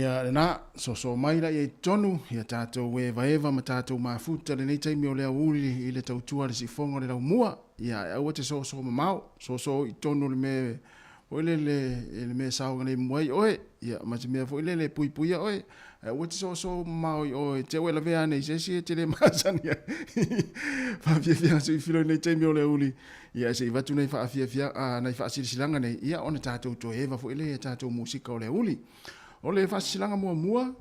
Ia na so mai la ia tonu ia tātou e vaeva ma tātou mafuta le nei taimi o lea uli i le tautua le sifonga le lau mua ia au te so mamau so i tonu le me o le me sao nei muai oe ia ma te mea fo le pui oe au te so mau oe te oe la vea nei se te le masania fa fia so i filo nei taimi o le uli ia se i vatu nei fa fia nei fa silanga nei ia ona tātou to eva fo le tātou musika o le uli o le fasilanga mua,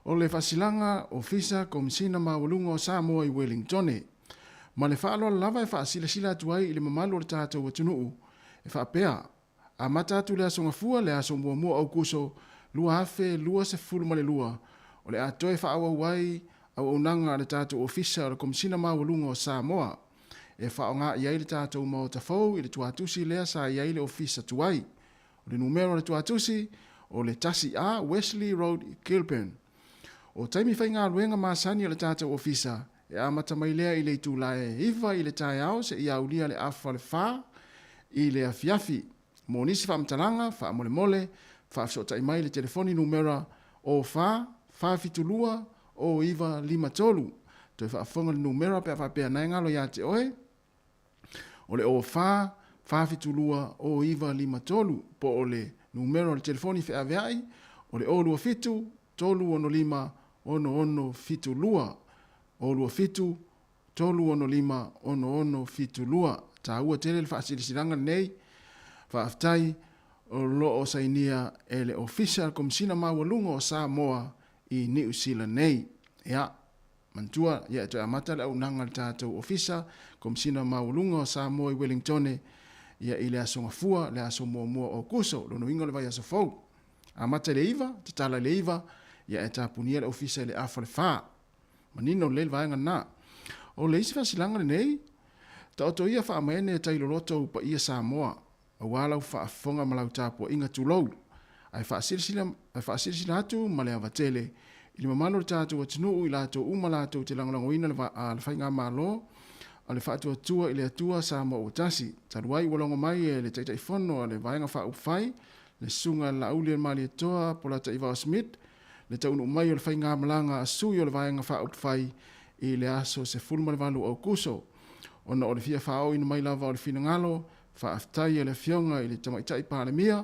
o le fasilanga ofisa komisina mawalunga o Samoa i Wellington. Ma le whaaloa lava e whaasila atuai i le mamalo le tātou atunuu. E whaapea, a matatu le asonga fua le aso mua au kuso, lua hafe, lua se fulu ma le lua. O le atoe whaawa wai au unanga le tātou ofisa o le komisina mawalunga o Samoa. E whaonga iai le tātou mao tafau i le tuatusi lea sa iai le ofisa tuai. O le numero le tuatusi, o le tasi a Wesley Road i Kilburn. O taimi whai ngā luenga maasani o le tātou ofisa, e amata mai lea i le tūlae hiva i le tae au se i aulia le afa le whā, i le afiafi. Mō nisi whaamtalanga, wha mole, wha afsota i mai le telefoni numera o whā, whawhitulua, o iwa lima tolu. Toi whaafonga le numera pia whapea nai ngalo ia te oe. O le o whā, whawhitulua, o iwa lima tolu, po o le numero le telefoni fe aveai o le olua fitu tolu ono lima ono fitu lua olua fitu tolu ono lima ono fitu lua ta ua tele le faasilisilanga nei faaftai o lo o sainia ele official komisina mawalunga o Samoa i New Zealand nei ia mantua ia to amata le unanga le tātou official komisina mawalunga o Samoa i Wellington ia ile asonga fua le aso mua o kuso lo no ingo le vai aso fou a mata le iva te tala le iva ia e tapunia le ofisa le afa le fa manino le vai ngana o le isi fasilanga le nei ta oto ia fa maene tai loloto pa ia Samoa o wala fa fonga malau tapo inga tulou ai fa silsila atu male avatele ili mamalo le tatu wa tunu ila to umalato te langolango ina le fainga malo ale fatu tua ile atua Samoa o tasi taruai walongo mai le taitai fono le vaenga fa upfai le sunga la uli mali toa pola ta Iva Smith le taunu mai o le fainga malanga asu yo le vaenga fa upfai ile aso se fulma le valu au kuso ona o le fia fao ina mai lava o le fina ngalo fa aftai le fionga ile tamaitai palemia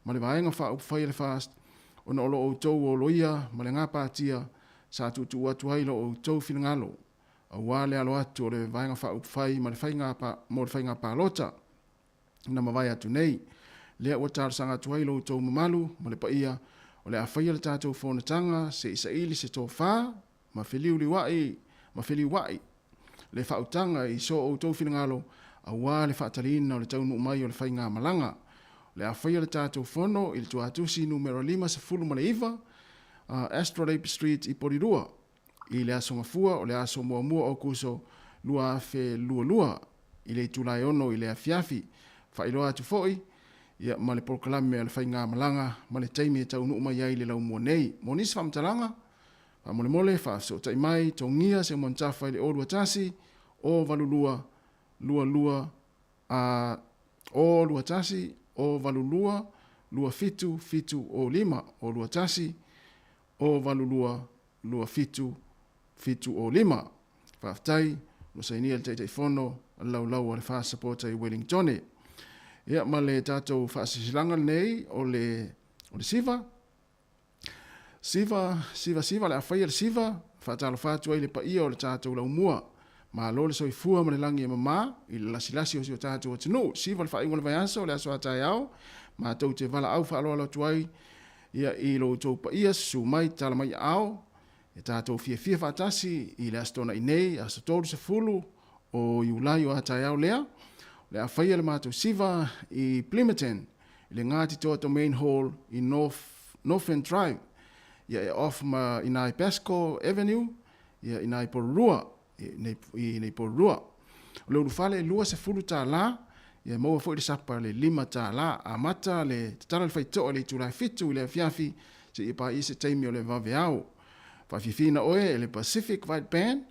ma le vaenga fa upfai le fast ona o lo o tou o loia ma le ngapa atia sa tutu atu hai lo o tou fina ngalo wale alo atu o le vaenga wha upwhai ma le whainga pa lota na mawai atu nei lea ua tārsanga atu hailo tau mamalu ma le paia o le awhaia le tātou whonatanga se isa ili se tō whā ma whiliu wai le whautanga i so o tau whingalo a wā le whaatarina o le taunu mai o le whainga malanga le awhaia le tātou whono i le tuatusi numero 5 se fulu ma le iva Astrolabe Street i Porirua i le aso mafua o le aso mua o kuso lua fe lua i le tulai ono i le afiafi fa iloa atu foi ia ma le proklame o le whainga malanga ma le taimi e taunu umai ai le lau mua nei mo nisi whamtalanga fa mole fa so tai mai tongia se montafa i le orua tasi o valulua lua o lua tasi o valulua lua fitu o lima o lua tasi o valulua lua fitu o lima. Whaftai, no sainia le teitai whono, lau o le whaasapota i Wellington. Ia ma le tātou whaasilanga nei o le siva. Siva, le awhaia le siva, whaatalo whaatua i le paia o le tātou lau mua. Ma lo le soifua ma le langi e mama, i le lasilasi o si o tātou atinu. Siva le whaingo le vaiansa o le aso atai au, ma tau te vala au whaaloa tuai, ia i lo tau paia su mai tala mai au, e tātou fia whaatasi i le astona i nei, aso tolu se fulu o iulai o atai au lea. Le a whaia le mātou siva i Plimerton, i le ngāti toa to Main Hall i Northern Drive, ia e off ma i nai Pasco Avenue, ia i nai Porurua, i nei Porurua. O le urufale lua se fulu tā la, ia maua fo i le sapa le 5 tā la, a mata le tatara le whaitoa le tūrai fitu i le afiafi, se i pa i se taimi o le vave au. Whawhiwhina oe le Pacific White Band,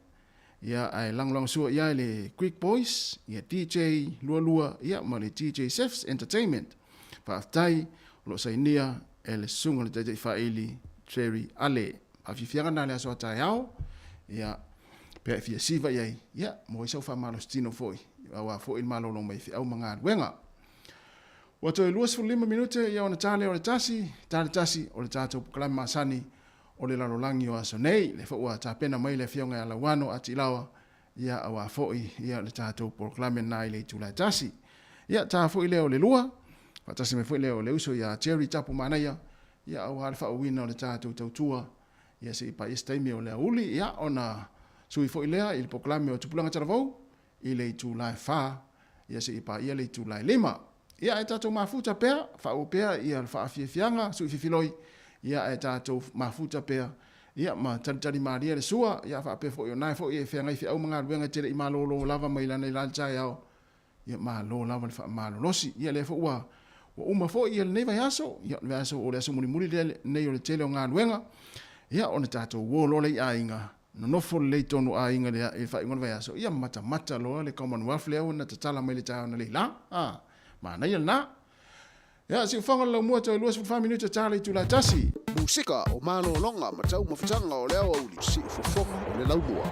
ia ai lang sua ia le Quick Boys, ia DJ lua ia ma le DJ Sefs Entertainment. Whaaftai, lo sainia e le sunga le teitai whaili Cherry ale. Afifianga na le aso tai ao. Ia pe fia siva ia. Ia mo isa fa malo stino foi. Wa foi malo lo mai fi au manga wenga. Wato luas fu 5 minute ia ona tale o le tasi o le tatou proklama masani o le lalolangi o aso nei le fo ta pena mai le fionga ala wano atilawa ia awa foi ia le tatou proklama nai le tula tasi. Ia ta foi le o le lua. Fatasi me foi le o le uso ia Cherry tapu Manuia. Ia au alfa wina o le tatou tautua. Ia se pa istaimi o le uli ia ona sui foi lea il proklama o tupulanga taravou i le tula fa ia se pa ia le tula lima. Ia e tatou mafuta pea, whao pea, ia wha awhiawhianga, sui whiwhiloi, ia e tatou mafuta pea, ia ma tari maria le sua, ia wha pea fo i o nai fo i e whiangai whiau mga ruenga tere i malolo lava mai lana i lantai au, ia malo lava le wha malo losi, ia le fo ua, wa uma fo i le neiva yaso, ia le yaso o le aso muri le nei o le tele o ngā ruenga, ia o ne tatou wolo le i ainga, no nofo le tonu ainga le i wha ingon yaso, ia mata loa le Commonwealth leo na tatala mai le tau na le la, mana ia na. Ya, si ufango la mua tau luas 5 minute tale tu la tasi. Musika o mano longa matau mafutanga o leo au si fofonga o le laumua.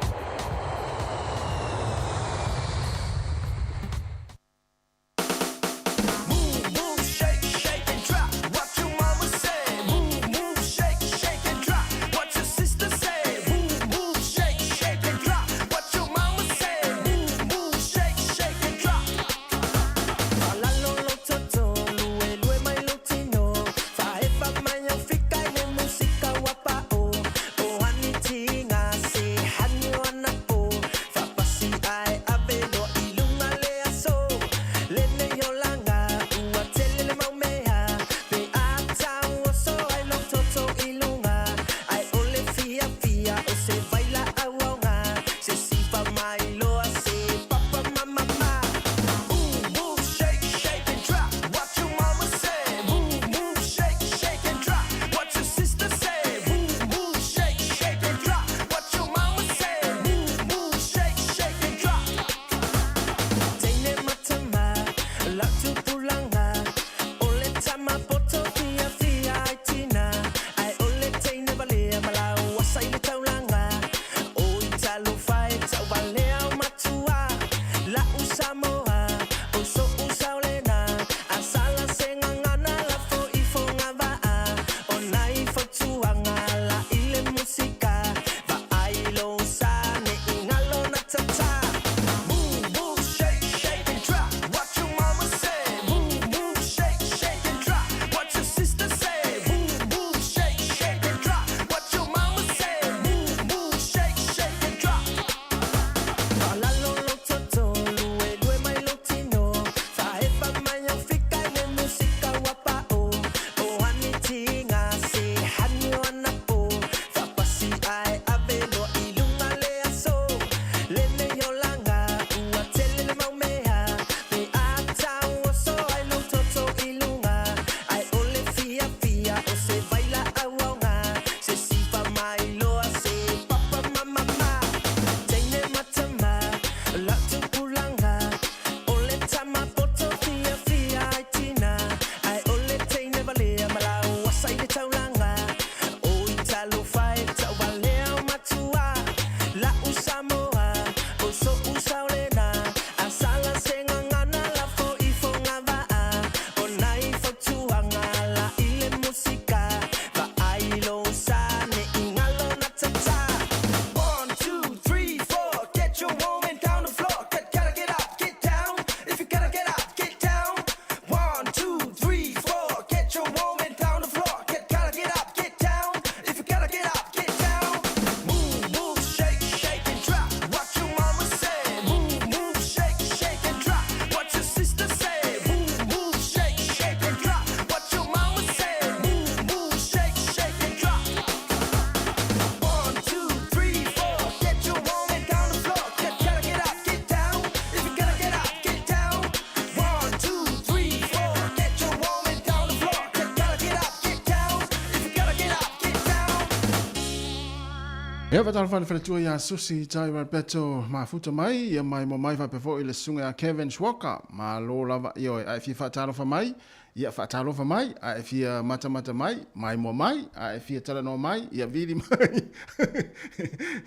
Ia whatara whanatua ia susi tai warpeto mafuta mai, ia mai mo mai whapefo i le sunga a Kevin Schwalker, ma lo lava i oi ai fi whatara wha mai, ia whaatalofa mai, a e fia mata mai mo mai, a e fia talanoa mai, ia vili mai.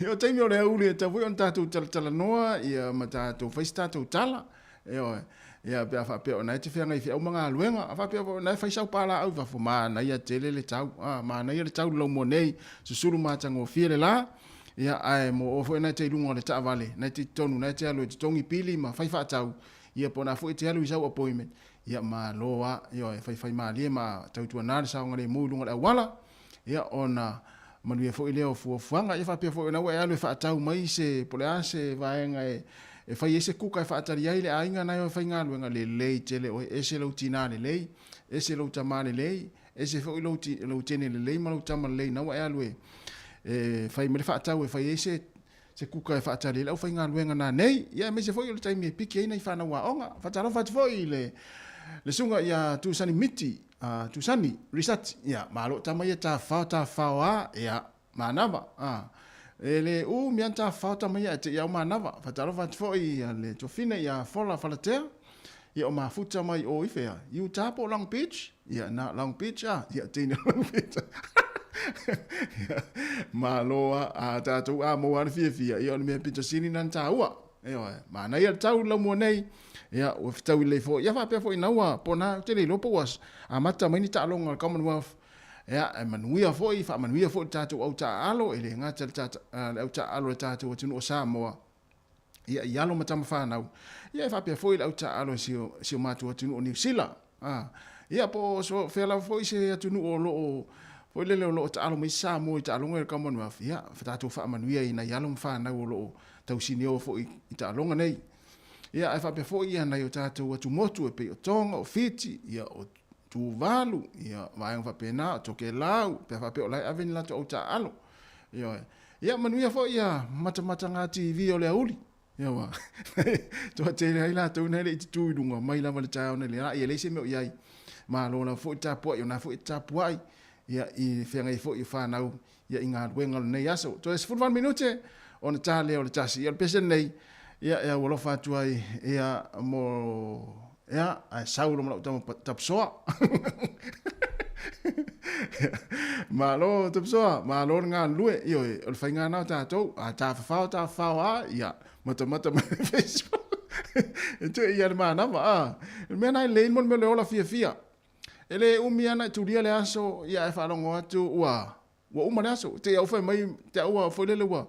Ia taimi o lea uli e tawui on tātou talanoa, ia ma tātou whaisi tātou tala. Ia pia whapea o nai te whianga i whiau mga aluenga, a whapea o nai whaisau pāla au whafo mānai a tele le tau, mānai a le tau lau mo nei, susuru mātanga o fia le la, ia ai mo ofo e nai te ilunga o le taavale, nai te tonu, nai te alu e te tongi pili, ma whaifa tau, ia po na fo e te alu i sau appointment, ia ma loa, ia e whaifai maalie ma tautua nare sao ngare mui lunga le awala, ia ona manuia fo i leo fuanga, ia whapea fo e nau e alu e whaatau mai se pole ase vaenga e whai ese kuka e whaatari ai le ainga nai o whai ngāluenga le lei tele o ese lau tina le lei, ese lau tama le lei, ese fo i lau tene le lei, ma lau tama le lei, nau e alu e whai mele whaatau e whai ese se kuka e whaatari lau whai ngāluenga nā nei, ia me se fo i le taimi e piki eina i whana wa onga, whaataro whati fo i le sunga ia tūsani miti, tūsani research, ia malo tama ia tā whao a, ia mānawa, le mian ta fauta mai te ia manava fatalo fat foi le tofina ia fola falatea ia o mafuta mai o ifea you tapo long beach ia na long beach ia tine long beach maloa a tatu a mo an fia ia me pita sini nan taua ia mana ia tau la mo nei ia o fitau le fo ia fa pe fo inaua pona te le lopo was a mata mai ni ta longa Commonwealth ia e manuia foi fa manuia foi tatu au ta alo ele ngata tatu au ta alo tatu o tunu o Samoa ia ialo matama fa nau ia fa pe foi au ta alo sio matu o tunu o New Zealand ia po so fela foi se tunu o lo foi le lo ta alo mai Samoa ta alo ngai Commonwealth ia fa tatu fa manuia ina ialo fa nau lo tau sinio foi ta longa nei ia fa pe foi ia na yo tatu o tumotu e pe o tonga o Fiji ia o tu valu ia vai fa pena toke lau pe fa pe o lai aven la to ta alo ia manuia fo ia mata nga TV o le uli ia wa to te le la to nei tu dunga mai la vale ta ne le ia le se me ia ma lo na fo ta po ia na fo ta po ai ia i fenga i fo i fa na ia inga wenga nei aso to es 1 minute on ta le o ta si ia pesen nei ia wo lo fa tu ai ia mo ia ai sauro mo tapsoa malo tapsoa malo nga lue io o fainga na tato a ta fa ia mata Facebook tu ia mana ma me na le mo me le fia ele umia na tu le aso ia fa longo atu wa uma aso te au fa mai te au fo le wa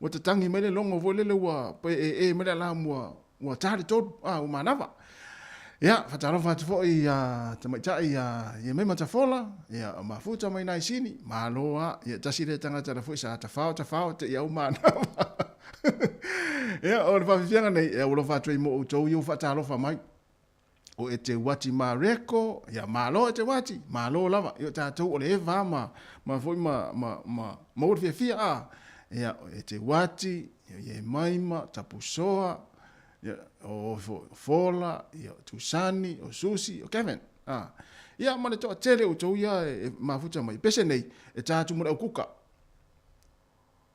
o te tangi mai le longo fo le wa e me la mo wa tari to uma ia fatalo fatu fo ia tamaita ia me mata fola ia mafuta mai nai sini maloa ia tasire tanga tara fo sa ta fao te ia umana ia o fa fianga nei e o fa trei mo to you fatalo fa mai o e te wati mareko ia malo e te wati malo lava io tatu o le va ma foi ma mo fia ia e te wati ia maima tapusoa o fola ia tusani o susi o Kevin ia mane to tele o to ia mafuta mai pese nei e tatu mo kuka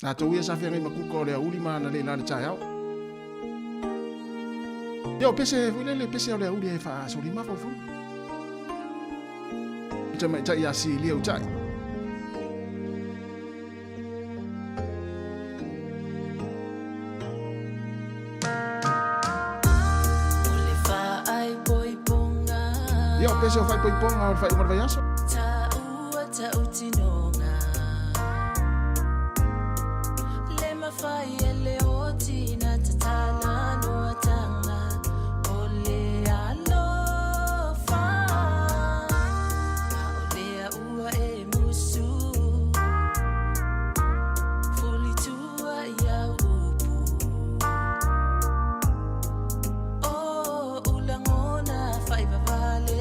na to ia sa fe mai kuka le uli mana le na cha yao ia pese le pese le uli e fa so li ma fu tama ta ia si li o tai pese o fai poiponga o fai uma vaiaso ta utinonga le mafai ele otina tatala no tanga ole alofa ole ua e musu fuli tua ia upu o ulangona fai vale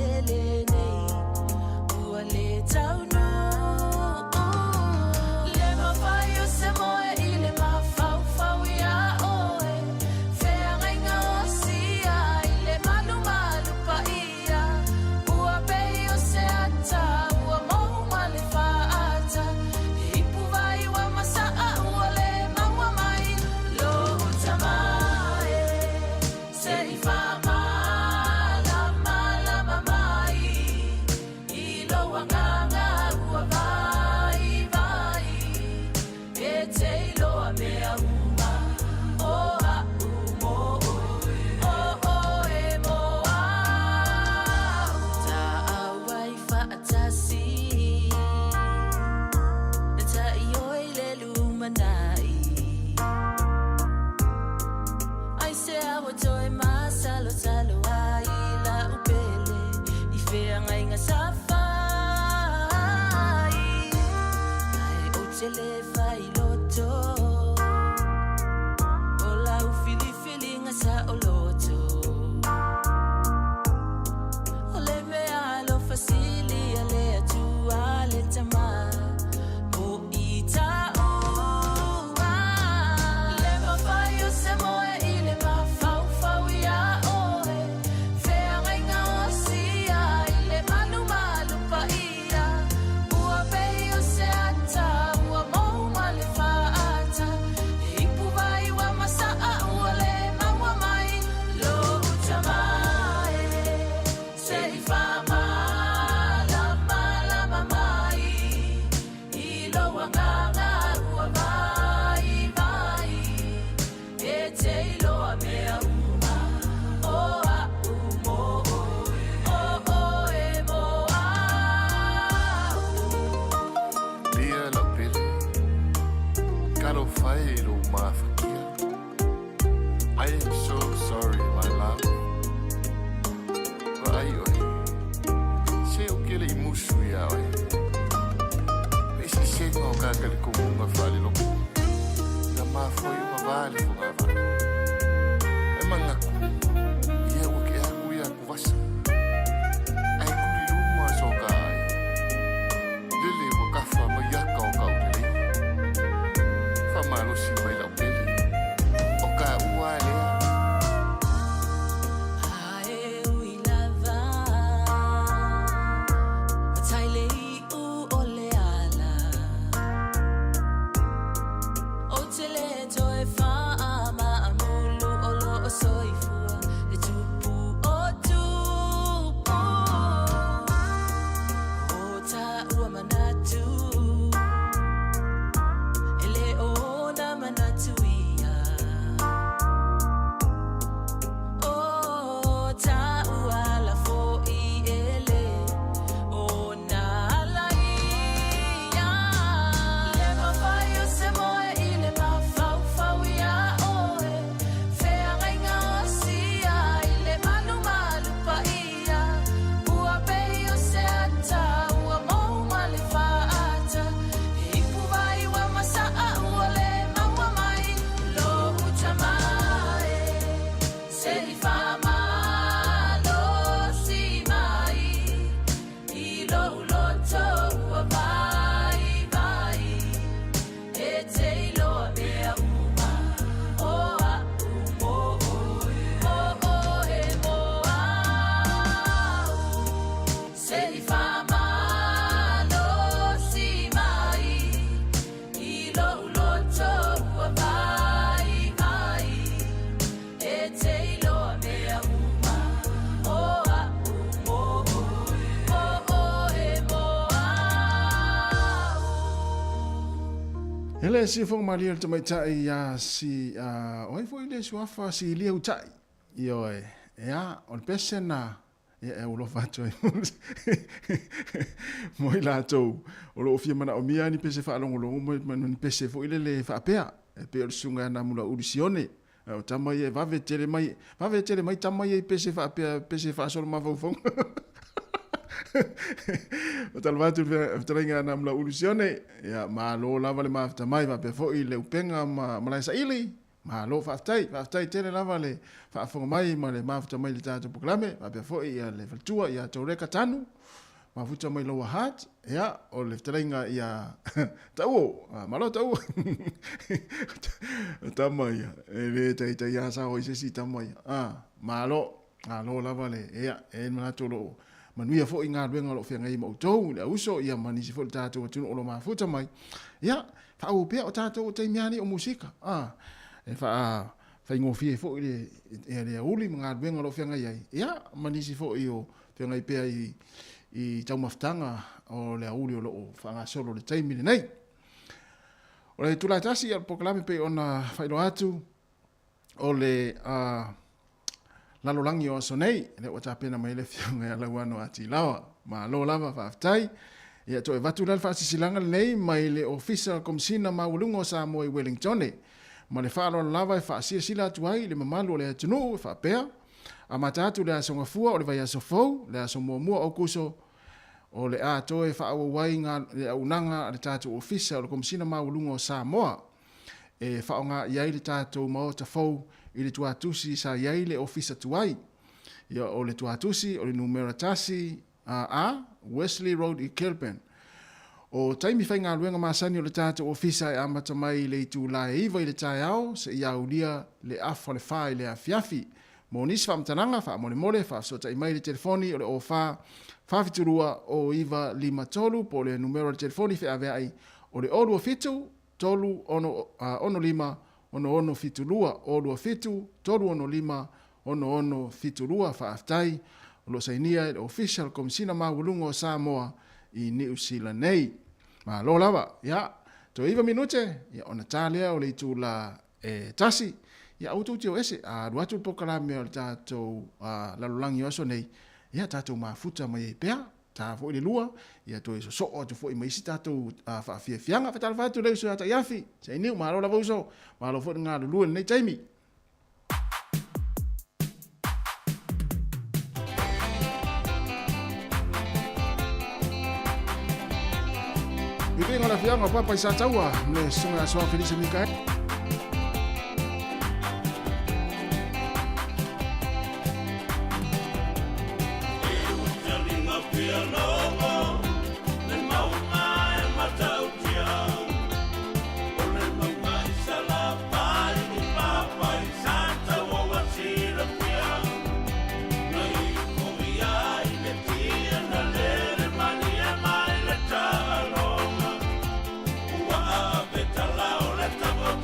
ngai nga safai ai o tele fai loto o la u fili nga sa o loto o le mea lo fasili ale atua le tama o ita ua le mawhai o Samoa i le mawhau ia oe fea ngai ngā osia i le malu pa ia ua pei o se ata ua mou ma le whaata e ipu vai wa masaa ua le maua mai lo utamae se i whama lama mai i loa nganga ua vai e te iloa mea uma o a umo o e mo a Lia la pele, karo fai lo mafakia. I am so sorry, my love. But ai oi, se o kele I musu ia oi. Esi se ngau kakali kumunga fali lo. Na mafoi uma vale fugava. E mangaku, ia o ke aku ia kuvasa. Ai kuri luma soka ai. Lele mo kafa maiaka o kaurele. Famalo si mai lau pele. O ka ua lea. ae ui lava mataile I u o le ala o tele toe wha ma amulu o lo o soifua e tupu o tupu o ta ua manatu ele o na manatu ia o ta ua la fo I ele o na la ia le mawhai o Samoa I le mawhau ia oe fea ngai ngā osia I le malu pa ia ua pei o se ata ua mou ma le whaata e ipu vai wa masaa ua le maua mai lo utamae se I whama lo si mai I lo uloto ua vai e te iloa mea uma o a umo o e mo au se I whama lo si mai I lo uloto ua vai e te iloa mea uma o a umo o e mo au Ele si fong malia te mai tai ya si oi foi le suafa si le utai io ya on pesena e o lo fato moi la to o lo fia mana o mia ni pese fa longo longo mo ni pese fo ile fa pea e pe o sunga na mula udisione o tamai e va vetele mai tamai e pese fa pese fa solo ma fo o tal vatu vtrenga na mla ulusione ya ma lo lava le mafta mai va pe fo ile upenga ma la sa ili ma lo fa tai tele lava le fa fo mai ma le mafta mai le tato proklame va pe fo ia le fatua ya toreka tanu ma futa mai lo hat ya o le vtrenga ya tau ma lo tau tamai ele tai ya sa o isi tamai ma lo lava le ya e ma to lo Manuia fo inga ruenga lo fenga I mautou le uso ia manisi fo tato o tunu o lo mafuta mai ia fa o pe o tato o te miani o musika e fa ingofie fo le uli mga ruenga lo fenga ia ia manisi fo o fenga I pe I tau maftanga o le uli o lo fa solo le taimi nei o le tulatasi al proklame pe ona failo atu o le lalolangi o sonei le o tapena mai le fianga la wano ati lawa ma lo lava faftai ia to e vatu lal fa sisilanga nei mai le official komsina maulungo Samoa I Wellington ma le falo lava fa sila tuai le mamalu le tunu fa pea A matatu le aso ngafua o le vai aso fau, le aso mua o kuso, o le a toe whaawawai ngā le aunanga le tātou ofisa o le komisina maulunga o Samoa. E whaonga iai le tātou mao ta fau i le tuatusi sa iai le ofisa tuai. Ia o le tuatusi o le numera tasi a Wesley Road i Kelpen. O taimi whai ngā luenga masani o le tātou ofisa e amata mai le itu la e iwa i le tai au se i aulia le afa le whai le afiafi. Mo nisi whamtananga, wha mole wha sota i mai le telefoni o le o whawhiturua o iwa 5 po le numero le telefoni whi aveai o le olua fitu, tolu ono lima, ono fitulua, olua fitu, tolu ono lima, ono fitulua wha aftai, o lo sainia le official komisina maulunga o Samoa i New Zealand nei. Ma lo lava, ya, to iwa minute, ya ona tālea o le itu la tasi, ya auto tio ese a ruatu pokala me o tātou lalolangi oso nei, ya tātou mafuta mai pea, tā fo i le lua, ia to iso so o tu fo i maisi tātou whaafianga, whetala whātu leu so ata iafi, sa iniu, mahalo lava uso, mahalo fo ngā lulua nei taimi. Iwi ngana fianga papa i sa taua, me sunga soa Felisa Mikael. Wa betala o le tamo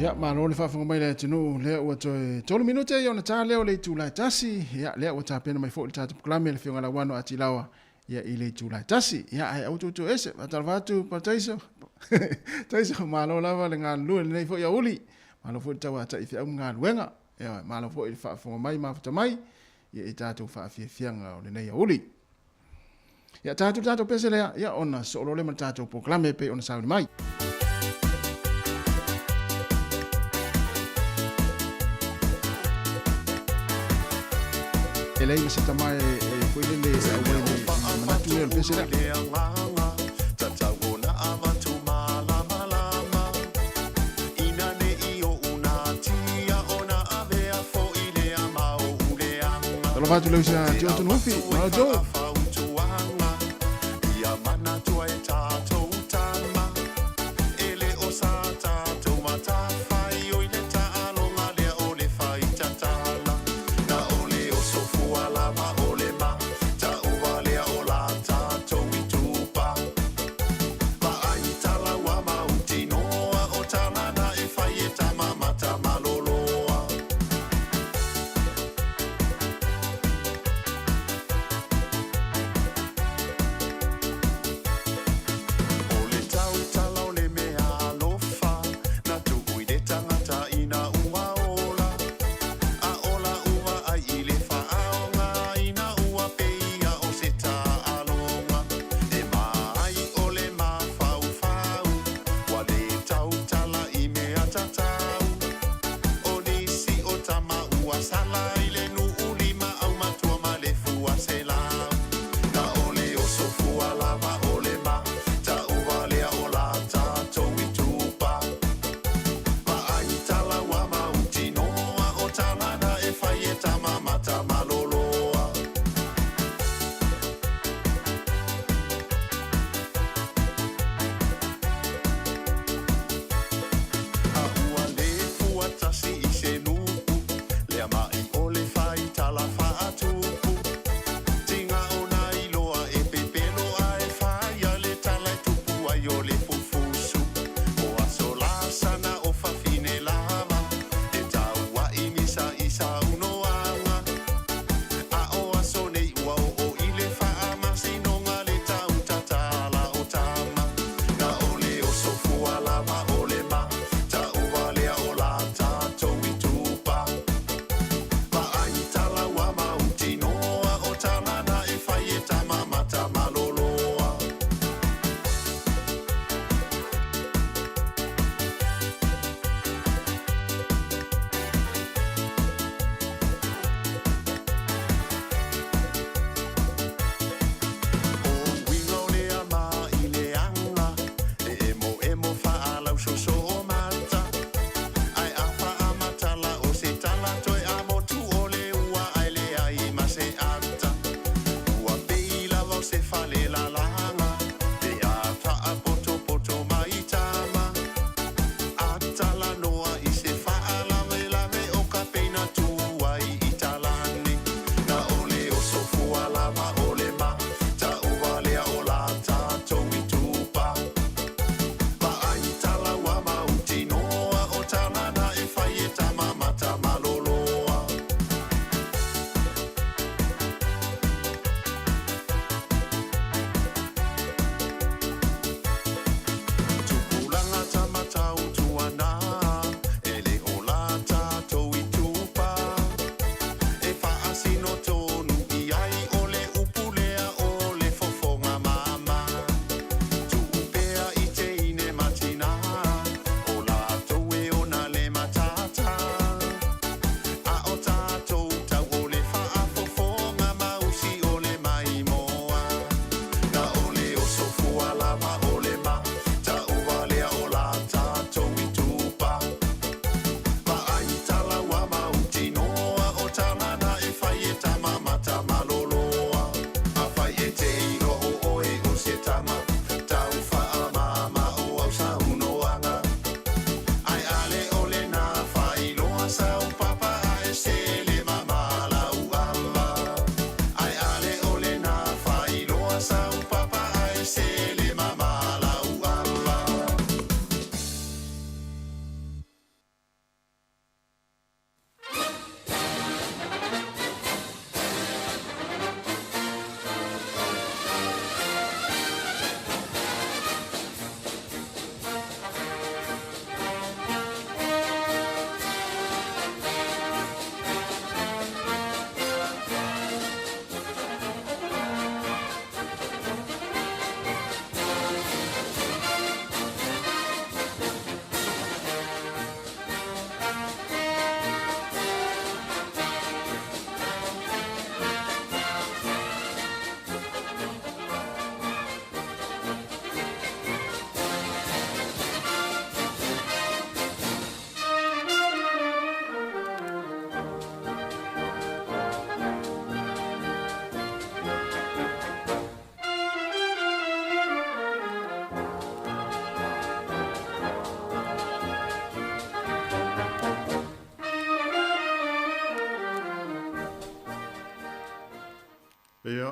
Ya malo le fafonga mai le tunu le o to tolu minute yo na ta le tu la tasi ya le o ta pena mai fo ta proklame le fiona la wano atilawa ya ile tu la tasi ya ai auto to ese atalvatu pataiso taiso malo lava le ngan lu le fo ya uli malo fo ta wa ta ifi ngan wenga ya malo fo il fafonga mai ma fa mai ya ita to fa fi fianga le ya uli ya tatu pese le ya ona solo le mata to proklame pe ona sa mai e lei se tamai e foi le sa wai ma tu le pese la Lo va tu le usa ti tu nufi ma jo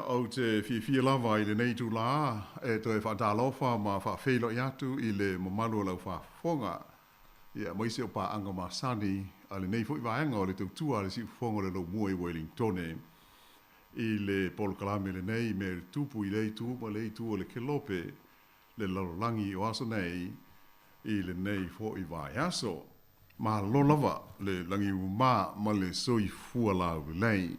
au te fi lava i le nei tu la, e to e whaatalofa ma whaafeilo i atu i le mamalu lau whaafonga. Ia, maise o pa anga ma sani, a le nei fwoi vaenga o le tautua le si fonga le lau mua i Wellingtone. I le polokalame le nei me le tupu i le tu, ma le tu o le kelope, le lalolangi o aso nei, i le nei fwoi vai aso. Ma lo lava le langi uma ma le soi fua lau lei.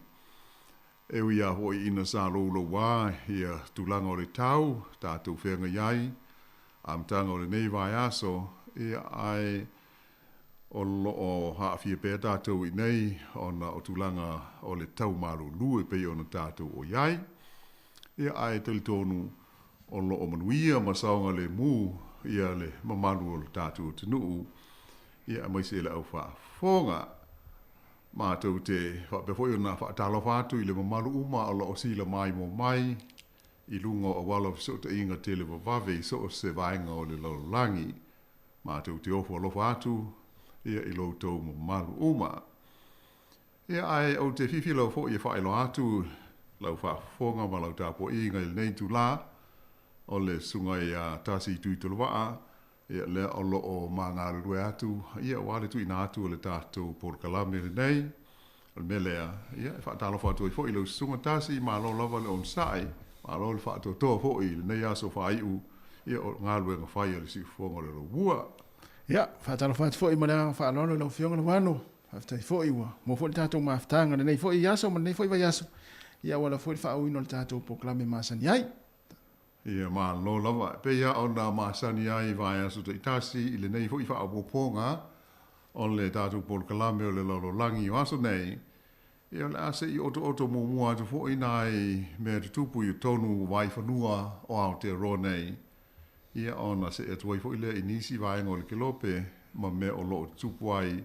E ui a hoi ina sa rolo wā, ia tūlanga o le tau, tātou whenga iai, amtanga o le nei vai aso, ia ai o loo haafia pēr tātou i nei, ona o tūlanga o le tau maru lue pei ona tātou o iai, ia ai tali tonu o loo manuia masaonga le mū, ia le mamaru o le tātou o tenuu, ia maise le au whaafonga, mātou te whapewhoi o nā whaatalo whātu i le mamaru uma o loo sila mai mo mai, i lunga o wala so te inga te le wawave so se vaenga o le laulangi, mātou te ofo alo whātu, ia i loutou mo mamaru uma. Ia ai au te whiwhi lau fo i whaelo atu, lau whaafonga ma lau tāpo inga i nei tu la, o le sunga i a tasi tui tulawaa, ia le o loo mā ngā rurue atu, ia wale tu ina atu o le tātou polokalame le nei, o le melea, ia e whaatalo whātua i fo i lau sunga tasi, mā lo lava le onsai, mā lo le whātua toa fo i le nei aso whaiu, ia o ngā rurue ngā whai le si whonga le roua. Ia, whaatalo whātua fo i mana whaalono lau whionga na wano, whaftai fo i ua, mo fo i tātou maafutanga, le nei fo i aso, ma nei fo i vai aso, ia wala fo i whaauino le tātou polokalame māsani ai. Ia mā lo lava, pe ia o nā māsani ai vai aso te itasi, i le nei fo i whaapoponga, o le tātou polokalame o le lalolangi o aso nei, ia le ase i oto mo mua atu fo i nai mea te tupu i tonu vai whanua o Aotearoa nei, ia ona se e tuai fo i le inisi vai ngō le kelope, ma mea o loo tupu ai,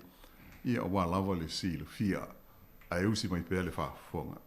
ia o wā lava le si le fia, ai usi mai pēle whaafonga.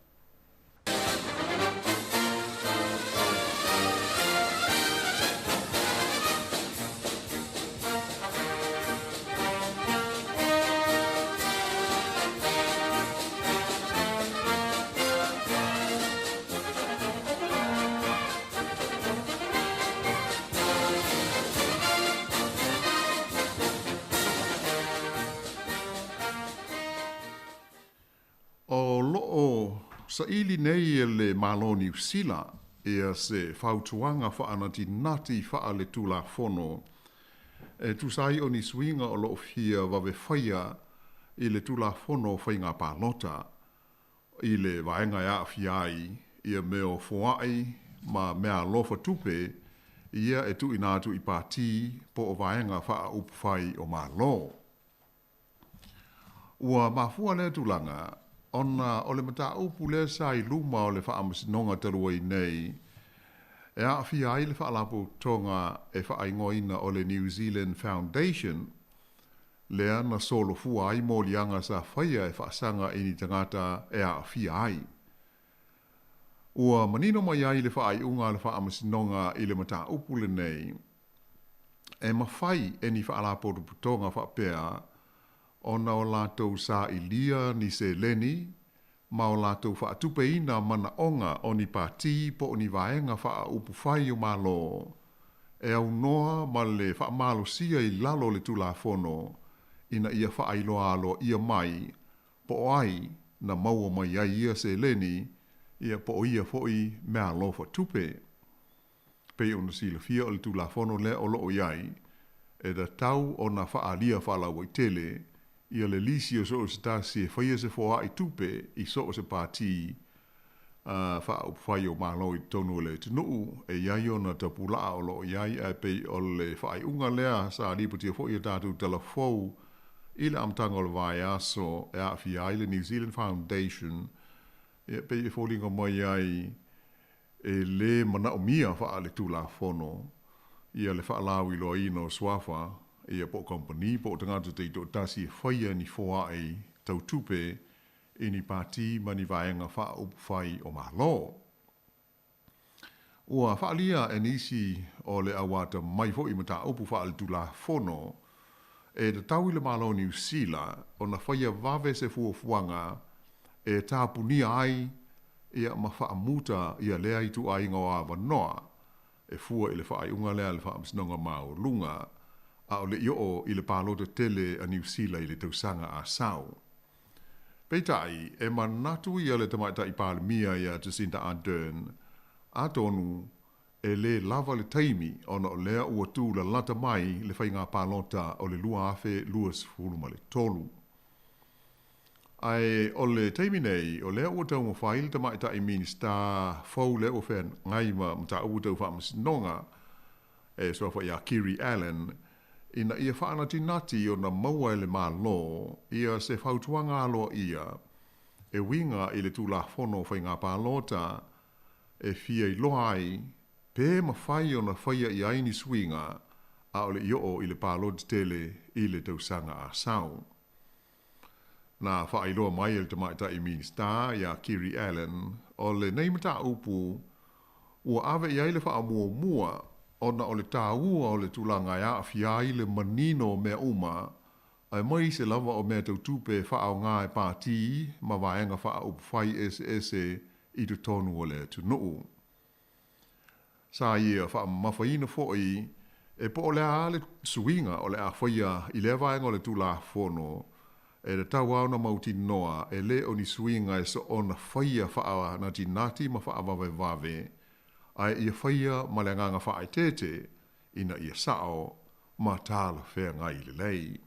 Sa ili nei e le maloni usila, ea se whautuanga whaanati nati wha le tula fono. E tu sai o ni swinga o lo fia wawe whaia i le tula fono whainga pālota. I le vaenga ea fiai, ia meo foai, ma mea lofa tupe, ia e tu inatu i pāti po o vaenga wha upwhai o malo. Ua mafua le tulanga, ona o le mata upu le sa i luma o le whaamasinoga tarua i nei, e a fia ai le whaalapo tonga e whaingoina o le New Zealand Foundation, le ana solo fua ai mo lianga sa whaia e whaasanga i ni tangata e a fia ai. Ua manino mai ai le whaaiunga le whaamasinoga i le mata upu le nei, e mawhai e ni whaalapo tonga whaapea, ona o lātou sa i lia ni se leni, ma o lātou whaatupeina mana onga o ni pāti po o ni vaenga wha upu whai o malo. E au noa ma le wha malo sia i lalo le tula fono, ina ia wha ailoa alo ia mai, po ai na maua mai ai ia se leni, ia po ia foi mea lofa tupe. Pei ona sila fia o le tula fono le o loo iai, e da tau o na wha alia wha lau i tele, ia le lisi o so o se tasi e whaia se fōa i tupe i so o se pāti wha whai o malo i tonu le tinu e iai o na tapula o lo iai e pei o le whai unga lea sa ripoti o whoi o tātou telefou i le amtanga o le vai aso e a fi ai le New Zealand Foundation e pei e wholinga mai ai e le mana o mia wha le tūla whono ia le wha lau i loa ino swafa ia po company po tangata te to tasi whaia ni whoa ai tau tupe i ni pāti mani vaenga wha upu whai o malo. Ua whaalia e nisi o le awata mai fo i mata upu wha al tula whono e te tau i le malo ni usila o na whaia vave se fuafuanga e tāpunia ai ia mawhaamuta ia lea i tu ai ngā wanoa, e fua i le whaaiunga lea le whaamsinonga mao lunga, a o le ioo i le pālota tele a New Zealand i le tausanga a sau. Peitai, e manatu ia le tamaitai pālemia ia Jacinda Ardern, a tonu e le lava le taimi ona o lea ua tū la lata mai le whai ngā pālota o le lua afe luas fuluma le tolu. Ai o le taimi nei, o lea ua tau mawhaile tamaitai minista fau le o when ngai ma mta ua tau whaamasinonga, e sofa ia Kiri Allen, ina ia whaanati nati o na maua le malo, ia se whautuanga aloa ia, e winga i le tūla whono whai ngā pālota, e fia i loai, pē mawhai o na whaia i aini swinga, a o le ioo i le pālota tele i le tausanga a sau. Na whaailoa mai e le tamaita i minista, ia Kiri Allen, o le neimata upu, ua ave i aile wha mua mua, ona o le tāua o le tūlanga ia a fiai le manino mea uma, ai mai se lava o mea tau tupe wha au ngā e pāti, ma vaenga wha upu whai ese i tu tonu o le tunuu. Sa ia wha mawhaina fōi, e po o le a le suinga o le a whaia i le vaenga o le tūla whono, e le tau au na mauti noa, e le o ni suinga e so ona whaia wha na tinati ma wha wawe vave, ai ia whaia ma le nganga wha ai tete, ina ia sao, ma tāla whea ngai le lei.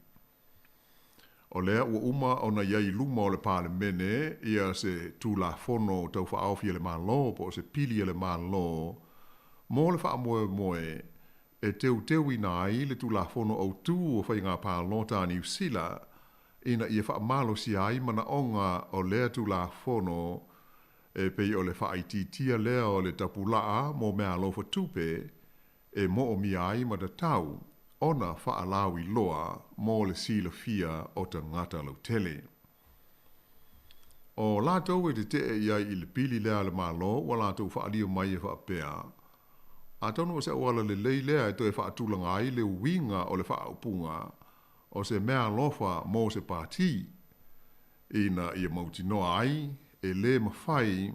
O lea ua uma o na iai luma o le pāle mene, ia se tūla whono tau wha awhi le mālo, po se pili le mālo, mō le wha moe moe, e teu i nai le tūla whono au tū o whai ngā pālota New Zealand, ina ia wha malo si ai mana onga o lea tūla whono, e pei o le whaititia lea o le tapulaa mō mea lofa tupe, e mo o mi ai ma da tau, ona whaalau i loa mō le sila fia o ta ngata lau tele. O lātou e te te iai i le pili lea le malo, wa lātou whaalia mai e whaapea. A tonu o se wala le lei lea e to e whaatulanga ai le winga o le whaupunga, o se mea lofa mō se pāti, ina ia mauti noa ai, e le mawhai,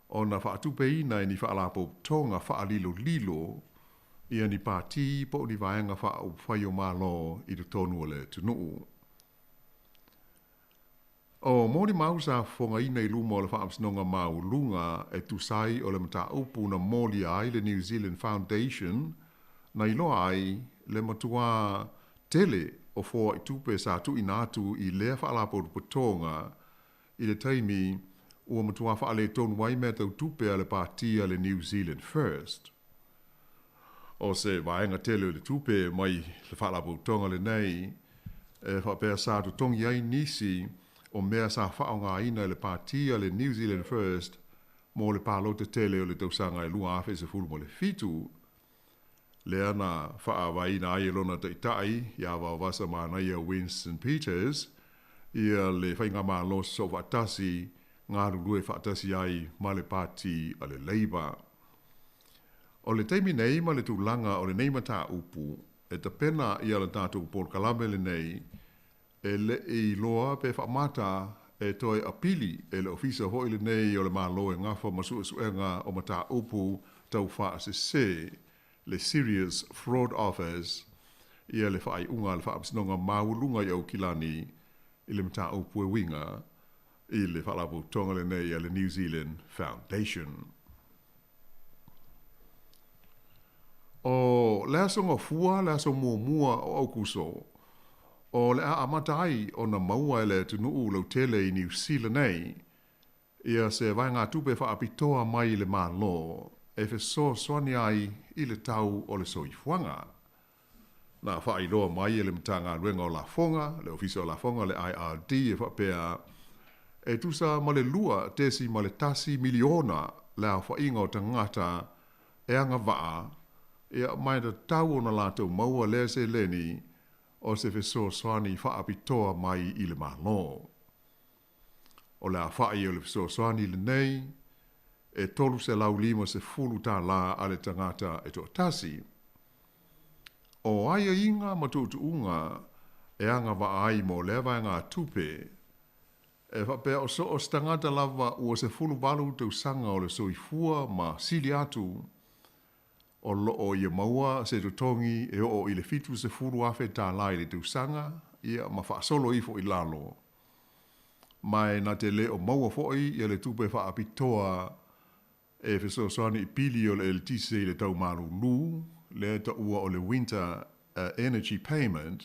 o na whaatupe ina e ni whaalapo tonga whaalilo lilo, ia ni pāti po ni vaenga whai o malo i te tonu o le tunuu. O mōri mausa whonga ina i luma o le whaamsinonga mau lunga e tusai o le mata upu na mōli ai le New Zealand Foundation, na iloa ai le matua tele o fōa i tupe sa tu inatu i lea whaalapo putonga i le taimi ua matua whaale tonu wai mea tau tupe a le pātia le New Zealand First. O se vaenga tele o le tupe mai le whaalapo putonga le nei, e whapea sa tu tongi ai nisi o mea sa whaonga ina le pātia le New Zealand First mō le pālota tele o le tausanga e lua awhi se fulu mo le fitu, le ana whaawaina ai lona taitai, ia wawasa mana ia Winston Peters, ia le whainga maa los so whatasi, ngā rurue whatasi ai ma le pāti a le Labour. O le teimi nei ma le tūlanga o le neimata upu, e ta pena ia le tātou Paul Kalame le nei, e le i loa pe whamata e toi apili e le ofisa hoi le nei o le maa loe ngafa masu suenga o mata upu tau wha se le Serious Fraud Office, ia le whaai unga le whaamsinonga maulunga i au kilani i le mata upu e winga, i le whaalapu tonga le nei a le New Zealand Foundation. O lea songa fua, lea songa mua o au kuso, o le a amatai o na maua ele tunuu lau tele i New Zealand nei, ia se vai ngā tupe whaapitoa mai le maa lo, e fe so soani ai i le tau o le soifuanga. Na whaailoa mai e le mtanga ruenga o la fonga, le ofisa o la fonga, le IRD e whapea, e tusa ma le lua tesi ma le tasi miliona le a whainga o tangata e anga waa, e mai da tau o na lātou maua le se leni, o se fe so soani whaapitoa mai i le malo. O le a whai o le fe so soani le nei, e tolu se lau lima se fulu tā la ale tangata e to tasi. O aia inga matutu unga e anga wa ai mo lewa ngā tupe, E whapea o so o stangata lava ua se fulu walu tau sanga o le soifua ma sili atu o loo ia maua se tutongi e o i le fitu se fulu afe tā lai le tau sanga ia ma whaasolo ifo i lalo. Mai na te le o maua foi ia le tupe whaapitoa e fesosoani i pili o le LTC le tau maru lu le ta ua o le winter energy payment.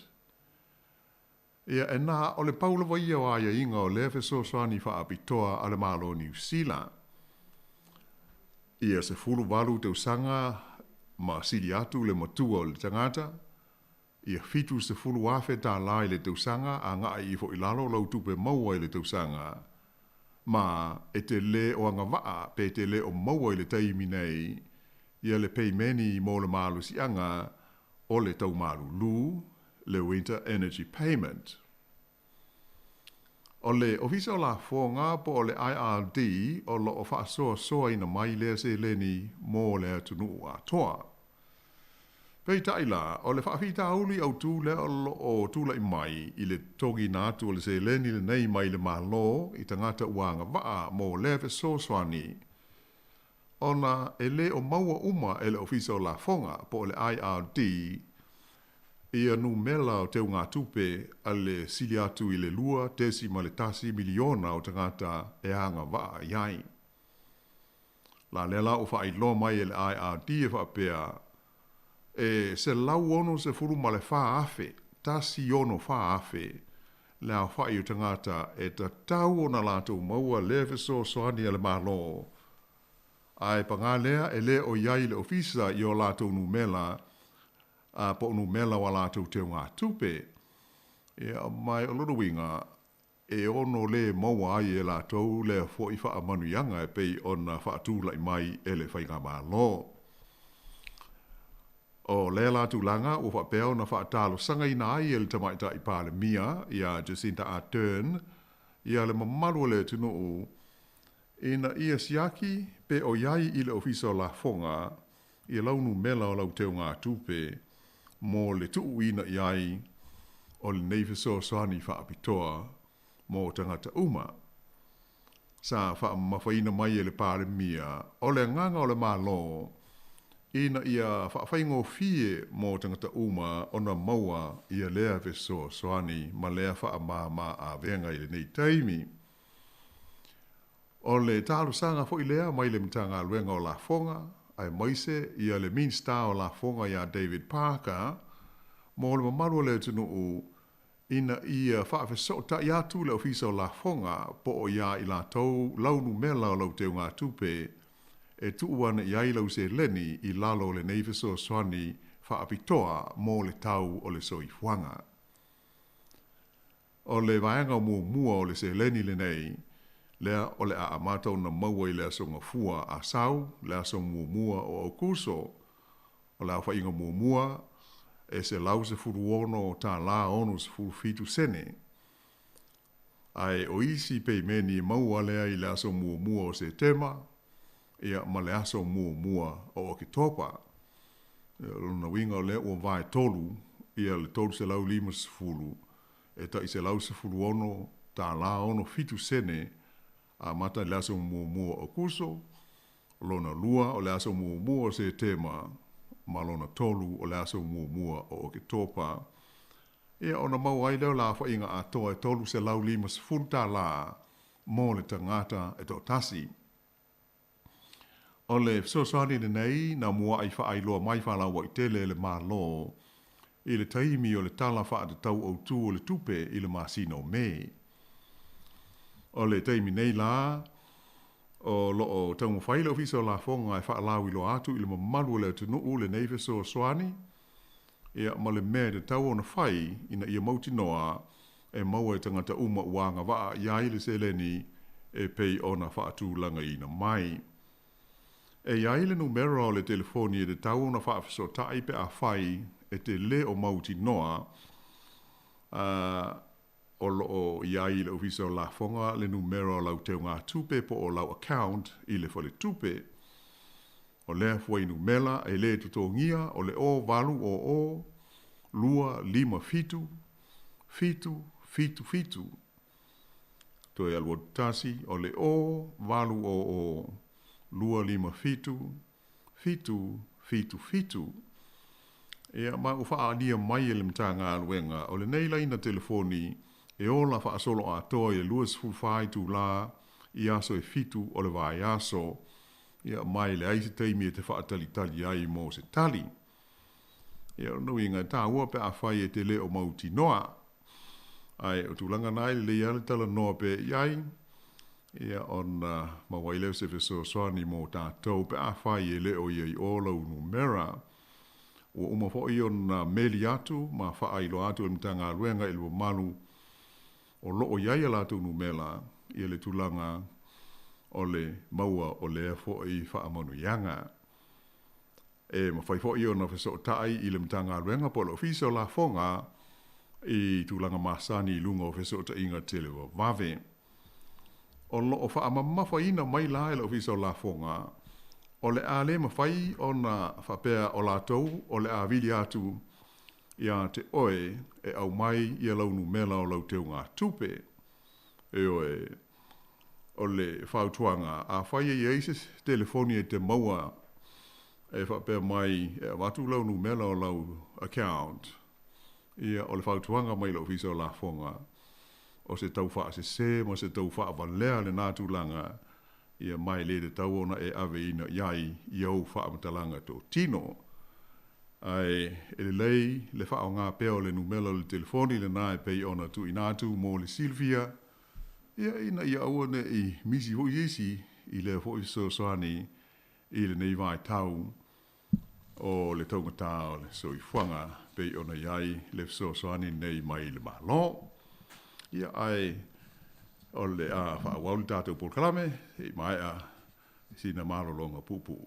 Ia e nā o le paula wa ia wa ia inga o le fesosoani whaapitoa a le malo New Zealand. Ia se fulu walu tau sanga ma sili atu le matua o le tangata. Ia fitu se fulu afe tā lai le tau sanga a ngā i fo ilalo lau tupe maua i le tau sanga. Ma e te le o anga waa pe te le o maua i le taimi nei ia le peimeni mo le malu si anga o le tau malu lu le winter energy payment. O le ofisa o la fonga po o le IRD o lo o whaasoa soa ina mai lea se leni mo le atunu a toa. Pei taila, o le whaafita auli au tū le o tūla i mai i le togi nātu o le se leni le nei mai le malo i tangata uanga waa mo lewe soswani. Ona e le o maua uma e le ofisa o la fonga po o le IRD ia nu mela o teu ngā tupe a le sili atu i le lua tesi ma le tasi miliona o tangata e anga waa iai. La lela o wha ilo mai e le IRD e whaapea e se lau ono se furu ma le wha afe, tasi ono wha afe, le au wha i o tangata e ta tau o na lātou maua lewe so soani le malo. Ai pangā lea e le o iai le ofisa i o lātou numela, po numela wa lātou teo ngā tupe. E mai o loro winga, e ono le maua ai e lātou le fo i wha manuianga e pei ona wha tūlai mai e le whainga malo. O le lātou langa o whapeo na whaatalo sanga ina ai e le tamaita i pāle mia i a Jacinta Ardern i a le mamaru le tunu o ina ia siaki pe o iai i le ofisa o la fonga i launu mela o lau teo ngā tupe mo le tuu ina iai o le neifeso soani whaapitoa mo tangata uma. Sa whaamawhaina mai e le pāle mia o le nganga o le mālo ina ia whawhaingo fie mo tangata uma o na maua ia lea veso soani ma lea whaamama a venga i le nei taimi. O le tālu sanga fo i lea mai le mtanga luenga o la fonga, ai maise ia le minsta o la fonga ia David Parker, mo le mamaru le tunu u ina ia whaafeso ta ia tu le ofisa o la fonga po o ia i la tau launu mela o lau teo ngā tupe e tuuana i ailau se leni i lalo le neifeso soani whaapitoa mo le tau o le soifuanga. O le vaenga mua o le se leni le nei, lea o le a amatau na maua i lea songa fua a sau, lea songa mua o okuso, o lea whainga mua e se lau se furu ono o tā la ono se furu fitu sene. Ai o isi pei meni maua lea i lea songa mua o se tema, ia ma le aso mua o o ki topa. Luna winga o le ua vai tolu, ia le tolu se lau lima se fulu, e ta i se lau se fulu ono, tā la ono fitu sene, a mata le aso mua o kuso, lona lua o le aso mua o se tema, ma lona tolu o le aso mua o o ki topa. Ia ona mau ai leo la whainga a toa e tolu se lau lima se fulu tā la, mo le tangata e to tasi. O le sosoani le nei, na mua ai wha ailoa mai whala wa i tele le maa lo, i le taimi o le tala wha te tau au tū o le tupe i le masino me. O le taimi nei la, o lo o tau mwhaile ofisa o la fonga e wha alau i lo atu i le mamalu le tunu u le neife sosoani, ia ma le mea te tau o na whai ina ia mauti noa e maua e tangata uma uanga waa iai le seleni e pei o na wha atu langa ina mai. E iai le numero o le telefoni e te tau na whaafeso tai pe a whai e te le o mauti noa o lo o iai le ofisa o la fonga le numero o lau teo ngā tupe po o lau account i le fole tupe. O le fuai numela e le tutongia o le o valu o lua lima fitu. Toi alua tasi o le o walu o lua lima fitu, fitu. Ia ma ufa alia mai e le mtanga aluenga o le nei laina telefoni e ola fa solo a toi e luas fufai tu la i aso e fitu o le vai aso ia mai le aise teimi e te fa tali ai mo se tali. Ia no inga ta ua pe a fai e te leo mauti noa. Ai o tulanga nai le iale tala noa pe iai. Ia on mawaileo se feso soani mo tātou pe a fai e leo iai ola unu mera. O uma fo i on meli atu ma fa ailo atu e mtanga aluenga ilu malu o loo iai ala atu unu mela ia le tulanga o le maua o le fo i fa Manuianga. E ma fai fo i ona feso tai i le mtanga aluenga po le ofisa o la fonga i tulanga masani lunga o feso ta inga tele wa vave. O lo fa mamafa ina mai la e le ofisa o la fonga o le ale ma fai ona fa pea o la tou o le avili atu ia te oe e au mai ia launu mela o lau teu ngā tupe. E oe o le whautuanga a whai e eises telefoni e te maua e whapea mai e watu lau nu mela o lau account ia o le whautuanga mai lau visa o la fonga o se tau wha se mo se tau wha avalea le nātu langa ia mai le te tau ona e ave ina iai i au wha amatalanga tō tino ai e lei le wha o ngā peo le numela le telefoni le nā e pei ona tu inatu mo le Silvia ia ina ia awane i misi ho yesi i le ho so soani i le nei vai tau o le taungata o le so i fuanga pe ona iai le so soani nei mai le malo ia ai o le a fa wau tatou por kalame i mai a sina malo longa pupu.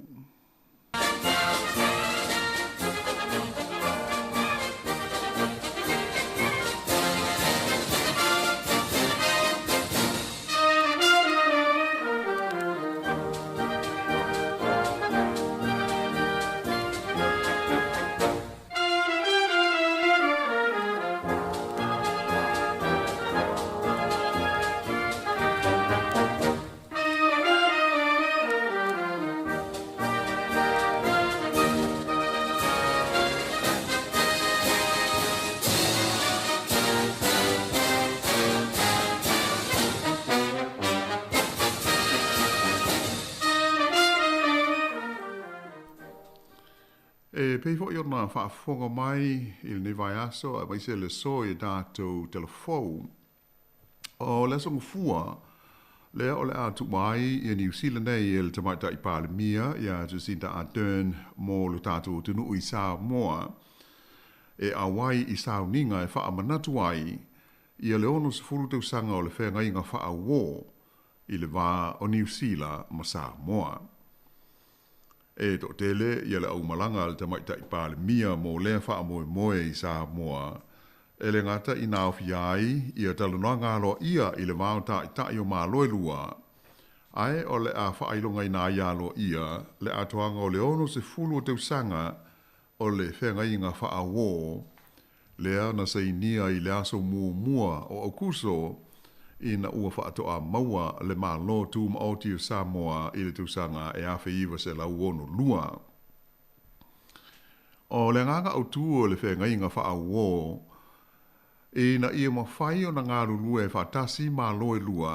E pei fo i ona whaafonga mai i le vai aso a mai se le so i tātou telefou. O le songa fua, lea o le atu mai i New Zealand nei e le tamaita i Palemia i a Jacinda Ardern mō le tātou tunu i Samoa. E a wai i Sauninga e wha manatu ai i a le ono se furu tau sanga o le whenga inga wha wō i le wā o New Zealand ma Samoa. E to tele ia le au malanga le tamaita i Palemia mō lea wha moe i Samoa. E le ngata i nā whiai ia talanoa ngālo ia i le wāota i tai o mā loe lua. Ai o le a whailonga i nā ialo ia le atoanga o le ono se fulu o teu sanga o le whenga inga wha wō. Lea na seinia i le aso mua o okuso i na ua whaatoa maua le mā lo tū maoti o Samoa i le tūsanga e awhi iwa se lau ono lua. O le nganga au tū o le whenga inga wha wō e na ia mawhai o na ngā rulua e whatasi mā loe lua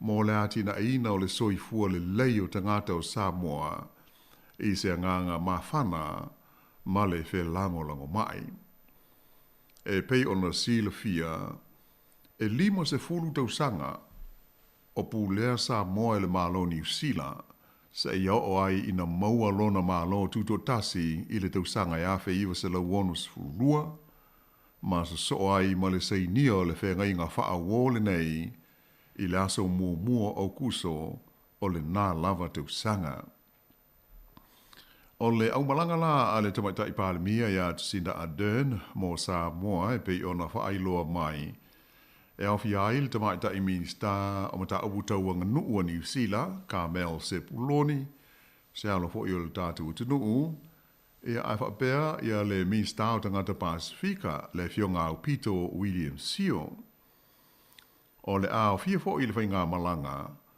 mō le ati na ina o le soifua le lei o tangata o Samoa i se nganga mā whana ma le whe lango mai. E pei o na sila fia e lima se fulu tau sanga o pūlea Samoa e le mālo New Zealand sa ia o ai ina maua lona mālo tuto tasi i le tau sanga e awhi iwa se lau ono se fulua ma sa so ai ma le seinia o le whenga inga wha wōle nei i le aso mua o kuso o le nā lava tau sanga. O le au malanga la a le tamaita i Palemia ia Jacinda Ardern mō Samoa e pei ona wha ailoa mai e awhi ai le tamaita i minista o mata abu anga nuu New Zealand Carmel Sepuloni se alo fo i o le tātou tunuu ia ai whapea ia le minista o tangata Pasifika le fionga au Pito William Sio. O le a o fia fo i le whainga malanga,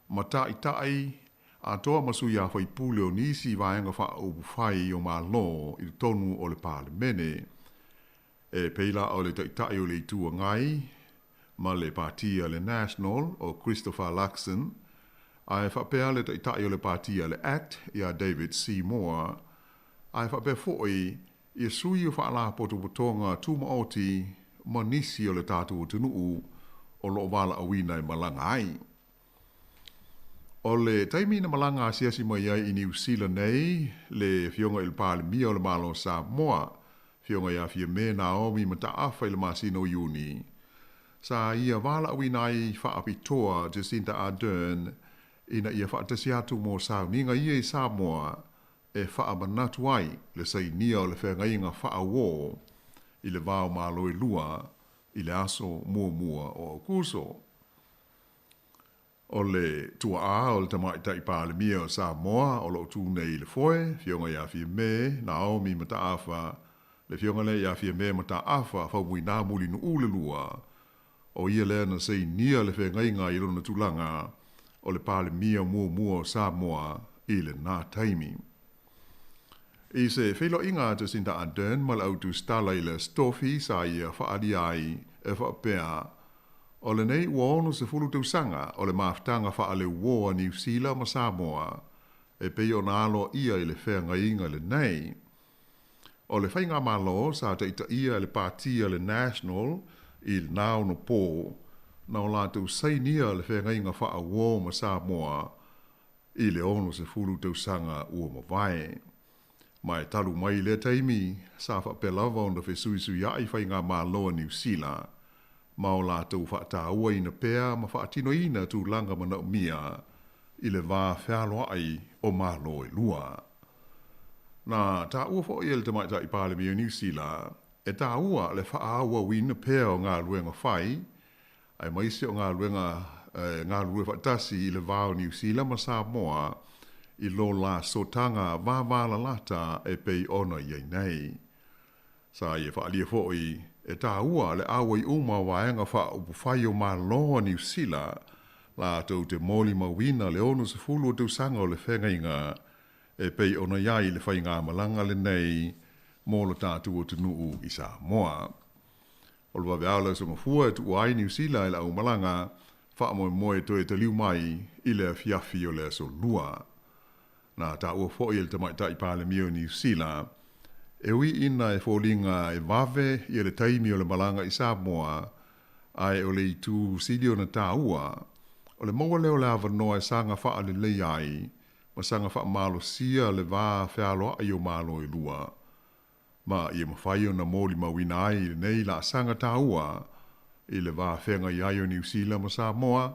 ma ta i tai a toa masu ia whai pule o nisi vaenga wha o whai o ma lo i le tonu o le parlemene. E peila o le tai o le itua ngai, ma le partia le National o Christopher Luxon, ai whapea le tai o le partia le ACT ia David Seymour, ai whapea foi i sui o whaala potopotonga tuma oti ma nisi o le tātou tunuu o lo wala awina i malanga ai. O le taimina malanga siasi mai ai i New Zealand nei, le fionga il pāle mia o le malo Samoa, fionga ia fia me Naomi ma ta awha i le masino Iuni. Sa ia wala awina ai whaapitoa Jacinta Ardern, ina ia whaatasiatu mō sauninga ia i Samoa, e whaamanatu ai le sainia o le whengainga whaawō, i le vāo malo i lua, i le aso mua o kuso. O le tua a o le tamaitai pāle mia o Samoa o lo tūne i le foe, fionga ia fia me, Naomi ma ta awha, le fionga le ia fia me ma ta awha, whaumui nā muli nu ule lua, o ia lea na sei nia le whengainga i rona tūlanga, o le pāle mia mua o Samoa i le nā taimi. I se whelo inga Jacinta Ardern ma le autu stala i le stofi sa ia whaari ai e whapea, o le nei ua ono se fulu tausanga o le maftanga wha ale uoa New Zealand ma Samoa, e peo na alo ia i le whenga inga le nei. O le whainga malo sa te ita ia le partia le National i le nao no pō, na o lātou sainia le whenga inga wha a uoa ma Samoa, i le ono se fulu tausanga ua ma vai. Mai talu mai le taimi, sa whapelava onda whesui ai whainga malo New Zealand, ma o lātou whaataua ina pēa ma whaatino ina tū langa mana o mia i le wā whealoa ai o malo e lua. Nā tā ua fo i le te maita i pāle mi o New Zealand, e tā ua le whaaua wina pēa o ngā luenga whai, ai maise o ngā lue whaatasi i le wā o New Zealand ma Samoa i lo la sotanga wāwāla lata e pei ona iei nei. Sa i e whaalia fo i e tā ua le awa i uma waenga wha upu whai o mā loa New Zealand, la tau te moli mawina le ono se fulu o tau sanga o le whengainga, e pei ona iai le whai ngā malanga le nei, mō lo tātu o tunuu i Samoa. O lua veala so mafua e tu ai New Zealand i la au malanga, wha moe toe te liu mai i le fiafi o le so lua. Nā tā ua fo i le tamaitai pāle mi o New Zealand, e ui ina e fōlinga e wave i le taimi o le malanga i Samoa, ai o le i tū sidi o na tā ua, o le maua leo le awanoa e sanga wha le lei ai, ma sanga wha malo sia le wā whialoa ai o malo i lua. Ma i e mawhai o na mōli mawina ai le nei la sanga tā ua, i le wā whenga i ai o New Zealand ma Samoa,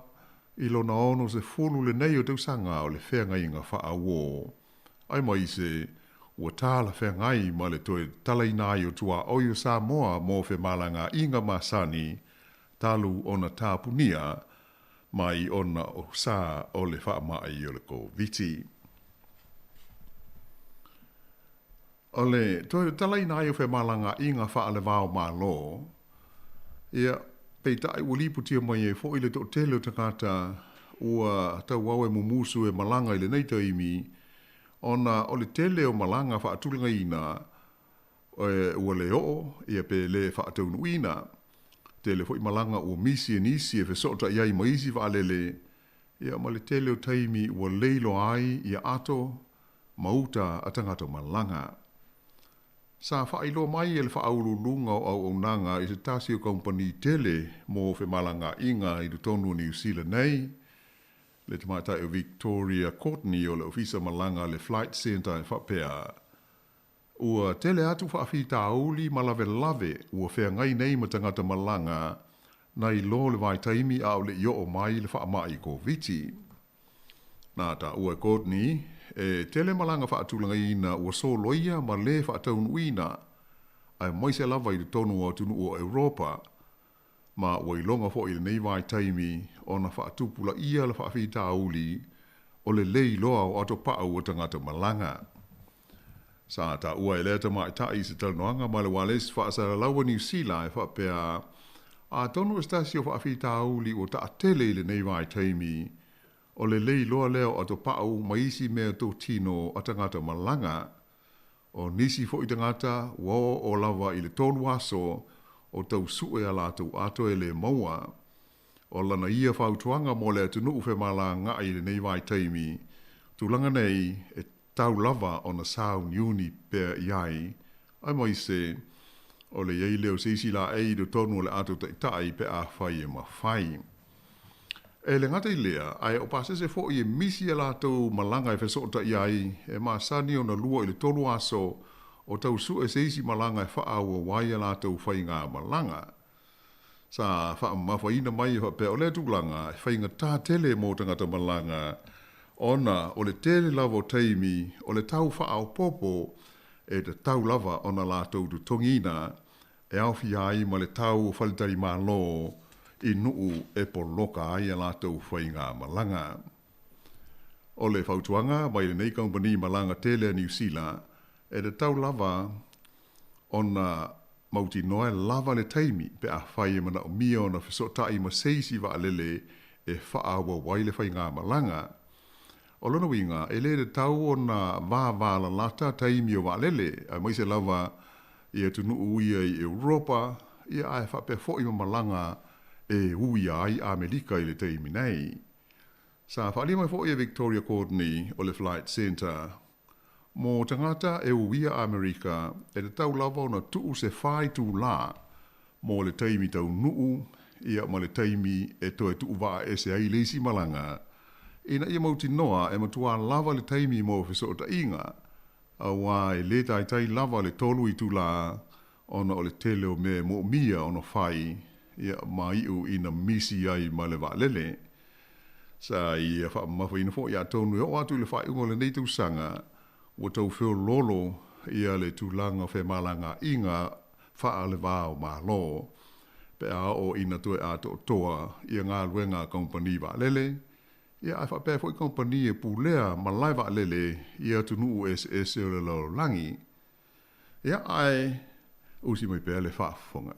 i lo na ono se fulu le nei o tau sanga o le whenga inga wha a wō. Ai mai se, ua tāla whengai ma le toe talainai o tua oio Samoa mō whe malanga inga masani, talu ona tāpunia, mai ona o sā o le wha mai o le ko viti. O le toe talainai o whe malanga inga wha le wāo mā lo, ia peitai ua liputia mai e fo i le to tele o takata ua tau au e mumusu e malanga i le nei taimi, ona o le tele o malanga wha atulanga ina, ua le o, ia pe le wha ataunu ina, tele fo i malanga ua misi e nisi e fesota iai maisi wha alele, ia ma le tele o taimi ua leilo ai ia ato, mauta atangata malanga. Sa whailo mai e le whaurulunga o au nanga i se tasi o kompani tele mō whe malanga inga i du tonu New Zealand nei. Le te matai o Victoria Courtney o le ofisa malanga le Flight Centre e whapea. Ua tele atu whaafi tauli malave lave ua whea ngai nei ma tangata malanga na i lo le vai taimi au le io o mai le whaamai ko viti. Nā ta ua Courtney, e tele malanga whaatulanga ina ua so loia ma le whaataunu ina, ai maise lava i le tonu o tunu o Europa, ma ua ilonga fo i le nei vai taimi o na whaatupula ia le whaafita auli o le lei loa o ato pao o tangata malanga. Sa ta ua e leta mai tai se talanoanga ma le wales whaasara lawa New Zealand e whapea A tonu stasi o whaafita auli o ta atele le nei vai teimi, o le lei loa leo ato pau maisi mea tō tino a tangata malanga, o nisi fo i tangata wao o lava i le tolu aso o tau sue ala tau ato e le maua, o lana ia whautuanga mo le atunu uwhe mala ngā i le nei vai teimi, tūlanga nei e tau lava o na sao niuni pēr iai, ai mai se, o le iei leo seisi la ei do tonu le ato tai pe a whai e mawhai. E le ngata i lea, ai o pasese fo i e misi e la tau malanga e whesota iai, e maa sani o na lua i le tolu aso, o tau su e seisi malanga e wha aua wai e la tau whai ngā malanga. Sa wha mawhaina mai e pe o le tūlanga, e whai ngā tā tele mō tangata malanga, ona o le tele lava o teimi, o le tau wha au popo, e te tau lava ona la tau tu tongina, e au ai ma le tau whalitari mālo i nuu e poloka ai a lātou whai ngā malanga. O le whautuanga mai le nei company malanga tele New Zealand e le tau lava ona mauti noe lava le taimi pe a whai e mana o mia ona whesotai ma seisi wa alele e whaawa wai le whai ngā malanga. O lona winga e le tau ona vāvala lata taimi o wa alele a mai se lava ia tunu uia i Europa, ia ai whape fo i malanga e uia ai Amerika i le teimi nei. Sa whaali mai fo i Victoria Courtney o le Flight Centre. Mō tangata e uia Amerika e te tau lava o na tuu se whai tū la mō le teimi tau nuu, ia ma le teimi e toe tuu waa e se ai leisi malanga. Ina ia mauti noa e matua lava le teimi mō whesota inga, a wai le tai lava le tolu i tula ona o le tele o me mo mia ona whai ia mai u ina misi ai ma le lele. Sa ia wha mawhaina fo ia tonu o atu le whai ungo le nei tau sanga o tau whio lolo ia le tūlanga whe malanga inga wha le vāo ma lo. Pe a o ina tue a to toa ia ngā luenga kompani lele. Ia ai whapea fo i kompani e pūlea ma lai lele ia tunu SS o le lau langi. Ia ai usi mai pēle whaafonga.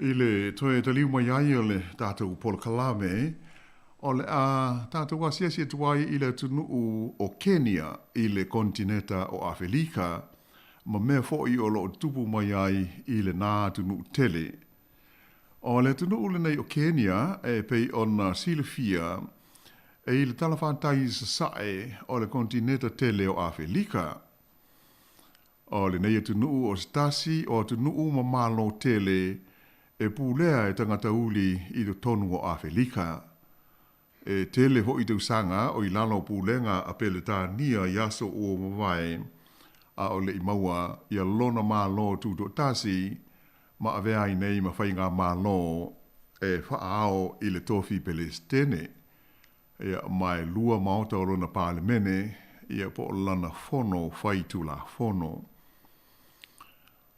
I le toe taliu mai ai o le tātou polo kalame, o le a tātou a siasia tuai i le tunuu o Kenya i le kontineta o Awhelika, ma mea fo'i o lo tupu mai ai i le nā tunuu tele. O le tunuu le nei o Kenya e pei ona silifia e i le talawhātai sasae o le kontineta tele o Awhelika. O le nei tunuu o stasi o tunuu ma malo tele e pūlea e tangata uli i do tonu o Awhelika. E tele ho i tau sanga o i lalo pūlenga a pele tā nia yaso o mawai a o le i maua i a lona mā lo tūto tasi ma a vea i nei ma whai ngā mā lo e whaao i le tofi Palestine. E mai lua maota o lona pālemene i a po lana fono whai tūla fono.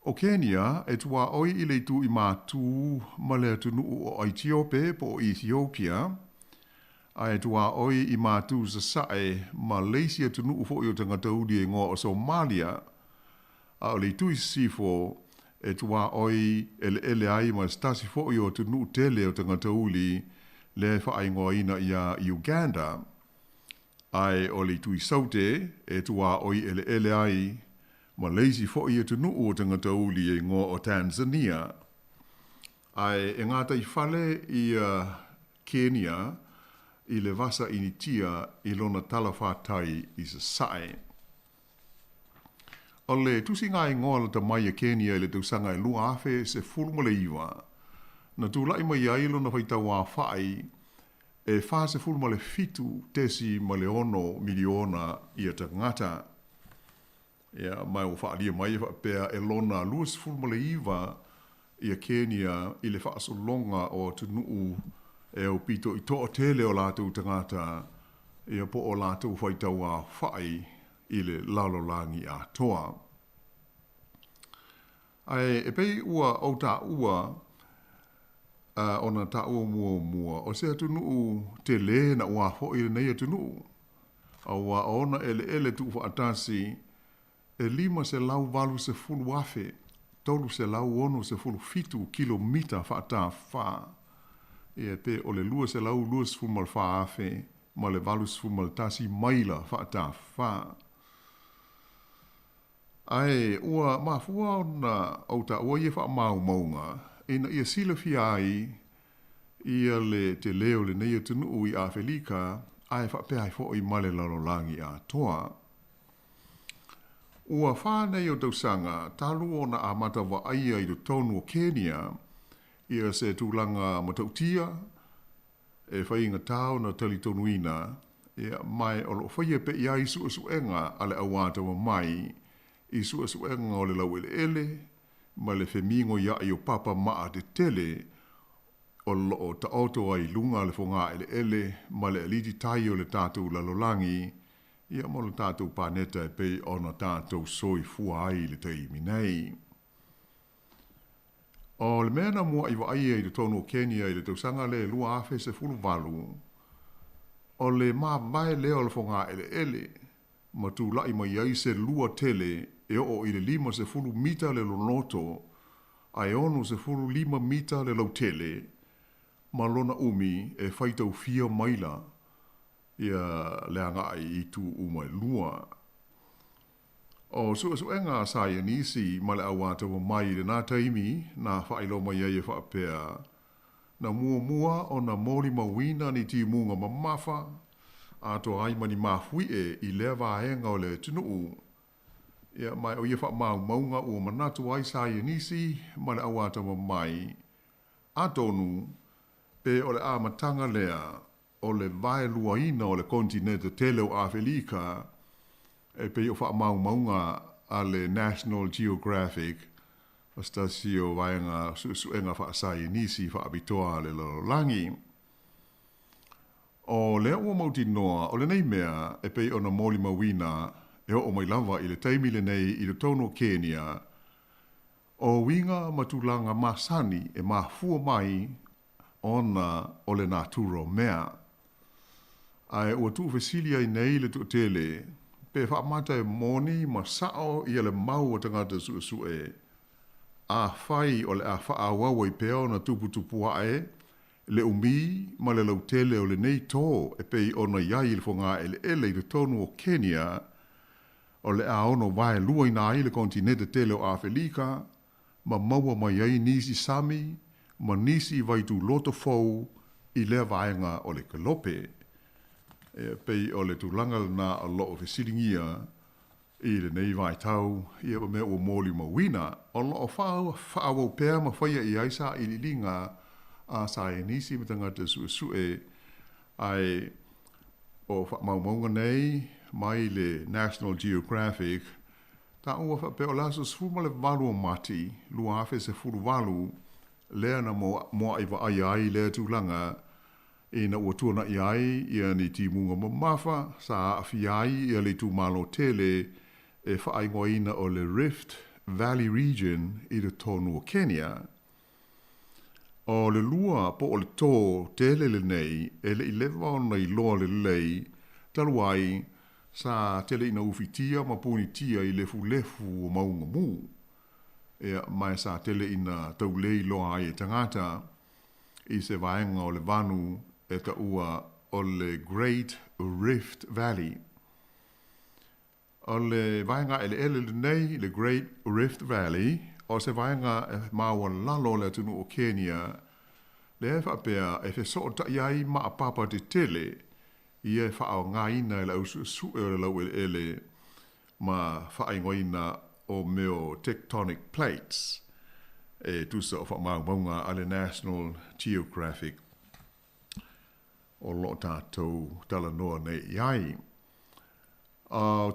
O Kenya e tua oi i le tu i mātū ma le atunu o Ethiopia po Ethiopia. A e tua oi i mātū sa sae Malaysia tunu ufo i o tangata udi e ngō o Somalia. A o le tu i sifo e tua oi ele ai ma stasi fo i o tunu tele o tangata uli le whaai ngō ina i a Uganda. Ai o le tu i saute e tua oi ele ai Ma leisi fo i tunu o tangata uli e ngō o Tanzania. Ai e ngāta i whale i Kenya i le vasa initia i lona talawhātai i sa sae. O le tusi ngā i ngōla ta mai a Kenya i le tausanga i lua awhe se fulmole iwa. Na tūlai mai ai lona whaitau a whai e wha se fulmole fitu tesi ma le ono miliona i a tangata. Ia mai o whaalia mai e whapea e lona luas fulmole iwa i a Kenya i le whaasolonga o tunuu e o pito i toa tele o lātou tangata e po o lātou whaitau a whai i le lalolangi a toa. Ai e pei ua o ta ua ona ta ua mua o se tunuu te le na ua ho i le nei tunuu. A ua ona ele tu whaatasi e 5 se lau valu se fulu afe, tolu se lau ono se fulu fitu kilomita whaata wha. E pe o le lua se lau lua se fumal wha afe, ma le valu se fumal tasi maila whaata wha. Ai, ua mafua ona au ta ua ia wha mau maunga, ina ia sila fia ai, ia le te leo le neia tunu i a Felika, ai wha pehai fo i male lalolangi a toa. Ua whānei o tausanga, talu ona a mata wa aia i do tonu o Kenya, ia se tūlanga matautia, e whainga tau na tali tonuina, ia mai o lo whaia pe ia i suenga ale awata wa mai, i suenga o le lau ele, ma le whemingo ia i o papa maa te tele, o lo o ta auto ai lunga le whonga ele, ma le aliti tai o le tātou lalolangi, ia mo le tātou pāneta e pei ona tātou soi fua ai le teimi nei. O le mea na mua iwa aia i le tonu o Kenya i le tausanga le lua awhe se fulu valu, o le maa mai leo le whonga ele, ma tu lai mai ai se lua tele e o i le 5 se fulu mita le lonoto, ai onu se fulu 5 mita le lau tele, ma lona umi e whaitau 4 maila, ia leanga ai i tu umai lua. O suenga saia nisi ma le awata wa mai le nā taimi na whailo mai ai e whaapea. Na mua o na mori mawina ni ti munga mamafa, a to ai mani mafui i lea vaenga o le tunuu. Ia mai o ia wha maunga o manatu ai saia nisi ma le awata wa mai. A tonu, pe o le amatanga lea, o le vai luaina o le kontinente tele o Afrika, e pe o wha maunga a le National Geographic, o stasi o vaenga suenga wha asai nisi wha abitoa le lalolangi. O le ua mauti noa, o le nei mea, e pe o na moli mawina, e o mai lava i le taimi le nei i le tono Kenya, o winga matulanga masani e mafua mai ona o le naturo mea. Ai ua tu fesilia i nei le tuatele, pe whaamata e moni ma sao i le mau o tangata sue. A whai o le a whaawawa i peo na tupu ae, le umi ma le lautele o le nei tō e pei ona iai le whonga ele i le tonu o Kenya, o le a ono vai lua i nai le kontinente tele o Afrika, ma maua mai ai nisi sami, ma nisi vai tu loto fau i le vaenga o le kalope. E pei o le tūlanga na a lo o fesilingia i le nei vai tau i e me o moli mawina o lo o whaawau pēr ma whaia i aisa i li linga a sa e nisi mitanga te sue ai o whaamaunga nei mai le National Geographic ta ua whapeo laso sfuma le valu o mati lua awhe se furu valu lea na moa iwa ai lea tūlanga e na ua tuana i ai ia ni ti munga mamafa sa awhi ai ia le tu malo tele e whaingoina o le Rift Valley Region i le tonu o Kenya. O le lua po o le tō tele le nei e le i lewa o nei loa le lei taluai sa tele ina ufitia ma punitia i lefu o maunga mu. E mai sa tele ina taulei loa ai e tangata i se vaenga o le vanu e ta ua o le Great Rift Valley. o le vaenga ele nei, le Great Rift Valley, o se vaenga maua lalo le tunu o Kenya, le whapea e so ta iai ma a papa te tele, i e wha o ngā ina le au su e lau ele, ma whaingoina o meo tectonic plates, e tusa o whamaunga ale National Geographic o lo tātou tala noa nei iai.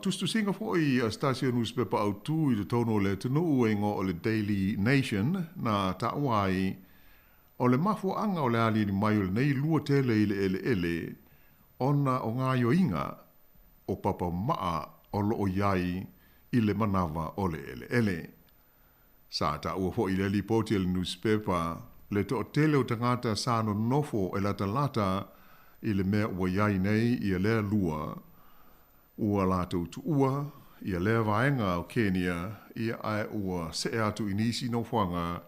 Tustu singa foi a stasio newspaper au tu i le tono le tunu e ngo o le Daily Nation na tauai o le mafu anga o le ali ni mai o le nei lua tele i le ele ona o ngā yoinga o papa maa o lo o iai i le manawa o le ele. Sa ta ua fo i le lipoti le newspaper le to tele o tangata sa no nofo e lata i le mea ua iai nei i le lua ua lātou tu ua i le vaenga o Kenya i ai ua se atu inisi no whanga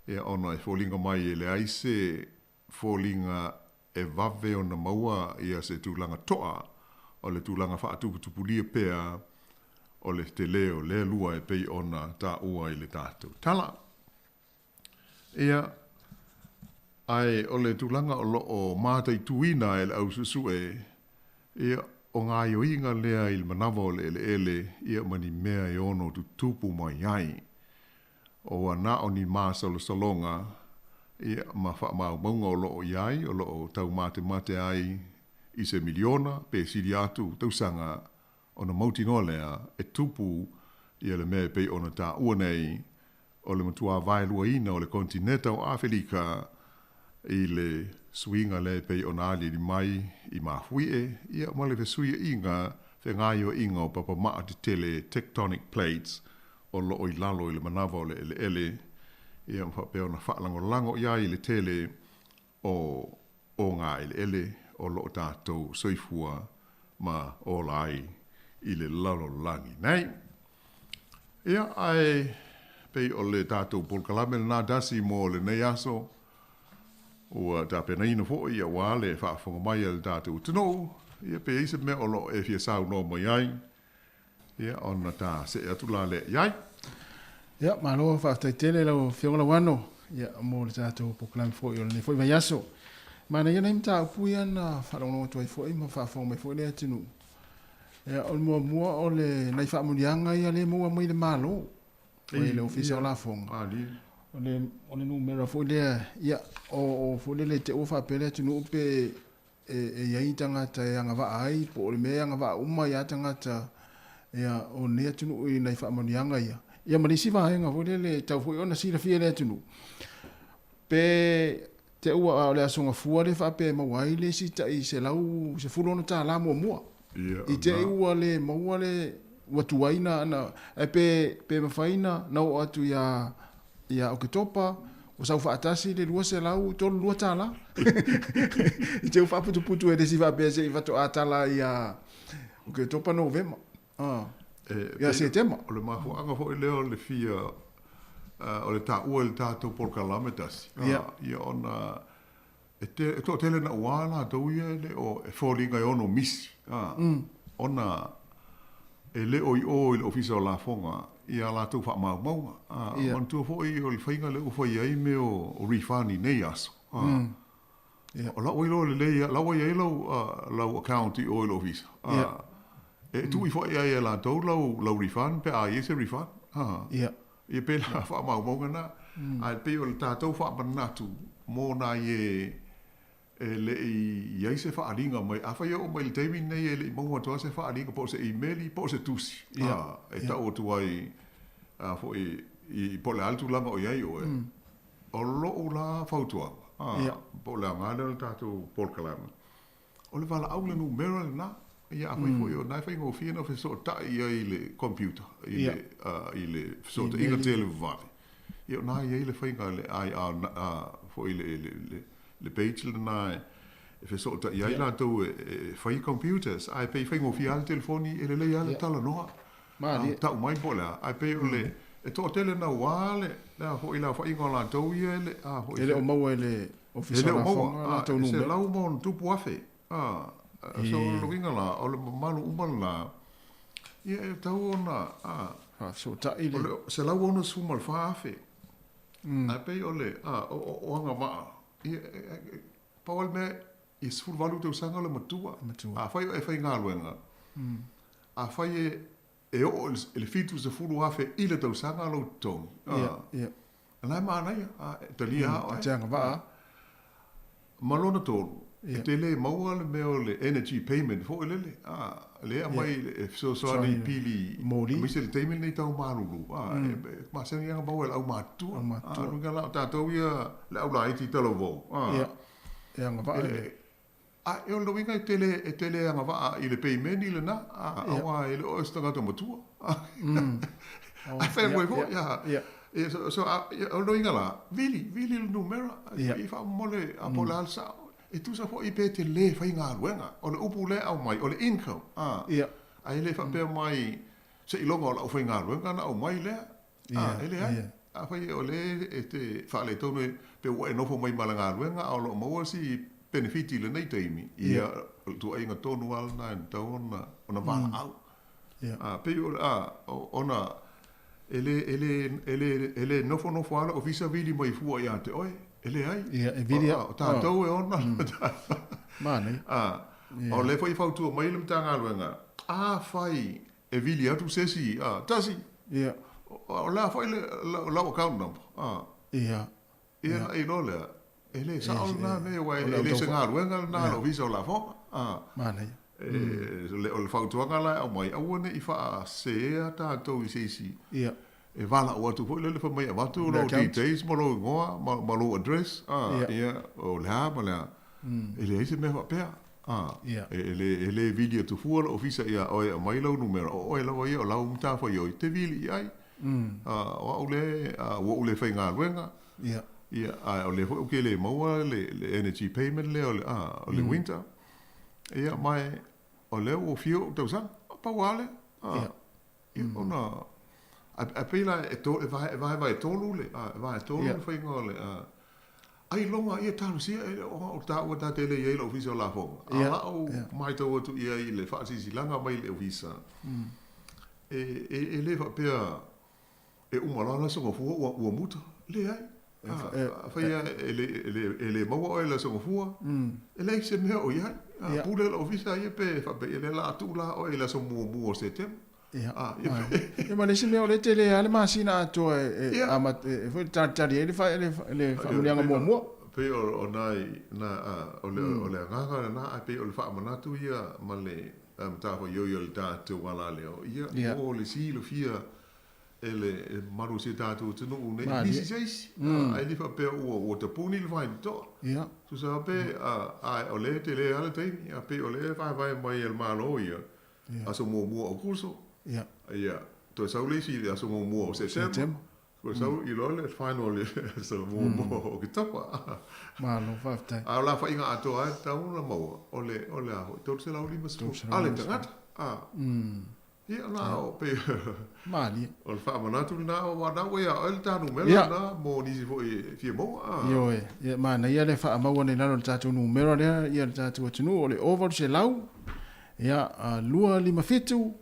e ona e fōlinga mai e le aise fōlinga e vave o na maua i a se tūlanga toa o le tūlanga whaatuputupulia pea o le te leo le lua e pei ona tā ua i le tātou tala. Ia ai o le tūlanga o lo o mātai tuina e le au susu ia o ngā ioinga lea i le manawa o le ele ia mani mea i ono tu tupu mai ai. O ana o ni māsalo salonga ia ma wha maunga o lo o iai o lo o tau mate ai i se miliona pe siri atu tausanga o na mauti ngolea e tupu i le mea pei ona tā ua nei o le matua vaelua ina o le kontineta o Afrika i le suinga le pei ona ali ni mai i mafuie ia ma le fesuia inga fe ngaio inga o papa maa te tele tectonic plates o lo o i lalo i le manawa o le ele ia mwhape ona whaalango ia i le tele o ngā ele o lo o tātou soifua ma o lai i le lalo langi nei. Ia ai pei o le tātou polkalame nā dasi mo le nei aso ua tā pena ina fo ia wale whaafonga mai le tātou tino ia pe isa me o lo e fia sau no mai ai ia ona tā se atu la le iai. Ia malo whaataitele lau whionga wano ia mo le tātou polkalame fo i o le nei fo i vai aso. Mana ia naim tā upu ia na wharongo tuai fo i ma whaafonga mai fo i le atinu. Ia o mua o le nai whaamunianga ia le mua mai le malo. O le ofisa o la fonga. O le numera fo le ia o fo le te ofa pele tunu pe e ia tangata e anga va ai po le me anga va uma ia tangata ia o ne tunu i nai whaamonianga ia. Ia marisi va nga fo le tau fo ona sira fie le tunu. Pe te ua o le asonga fua le wha pe mawai le si ta i se lau se fulona ta la mua. I te ua le maua le watuaina ana e pe mawhaina na o atu ia o ke topa o sau whaatasi le lua se lau tolu lua tala. I te uwha putu e desi wha se i watu atala ia o ke topa novema. Ia se tema. O le mahu anga fo i leo le fia o le tā ua le tātou polkalame tasi. Ia ona e to tele na uala tau ia le o e fōlinga i ono misi. Ona e le o i le ofisa o la fonga ia la tau wha maunga. Man tua fo i o le whainga le ufa i ai me o refani nei aso. O lau i lo le leia, lau i ai lau account i o i le ofisa. E tu i fo i ai la tau lau refan, pe a i se refan. Ia pe la wha maunga na. Ai pe o le tātou wha manatu mō na i le i ai se whaaringa mai. A whai o mai le teimi nei e le i maunga toa se whaaringa po se emaili, po se tusi. E tau o tuai fo i po le altu langa o iai o e. O loo la whautuanga. Po le angane le tātou polkalama. O le wala au le numera le na. Ia a whai fo i o nai whai ngō whina whi so tai i le computer. I le so ta inga tele vale. Ia o nai i le whainga le ai fo i le page le nai e whi so ta i ai la tau whai computers. Ai pei whai ngō whia le telefoni e le lei ale tala noa. Tau mai po lea. Ai pei o le e tō tele na wale. Lea fo i la whai ngō la tau i e le. Ele o maua ele ofisa la fonga la tau numera. Se lau mon tupu afe. So luinga la, o le malu umala la, Ia tau ona So ta ile. ole se lau ona sumal faafe. A pe ole o anga ma. Ia Paul me is full valu te usanga le matua. A fai e fai ngā luenga. A fai e o le fitu se fulu afe ile te usanga lo tong. Ia. Nai mana ia te lia o. Te anga vaa. Malona tolu. E te le maua le meo le energy payment fo lele. Le a mai so ni pili. Mori. Misi le teimene nei tau maruru. Ma se ngianga maua le au matua. Nunga la tātou ia le au la iti talo vau. Ia. E anga vaa. E o loinga e tele anga vaa i le payment i le na. Awa e le oistanga to matua. A whenwe fo. Ia. So o loinga la. Vili le numera. I wha mole a pole alsa. E tu sa fo i pe te le whai ngā ruenga. O le upu le au mai, o le income. Ia. Ai le wha mai, se ilonga o la au whai ngā ruenga na au mai lea. E le ai. A whai o le e te wha le tonu pe ua e nofo mai mala ngā ruenga, au lo maua si benefiti le nei teimi. Ia tu ai ngā tonu ala na en tau ona wala au. Pe ona ele nofo ala o visa vili mai fua ia te oe. Ele ai. Ia, e viria. Tātou e ona. Māne. O le whai whautua mai le mtanga luenga. Whai e vili atu sesi. Tasi. Ia. O la whai le lau account number. Ia. Ia e no lea. Ele sao na me wai ele se ngā luenga na lo visa o la whoka. Māne. O le whautua ngala au mai awane i wha sea tātou i sesi. Ia. E wala o atu fo le fa mai avatu lo details mo lo ngoa ma lo address ia o le ha ma le ele ise me fa pe ele video tu fu o ofisa ia o mai lo numero o ele o ia o la umta fo yo te vili ai o le fa nga luenga ia o le fo ke le mo le energy payment le o le winter ia mai o le o fio to sa pa wale ia ona a pela e to vai tolu le vai tolu foi ngole ai longa ia tanu sia o ta tele ia lo visa la fo o mai to tu ia le fa si langa mai le visa e le va pe e uma la so fu o muta le ai fa ia ele mo ele so fu ele se me o ia pule lo visa ia pe fa pe ele la tu la o ele so mu setem. E ma nisi mea o le tele ale masina ato ama foi tari ele fa mulianga mua. Pe o nai o le nganga na pe o le fa manatu ia ma le ta fo yo le tatu wala leo ia o le si lo fia ele maru se tatu tu no ne bisi seis ai li fa pe o te puni le vai to tu sa pe o le tele ale te pe o le vai mai el malo ia aso mo o curso ia to sa le si aso mo se sem ko sa I lo le final so mo o ki tapa malo fafta la fa inga ato ai ta una mo o le to se la lima so ale tangata ia na o pe mali o le fa manatu na o wa na we o le tanu mela na mo ni si fo fi mo yo ia mana ia le fa ma wona na le tatu numero le ia le tatu tunu o le over se lau ia lua lima fitu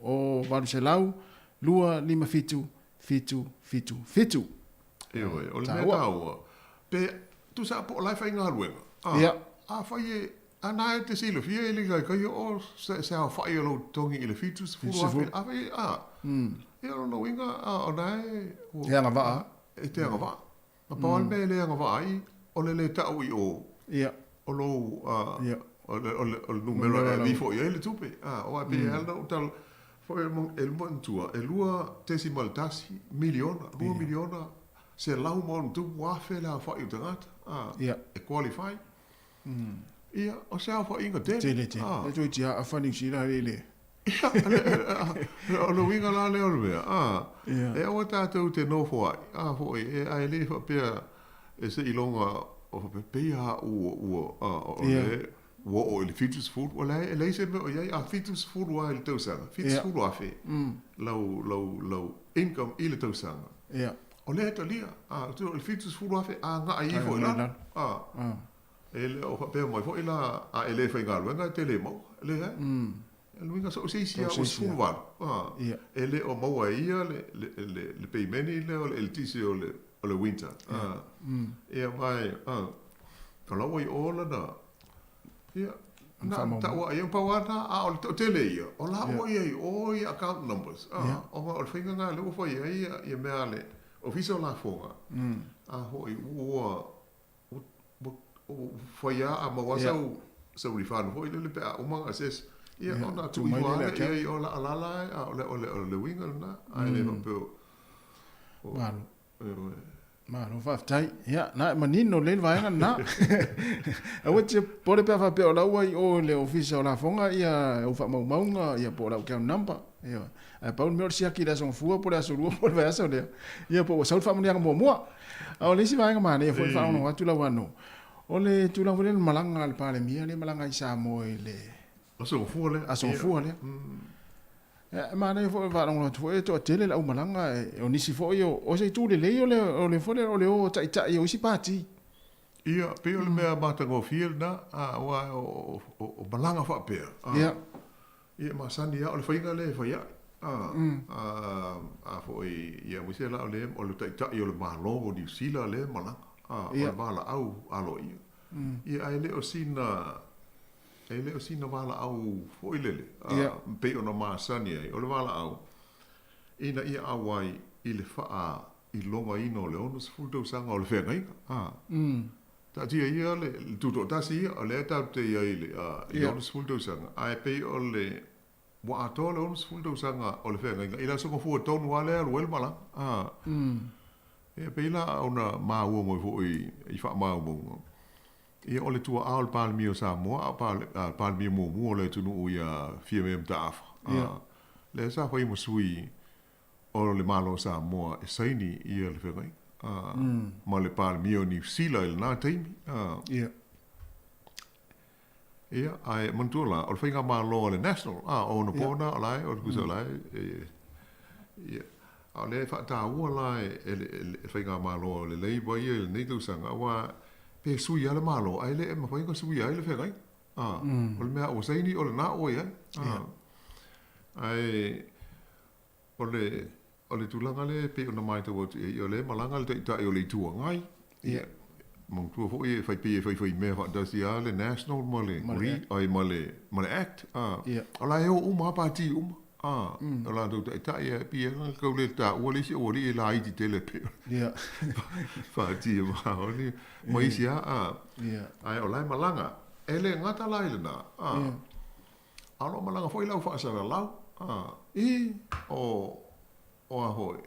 o valu se lau lua lima fitu. Io o le tau pe tu sa po lai fai ngā luenga fai ana te silo fia ili kai o se a fai lo tongi ile fitu fu fai ia no winga o nai te anga vaa te anga vaa ma paul me le anga vaa ai o le tau I o o lo o numero vi fo ia le tupe o a pe aldo tal foi el montua e lua decimal tasi miliona 2 miliona se lau mon tu wafe la fa utangata e qualify ia o se fa inga de le tu ia a fani sira le o lo winga la le o e o tatu te no fo fo e ai le fa pe e se ilonga o pe ia o le o le fitus food o le se me o ia fitus food wa le tosanga fitus food wa fe low income ile tosanga o le to lia tu le fitus food wa fe nga ai fo ila ele o pe mo fo ila ele fa ngal wenga tele mo le luinga so seisia So o seisia. sfuval Ia. ele o maua ia le peimeni le o le tisi o le winter ia mai kalau i ola na ia na ta wa ia pawana a o te tele ia o la o ia account numbers o finga nga le o foi ia me ale official la fonga a ho i o foi a ma wa so rifan ho le pe o manga ses ia ona tu i wa ia o la o le winga na ai le po Mano whaftai, ia, na manino le vaenga na. Awa te pore pia whapea o lau ai o le ofisa o la fonga, ia o wha maunga, ia po lau kia namba. Ia, ai paul meo siaki da song fua, pore aso rua, pore vai aso lea. Ia po saul wha munianga mua mua. Ao lesi vaenga mana, ia fwoi whaono watu lau ano. O le tulang wale malanga le pale mia, le malanga i Samoa le. aso fua le Aso fua le. Mana fo va long to to tele la malanga o nisi fo yo o se tu le le fo le o tai tai o si pati ia pe o le mea mata go fiel na a wa o balanga fa pe ia ma sani ia o le fainga le fa ia fo ia mo se la o le tai tai o le malo o di sila le malanga o le bala au alo ia ai le o sina ele o sina wala au foilele pe ona masani ai o le wala au ina ia awai i le faa i longa ino le onus fulto sanga o le whenga ta tia ia le tuto tasi o le tau te ia i onus fulto sanga ai pe o le wa ato le onus fulto sanga o le whenga ila songa fua tonu wale alu el mala pe ila ona maa ua mo i faa maa mo ia ole tua al palmi o Samoa palmi mo le tunu ia FMM taf le sa foi mo sui o le malo Samoa e saini ia le fengai ma le palmi o ni sila il na taimi ia ai montula o fenga malo le national o no pona lai o kusa lai ia o le fa ta u lai e fenga malo le leibo ia le nitu sanga wa pe sui ala malo ai le ma foi ko sui ai le fegai o le mea o saini o le na o ia ai o le tulanga le pe ona mai to o le malanga le ta o le tu ngai ia mong tu fo e fai pe me fa da sia le national mole ri ai mole act o la o uma party o la do ta ia pe ko le ta o le si o le la i te le pe fa ti ma o ni mo isia ai o la malanga ele ngata la ile na alo malanga foi lau fa sa lau o a hoi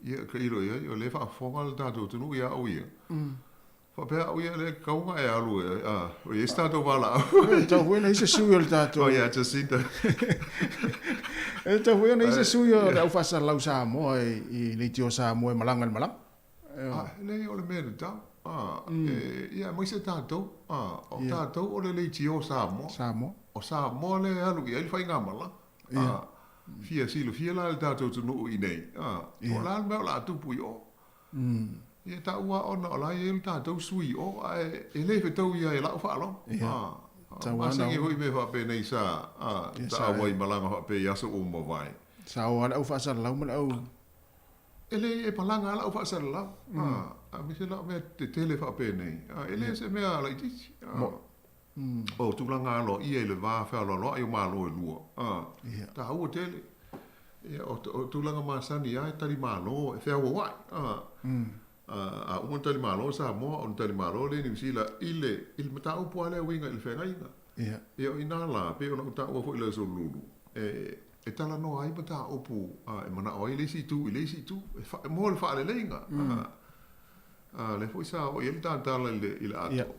ia ka iro ia o le fa fongal da do tunu ia o ia fa pe o ia le kaunga e alu o ia sta do vala ta bueno ese suyo el tato ia te sinta ta bueno ese suyo la fa sa lau sa mo i le tio sa mo malanga malanga le o le me ta ia mo se tato o tato o le tio sa mo o sa mo le alu ia il fa ngamala fia silo fia la tato tu no i nei o la me la tu pu yo ia ta ua ona o la il tato sui o e le fe tau ia e la fa lo ta wa na hoi me fa pe nei sa ta wa i malanga fa pe ya so o mo vai sa o ala fa sa lau mal au ele e palanga la fa sa la mi se la me te tele fa pe nei ele se me ala i ti o tu langa lo ia le va fa lo ai ma lo lu ta o tele ia o tu langa ma sa ni ai tali ma lo e fa o wa un tali ma lo sa mo un tali ma lo le ni sila il mata o po ale winga il fa ngai ia ina la pe o ta o fo le so lulu e tala no ai mata o pu e mana o ile si tu mo le fa le lenga le foi sa o ele tala ile ato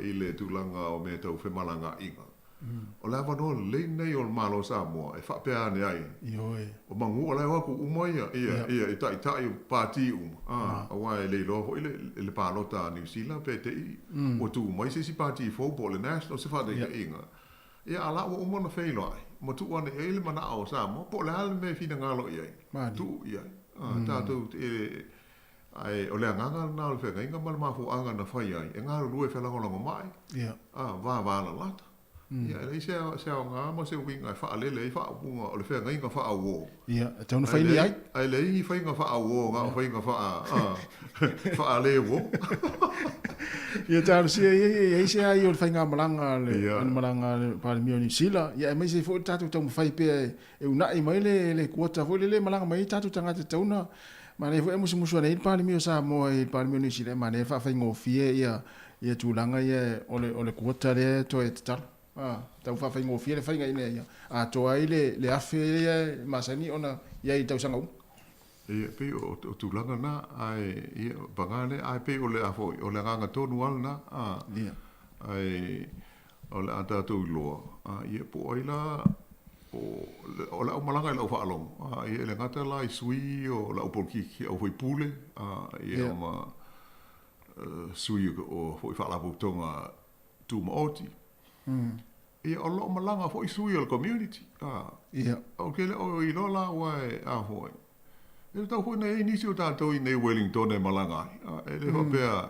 ile tulanga o me tau fe malanga inga o la va no le nei o malo sa mo e fa pe ane ai o mangu o la wa ku umoia ia e tai party o wa le lo fo ile palota New Zealand pe te o tu mai si party football national se fa de inga ia ala o mo na fe lo ai mo tu ane ele mana o sa mo po la me fina ngalo ia tu ia ta tu ai o le nganga na le fenga inga mal mafu anga na fai ai e ngaro lue fe lango mai va la lata Ia, le se ngā mo se winga wha alele i wha apunga o le whea ngai ngā wha awo. Ia, taunu whaini ai. Ai le i whai ngā wha awo, ngā whai ngā wha ale wo. Ia tāru sia, ia se ai o le whai ngā malanga, le malanga pāle mio ni sila. Ia, mai se fo tātu tau mwhai pe e unai mai le kuota, fo le malanga mai tātu tangata tauna. Ma ne fo e musu nei pāle mio Samoa, pāle mio ni sila, ma ne whai ngō fie ia tūlanga ia o le kuota le to e tatala. Tau whawhai ngō fia le whainga ina ia. A toa i le awhi ia masani ona ia i tau sanga u. Ia pe o tūlanga na, ai bangane, ai pe o le afo, o le nganga tonu ala na, ai o le ata tau loa. Ia po ai la, o le au malanga i lau whaalong. Ia le ngata la i sui o la upolkiki au hoi pule. Ia ma sui o hoi whaalapu tonga tū maoti. Ia o lo malanga fo i sui o le community. Ia. O kele o i lola wai a hoi. E tau hoi nei nisi o tātou i nei Wellington e malanga. E le ho pēa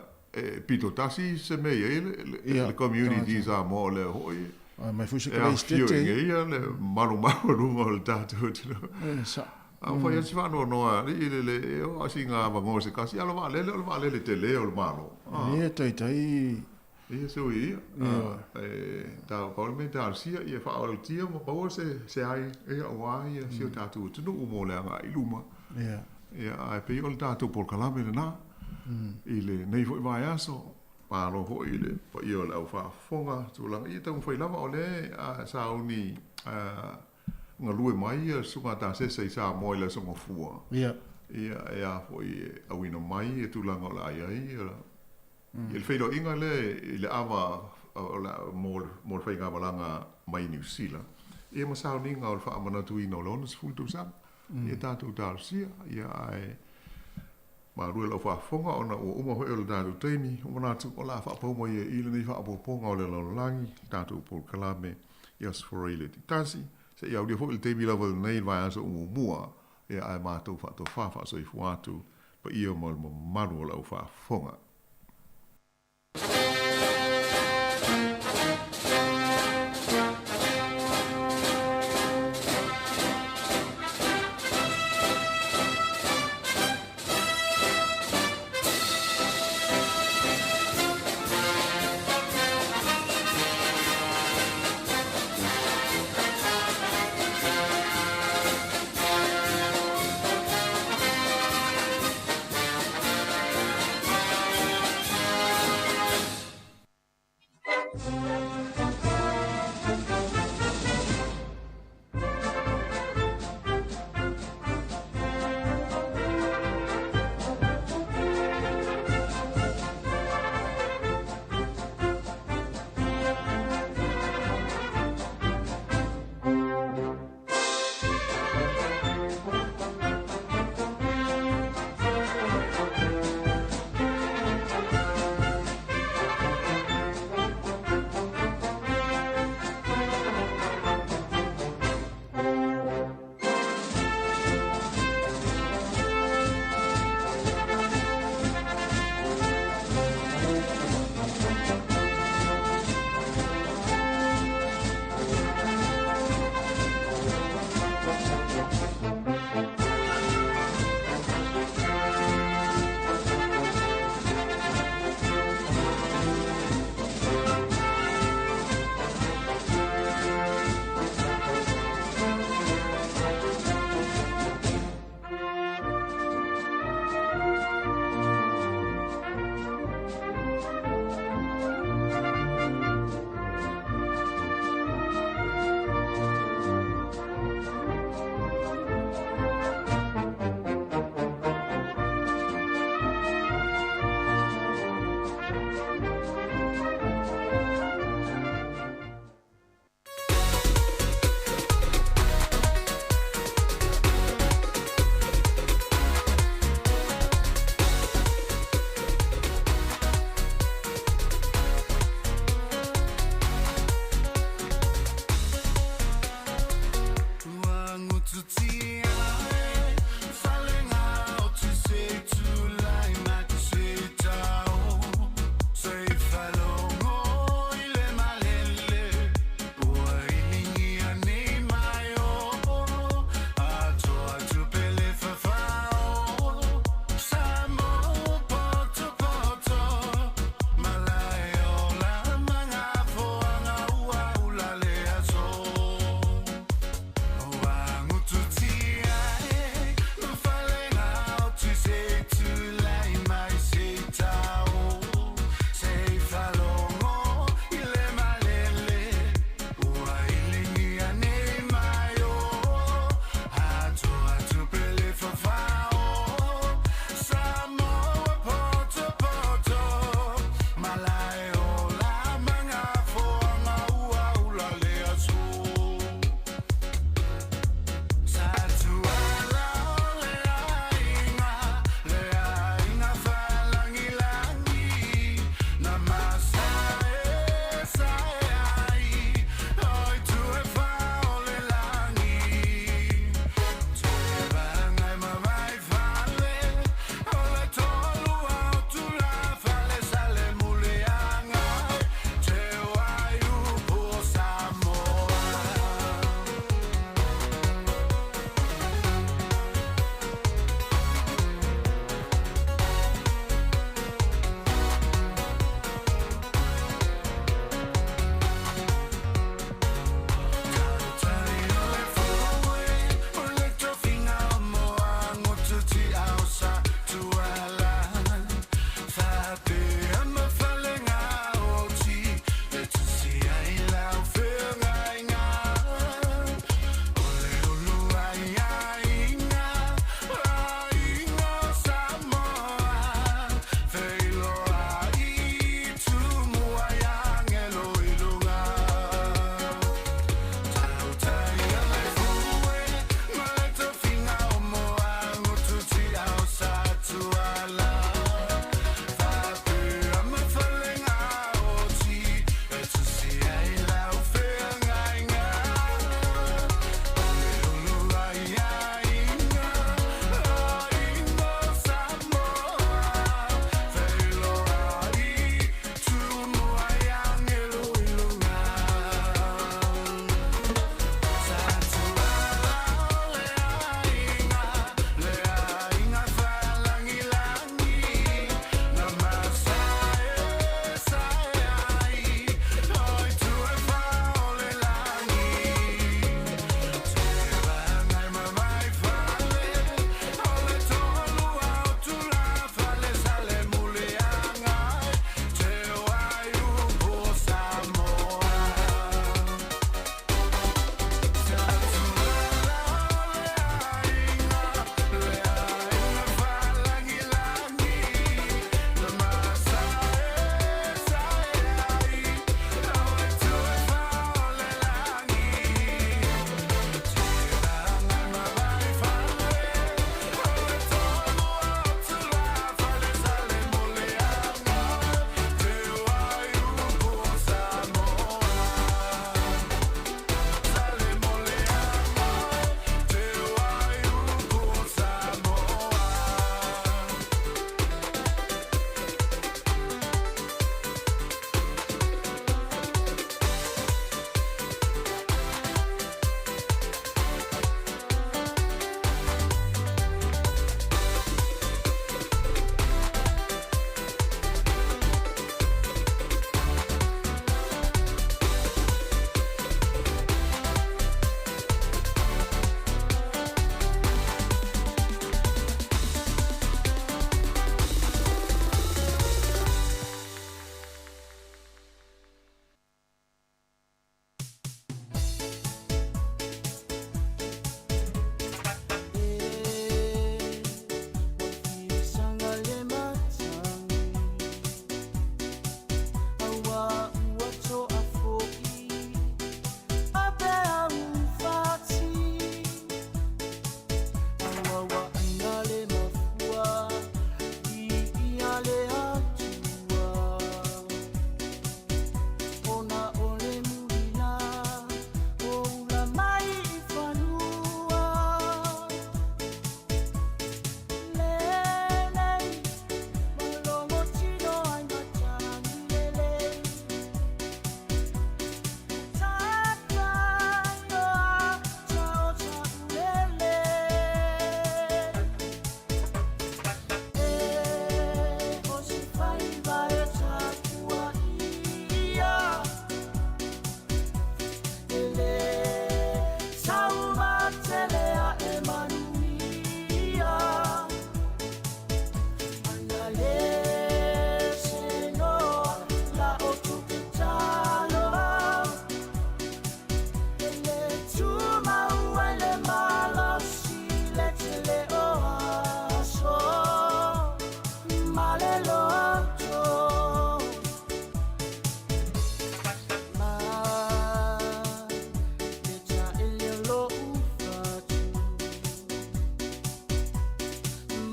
pito tasi se mei le community sa mo le hoi. Mai fusi ka stete. E a ia le malu runga o le tātou. Sa. A whai ati whanua noa, le o asi ngā wango se kasi, alo wā lele te leo le malo. Ia tai. Ia so ia. Tau parliament al sia ia fa al tia mo pa se ai ia wa ia si tatu tu mo le nga iluma. Ia. Ia ai pe ol tatu por kalame na. Ile nei foi vai aso. Pa lo ho ile pa ia le fa fonga tu lang ia tau foi lava ole a sa uni nga lue mai sunga ta se sa mo ile so mo fua. Ia. Ia foi a wino mai tu lang ola ia. Il feilo inga le ava mor fai ngā malanga mai New Zealand. E ma sao ni ngā o le wha amana tui no lona se fultu sang. E tātou tāru sia. Ia ai ma rua lau wha fonga ona o uma hoi o le tātou teimi. Uma nātu o la wha pauma ia ila nei wha apoponga o le laulangi. Tātou por kalame. Ia sfora ile ti tasi. Se ia udia hoi le teimi lau wale nei vai asa umu mua. Ia ai mātou wha to wha so i fuatu. Pa ia mo maru o lau wha fonga.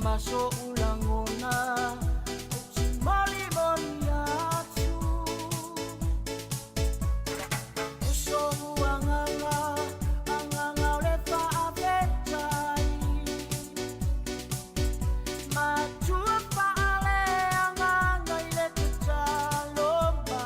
maso ulangona mali moniatu uso anganga lefa avetai matua pale anganga ile tutalomba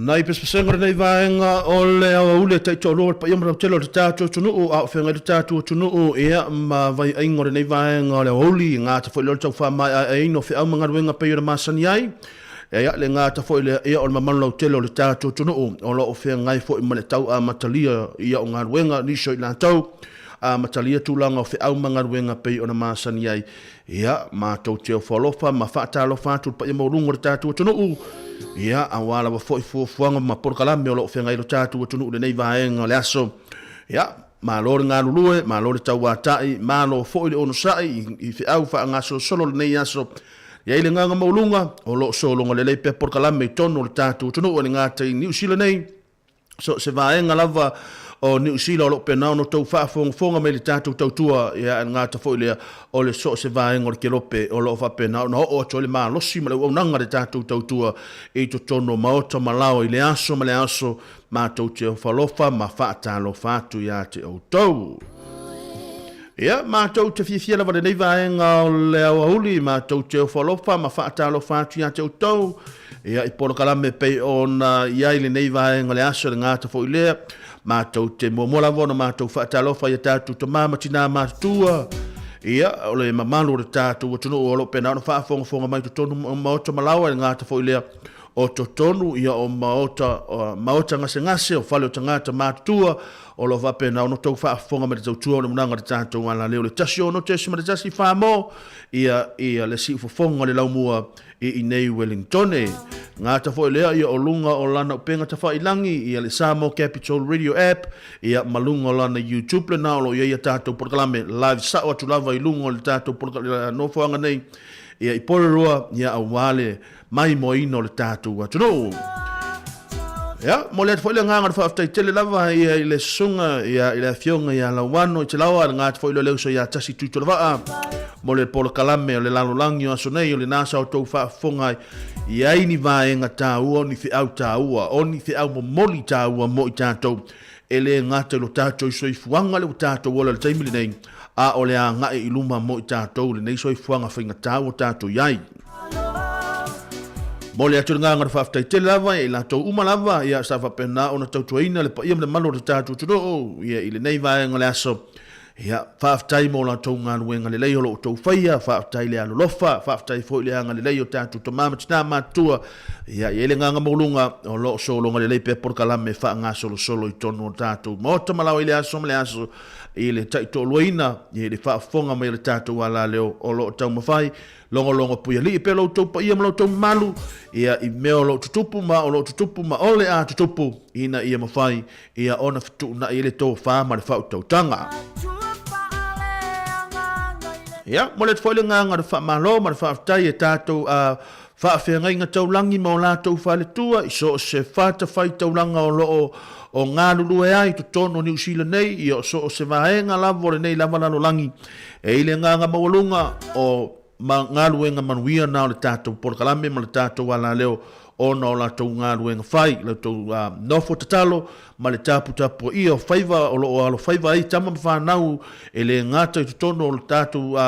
Nai pespesenga nei vaenga o le ule tai tolo pa yamra telo te tatu tunu o a fenga te tatu tunu o ia ma vai aingo nei vaenga le oli nga ta foi lo tau fa mai ai no fe amanga wenga pe yora masani ai ia le nga ta foi le ia o mamano lo telo le tatu tunu o lo fenga ai foi ma le tau a matalia ia o nga wenga ni so la tau a matalia tulanga o fe amanga wenga pe yora masani ai ia ma tau te folofa ma fa ta lo fa tu pa yamo lungo le tatu tunu ia awala wa foi fuanga ma porkala me lo fenga ilo tatu tunu le nei vaenga le aso ia ma lo nga lue ma lo tawa tai ma lo foi le ono sai I fe au fa nga solo le nei aso ia ile nga maulunga o lo solo le le pe porkala me tonu le tatu tunu o nga tai New Zealand nei so se vaenga lava o New Zealand lo pe na no tau fa fonga me le tatu tau tua ia nga ta foi le o le so se vaenga o le kelope o lo fa pe na no o tole ma lo si ma le nanga le tatu tau tua e to tono maota malao ile aso ma le aso ma tau te falofa ma fa ta lo fatu ia te o tau ia ma tau te fifia la nei vaenga o le auli ma tau te falofa ma fa ta lo fatu ia te o tau ia I polo kalame pe ona ia ile nei vaenga le aso le ngata foi le ma tau te mola vona ma tau fa ta lo fa ia tatu to mama tina ma tua ia o le mamalu le tatu tunu o lo pena no fa fonga mai tonu maota malawa ngata foi le o tonu ia o maota ngase o fale o tangata matua o lo va pena no tau fa fonga me tau tua o le munanga le tatu ngala le tasio no te sima le tasi fa mo ia le si fonga le laumua I nei Wellington ngata foi le ia o lunga o lana penga ta fa ilangi ia le Samoa Capital Radio app ia malunga o lana YouTube le na lo ia tatu porkalame live sa o tu lava I lunga le tatu porkalame no foanga nei ia I pororoa ia awale mai moino le tatu atuno Ya, mo le foi le nganga fa aftai tele lava ia ile sunga ia ile fionga ia la wano te lawa nga foi le so ia tasi tu lava mo le polo kalame le lalo langi aso nei le nasa o tou fa fonga ia ini vaenga ta u ni fi au ta u oni fi au mo moli ta u mo i tatou ele ngata lo tatou so i fuanga le tatou wala le taimi le nei a ole a nga i luma mo i tatou le nei so i fuanga finga ta u tatou yai Mole atu nganga fa aftai te lava e la to uma lava ia sa fa pena ona tau tuina le pa ia le malo le tatu tudo ia ile nei vai ngole aso ia fa aftai mo la to ngana wenga le leio lo to faia fa aftai le alo lofa fa aftai fo le ngana le leio tatu to mama tina matua ia ile nganga molunga o lo so lo ngale le pe por kala me fa nga solo i tono tatu mo to malaw ile aso mele aso ile tai to loina ile fa fonga me le tatu wala leo o lo tau mafai longo puia li pe lo to pa ia lo to malu ia i me lo tutupu ma o lo tutupu ma ole a tutupu ina ia mafai ia ona fitu na ile to fa ma le fa to tanga ia mo le foi le nganga fa malo ma fa tai e tato a fa fe nga tau langi mo la to fa le tua i so se fa ta fai tau langa o lo o ngā lulu e ai to tono New Zealand nei i o so se vaenga lavo le nei lava lalo langi e ile nganga mawalunga o ma ngalu nga Manuia na le tatou por kalame ma le tatou wala leo ona o la tou ngalu nga fai le tou nofo tatalo ma le tapu i o faiva o lo alo faiva ai tama whanau e le ngata i tutono o le tatou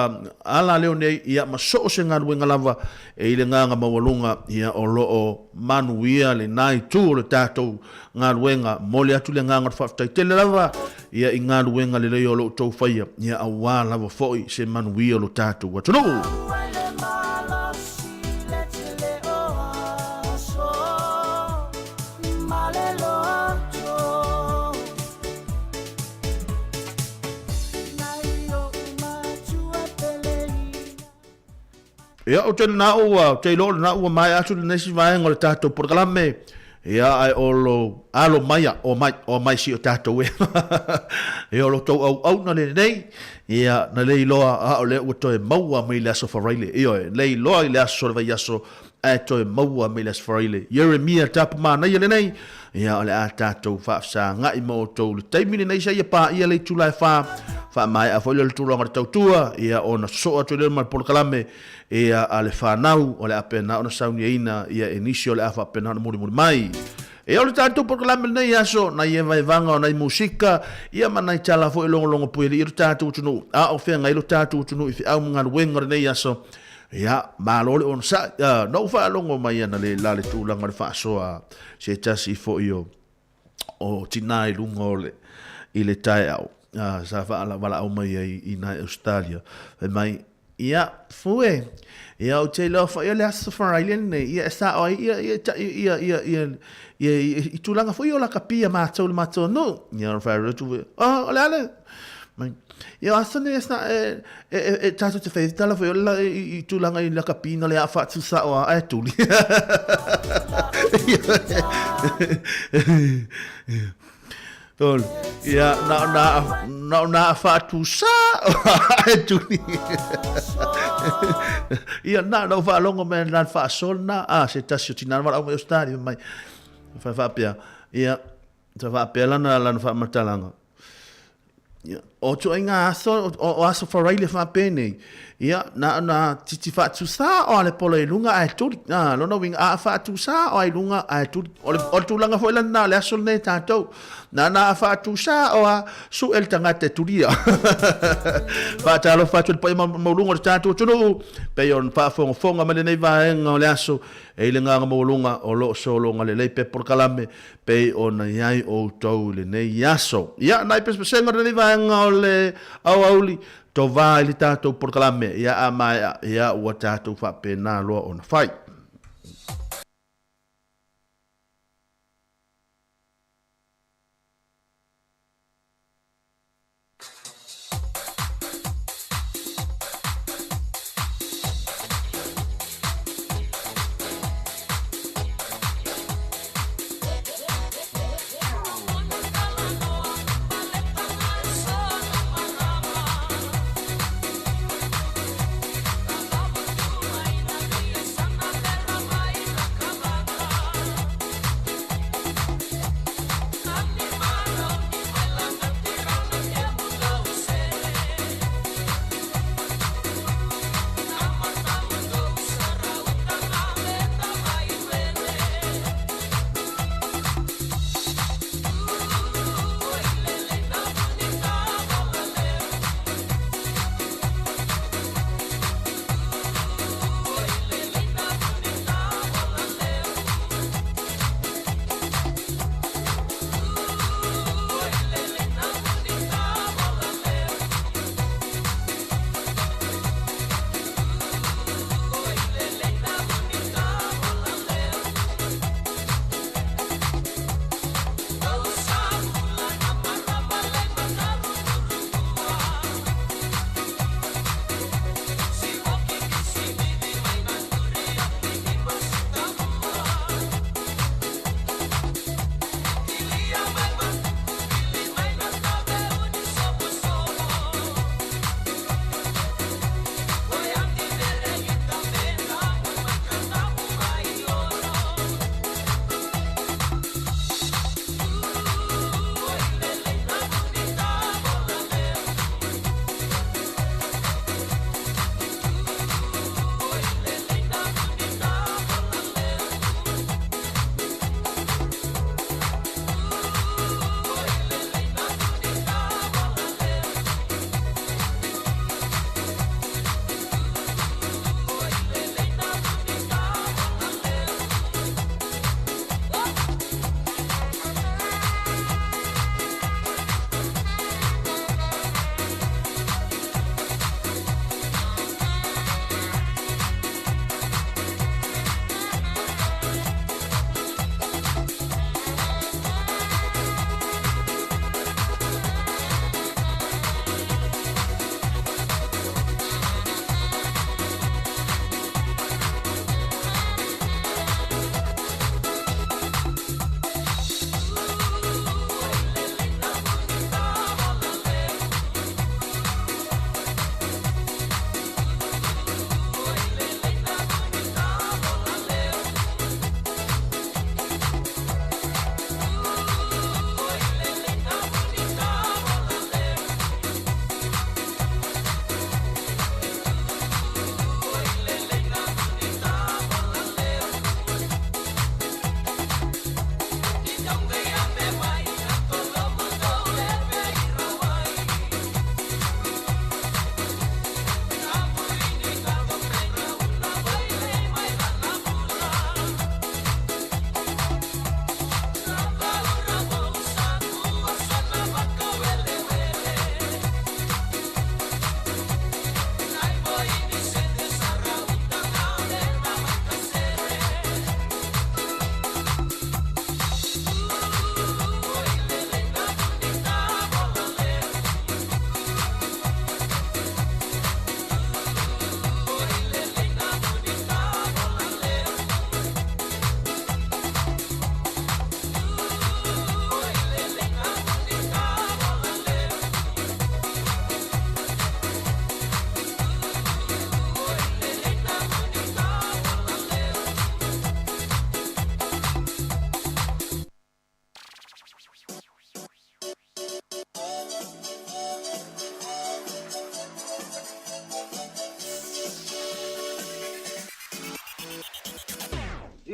ala leo nei ia ma so se ngalu nga lava e ile nganga mawalunga ia o lo o Manuia le nai tu o le tatou ngalu nga mole atu le nganga whaftai tele lava ia i ngalu nga le leo lo tou faia ia a wā lava foi se Manuia o lo tatou watunu Ia o te na ua, te lo na ua mai atu le nesi vai ngol tato por kalame. Ia ai olo alo mai o mai si o tato e. E olo to au na le nei. Ia na le loa a o le o to e maua mai le aso faraile. Ia le loa le aso vai aso a to e maua mai le aso faraile. Jeremia tap ma na le nei. Ia ole a tato fa sa ngai mo to le taimini nei sa ia pa ia le tula fa mai a foi le tula ngar tau tua ia ona so atu le mal por kalame ia ale fa nau ole apena ona sauni ina ia inicio le afa pena muri mai e ole tato por kalame nei aso na ia vai vanga na musika ia manai tala foi longo pueli ir tato tunu a o fe ngai lo tato tunu if au ngar wengar nei aso ia malole on sa no fa longo mai na le la le tula ngar fa so se tasi fo io o tinai lungole ile tai au sa fa ala wala o mai i na Australia mai ia fue ia o te lo fa ia le aso Australian ia sa o ia i tulanga fo io la capia ma no ia fa tu ale mai ia asane esta tato te fez tala fo la i tulanga i la capina le afa tu sa o a tuli Tol, ia na fa tu sa tu ni. Ia na fa longo men na fa sol na se tasio tina ma o stadio mai fa pia ia fa pia la fa matalanga. Ia o tu inga aso o aso fa raile fa pene. Ia na titi fa tu sa o le polo e lunga ai tu lo no wing a fa tu sa o ai lunga ai tu o tu langa foi na le aso ne tato na fa tu sa o su el tangate tu dia fa ta lo fa tu pa mo lunga tato tu no pe on fa fonga male nei va en le aso e le nga mo lunga o lo so lo ngale le pe por kalame pe on ai o to le nei aso ia nai pe senga nei va en le auli to vai le tato por kalame ia ama ia o tato fa pena lo on fai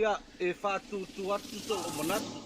ia e whātutu atu tō o manatu.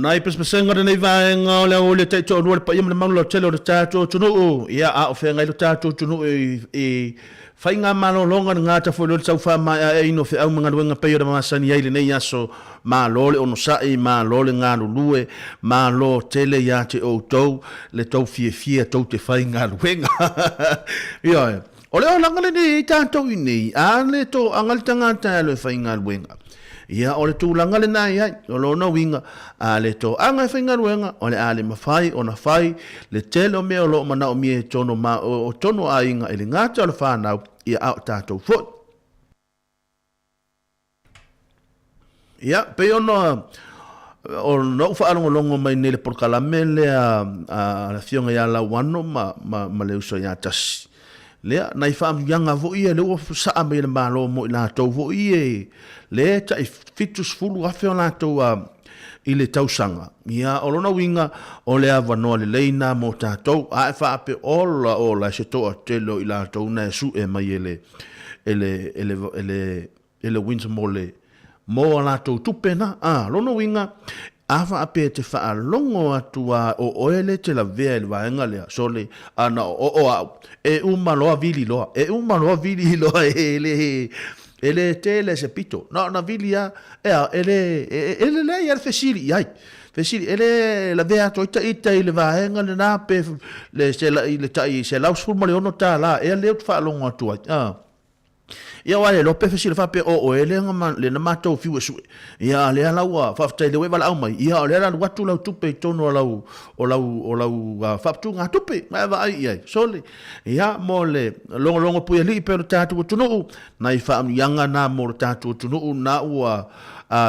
Nai pespesenga nei vaenga o le o le te to no pa yam le manglo telo le tato tunu ia a o fenga le tato tunu e fainga malo longa nga ta fo le tau fa ma e no fe au manga wenga pe o masani ai le nei aso ma lo le ono sai ma lo le nga lue ma lo tele ya te o tou le tou fie tou te fainga wenga ia o le langa le ni tato ini a le to angal tanga ta le fainga wenga ia o le tūlanga le nai ai, o lona winga, a le tō anga whainga ruenga, o le ale mawhai, o na whai, le telo mea o lo mana o mie tono ma o tono a inga, e le ngāta o le whānau, ia au tātou fot. Ia, pe ono, o no whaarunga longo mai nele porkalame le a fionga ia la wano ma le uso ia tasi. Lea, nai whaam yanga vo ia, le ua saa me le malo mo i la tau vo ia, le ta i fitus fulu awhi o la tau i le tausanga. Ia, o lona winga, o le awanoa le leina mo tātou, a e whaape ola se toa telo i la tau na e su e mai ele winsa mo le mo la tau tupena, lona winga, afa ape te wha longo atua o oele te la vea le vaenga lea. So le, ana o e umaloa vili loa. E umaloa vili loa ele te le se pito. No, na vili a, ele le ia le fesiri iai. Fesili ele la vea to ita ile vaenga le na pe le se la ile tai se la sul mo le ono ta la e le fa longa tua ia wale lo pe fesili fa pe o ele nga man le na mato fiu su ia le ala wa fa tai le we vala au mai ia le ala watu la tupe tono o lau fa tu nga tupe ma va ia sole ia mo le longo pu li pe tatu tunu na fa am yanga na mo tatu tunu na wa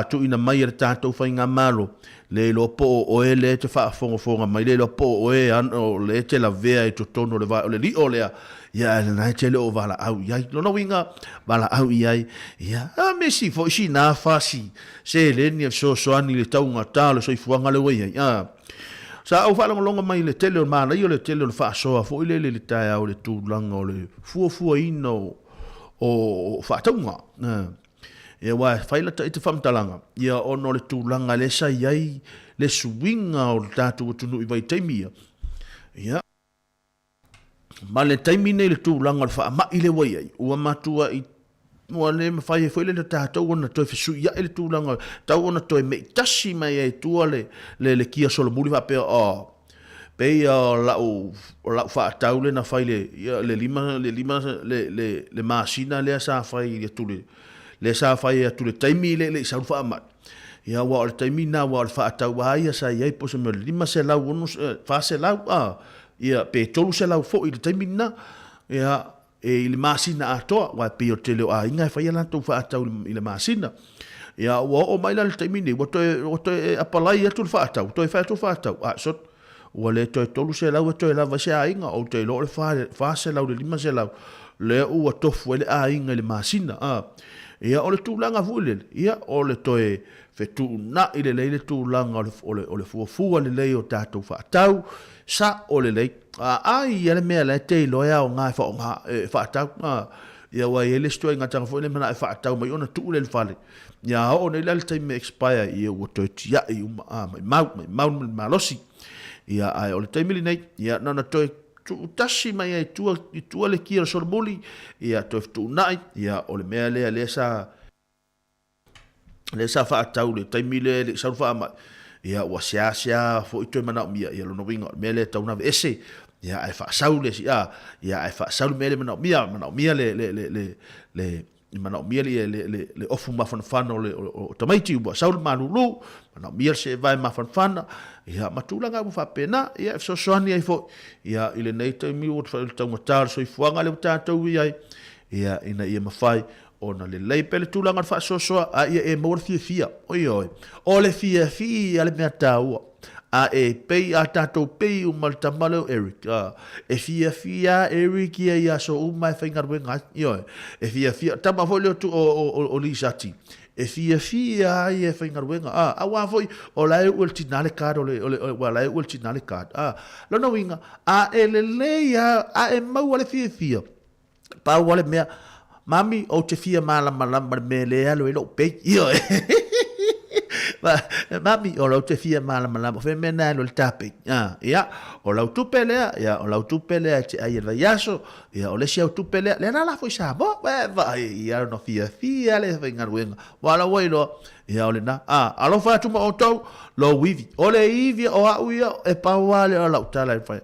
tu ina mai tatu fa nga malo le lo po o ele te fa fonga mai le lo po o e ano le te la vea e to tono le va le li o le ya na te le o vala au ya no winga vala au ya ya me si fo si na fa si se le ni so ani le tau ngata le so fuanga le we ya sa au fa longa mai le tele ma na yo le tele fa so fo ile le ta o le tu langa o le fu ino o fa tanga e wa faila ta ite famtalanga ia ono le tulanga le sa yai le swinga o tatu tunu i vai taimia ia ma le taimine le tulanga fa ma ile wai ai ua matua i mo le fai foi le tatu ona to fisu ia le tulanga tau ona to me tashi mai ai tua le kia solo muri va pe o pe la fa tau le na fai le lima le masina le sa fai le tule le sa fai tu le taimi le sa fa ma ya wa le taimi na wa fa ta wa ya sa ya po se me lima se la uno fa se la ya pe tolu se la fo le taimi na ya e le masina ato wa pe o tele a inga fa ya la tu fa ta le masina ya wa o mai la le taimi ni wa to apalai tu fa ta to fa ta so wa le to tolu se la wa to la va se a inga o te lo le fa se la le lima se la le u to fu le a inga le masina ia ole tūlanga vuile, ia ole toe fetu na ile leile tūlanga ole fuafua le lei o tātou whaatau, sa ole lei, ai ele mea le te loia o ngai whaatau, ia wai ele stua inga tanga fuile mana e whaatau mai ona tūle le whale, ia o ne lele te me expire ia ua toe tia i mau malosi, ia ai ole te mili nei, ia nana toe tu tashi mai ai tua le kia so muli ia to tu nai ia o le mea le sa fa tau le taimile le sa fa ma ia wa sia fo ito mana mia ia lo no winga mele tau na ese ia ai fa saule ia ai fa saule mele mana mia le mana mia le ofu ma fan o tamaiti wa saule malulu mana mia se vai ma fan ia matulanga mo fa pena ia so soani ai fo ia ile nei te mi o fa tau matar so i fuanga le tatu ia ina ia mafai ona le lei pele tulanga fa so a ia e mo fia o le fia le mea tau a e pei a tatou pei o maltamale o Eric e fia Eric ia so mai fainga wenga e fia tama foi le tu o lisati e fia ia fainga wenga a wa foi o la o tinale card o la o tinale card lo no winga a ele a e mau le fia pa wale mea mami o te fia mala me le alo e lo pei mami o lau te fia malama fe mena no tape ia o lau tupele ia o lau tupele te ai va yaso ia o le sia tupele le na la foi sa bo va ia no fia le venga wenga wala wailo ia o le na alo fa tu mo to lo wivi o le ivi o a uia e pa wale o lau tala fa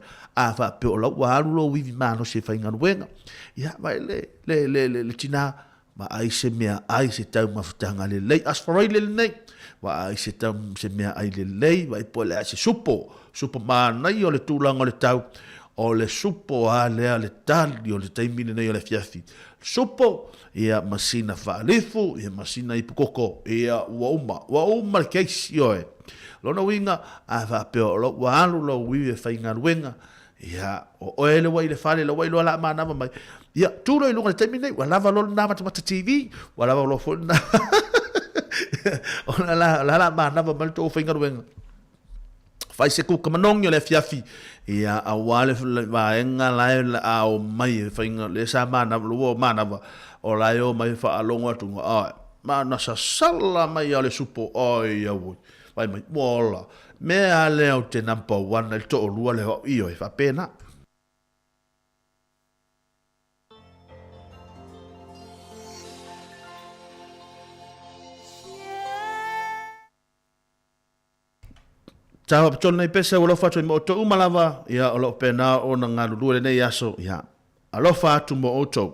fa pe o lau wa lo wivi ma no se venga wenga ia vai le tina ma ai se mea ai se tau mafutanga le asfarai le nei wa ai se tam se mea ai le lei wa po le se supo mana i o le tulanga o le tau o le supo a le tal i o le taimine nei o le fiafi supo ia masina faalifu ia masina i pukoko ia wa uma le keisi oe lona winga a fa pe o lo wa alu lo wi e fainga wenga ia o ele wa ile fale lo wa ilo la mana mai ia tulo i lunga le taimine wa lava lo na mata TV wa lava lo fo na ona la mana va mal to finga wenga fai se ku kamanong yo le fiafi ia awale va enga la au mai finga le sa mana lo mana va o la yo mai fa alonga tu mana sa sala mai ale supo ai ya wo vai mai mola me ale o te number 1 el to lua le io e fa pena Tawa patol nei pese o lofa atu mo to umalava ia o lo pena o na ngā lulu le nei aso ia. Alofa atu mo o tau.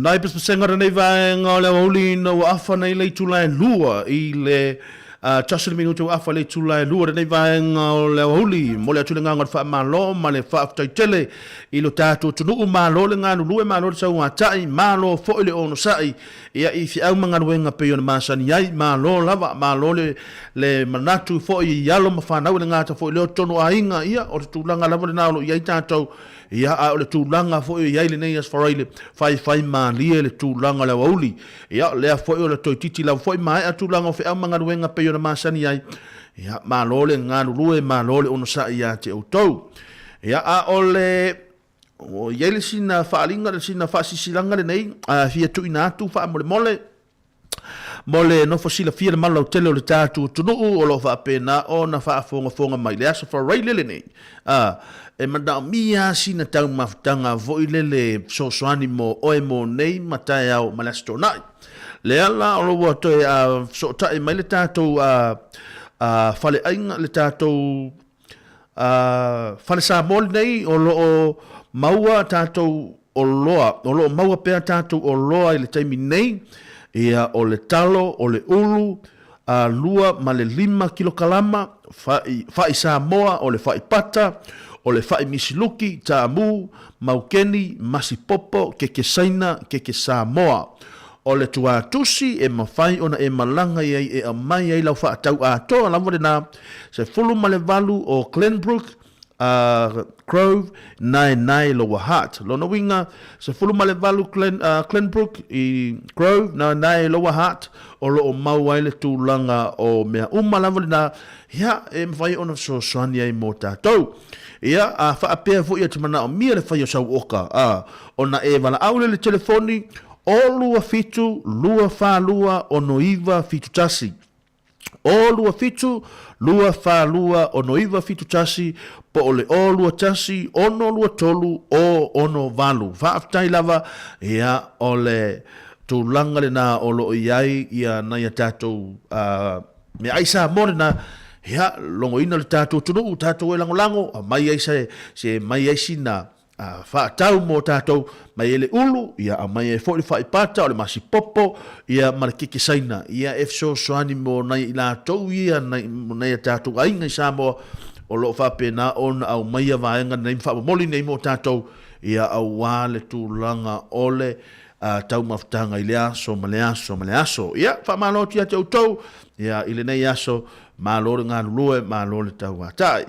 Nai pes pesengara nei vaenga o le auli no afa nei le tula lua I le tasul minuto afa le tula lua nei vaenga o le auli mo le tula nganga fa malo ma le fa tele I lo tatu tunu malo le nganu lue malo sa wa tai malo fo le ono sai ia I fi au manga wenga pe ona masani ai malo lava malo le manatu fo I yalo mafana le ngata fo le tonu ainga ia o tula ngala le nalo ia tatu ia a le tūlanga fo I le nei as faraile fai malia le tūlanga le wauli ia le fo le toititi la fo mai a tūlanga fe amanga wenga pe ona masani ai ia malole nganu lue malole ono sa ia te autou ia a ole o ia le sina faalinga le sina faasisilanga le nei fia tuina atu fa mole no fosila fia le malau tele o le tātu tunu o lo fa pena o na fa fonga mai le aso for rai lele nei e manda mia sina tau mafutanga vo ilele sosoani mo oe mo nei matai au malastronai le ala o lo wato so tai mai le tātu fale ainga le tātu fale sa mol nei o lo maua tātou o loa maua pea tātou o loa i le taimi nei ia o le talo o le ulu lua ma le 5 kilokalama fai Samoa o le fai pata o le fai misiluki tamu maukeni masipopo keke saina keke Samoa o le tuatusi e mawhai ona e malanga iai e amai ai lau wha atau atoa lawa na se fulu ma le valu o Glenbrook Grove nai lower heart lona winga se fulu ma le valu Glenbrook i Grove nai lower heart o lo mau ai le tūlanga o mea lawa na ia e mawhai ona so soani ai mo tātou ia a wha apea fu ia tumana o mia le whai o sau oka ona e wala aule le telefoni o lua fitu, lua wha lua, ono iwa fitu tasi. O lua fitu, lua wha lua, ono iwa fitu tasi, po ole o lua tasi, ono lua tolu, o ono valu. Whaafitai lava, ia ole tūlanga le na olo iai, ia na ia tātou, me aisa more na, ia longo ina le tātou tunu, tātou e lango, mai aisa, se mai aisi na, whaatau mō tātou mai ele ulu, ia a mai e fōi whai pata o le masi popo, ia marakeke saina, ia efso soani mō nai i lātou ia, nai a tātou ainga i Samoa, o lo whape na on au mai a vaenga, nei mwha moli nei mō tātou, ia au wāle tūlanga ole, tau mawhtanga i lea, so male aso. Ia, wha malo tia te utau, ia ile nei aso, malo le ngā lulue, malo le tau atai.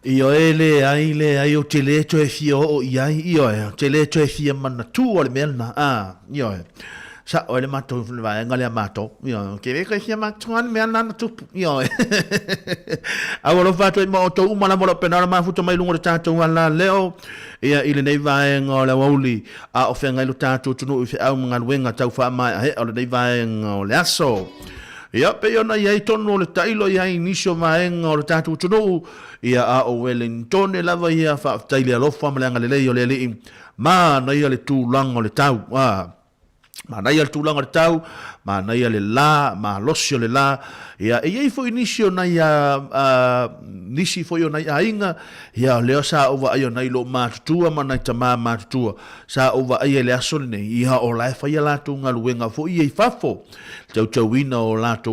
Io ele ai o te le to e fio o iai io te le to e fia mana tu o le melna io sa o le mato vai ngale mato io che ve che fia mato an melna na tu io avolo fatto il moto uma la vola penala ma futo mai lungo tanto wala leo ia ile nei vai ngole woli a o fenga lu tanto tu no fe au ngal wenga tau fa mai o le nei vai ngole aso ia pe ona ia tonu le tailo ia inisio maenga o le tatu tunu ia a o Wellington e lava ia fa taile alofa malanga le leo le li ma na ia le tūlanga o le tau ma na ia le tūlanga o le tau ma na ia le la ma losio le la ia e ia fo inisio na ia nisi fo ia na inga ia leo sa ova ia na ilo matutua ma na tama matutua sa ova ia le asole ne ia o la fa ia la tu ngaluenga fo ia fafo tau wina o lato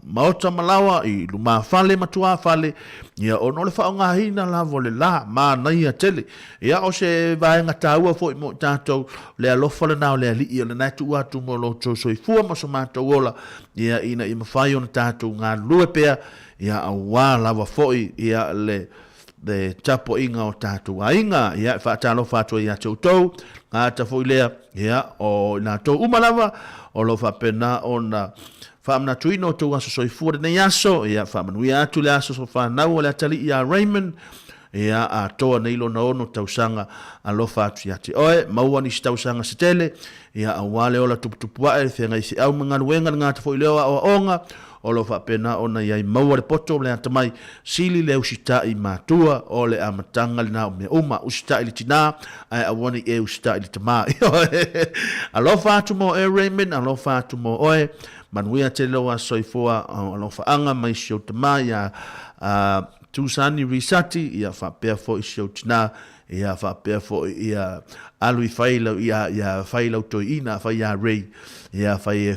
maota malawa i luma fale matua fale ia ono le whaonga hina la vole la ma na ia tele ia o se vaenga taua fo i mo tatou le alofa le nao le ali ia le naitu atu mo loto so i fua mo so matou ola ia ina i mawhai on tatou ngā lue pea ia a wā lava fo i ia le tapo inga o tatou a inga ia whaatalo whātua ia tautou ngā tafo i lea ia o nā tau umalava o lo fa pena ona fa amna tuino to aso so fuori nei aso ia fa manuia atu le aso so fa na le atali ia Raymond ia a to nei lo no no tausanga a lo fa atu yati oe maua ni tausanga setele ia a wale ola tupua e fe ngai si au manga wenga nga fo leo o onga o lo fa pena ona ia maua le poto le atamai sili le usita i matua o le amatanga le na me uma usita i tina ai a woni e usita i tama a lo fa atu mo e Raymond a lo fa atu mo oe Manuia te loa soifoa a lo fa anga mai sio tama ia tusani risati ia fa pea fo i sio tina ia fa pea fo ia alui faila ia faila to ina fa ia rei ia fai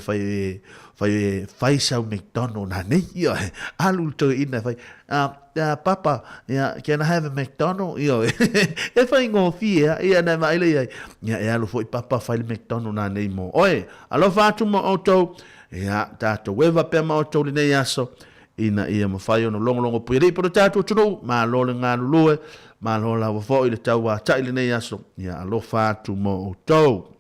sau McDonald na nei ia alu to ina fai papa ia can I have a McDonald ia e fai ngo fia ia na mai ia ia alu fo papa fai McDonald na nei mo oe alo fa tu mo auto ia tato weva pe ma auto le nei aso ina ia ma fai ono longo pui por tato tunu ma lo le nganu lue ma lo la fo ile taua tai le nei aso ia alo fa tu mo auto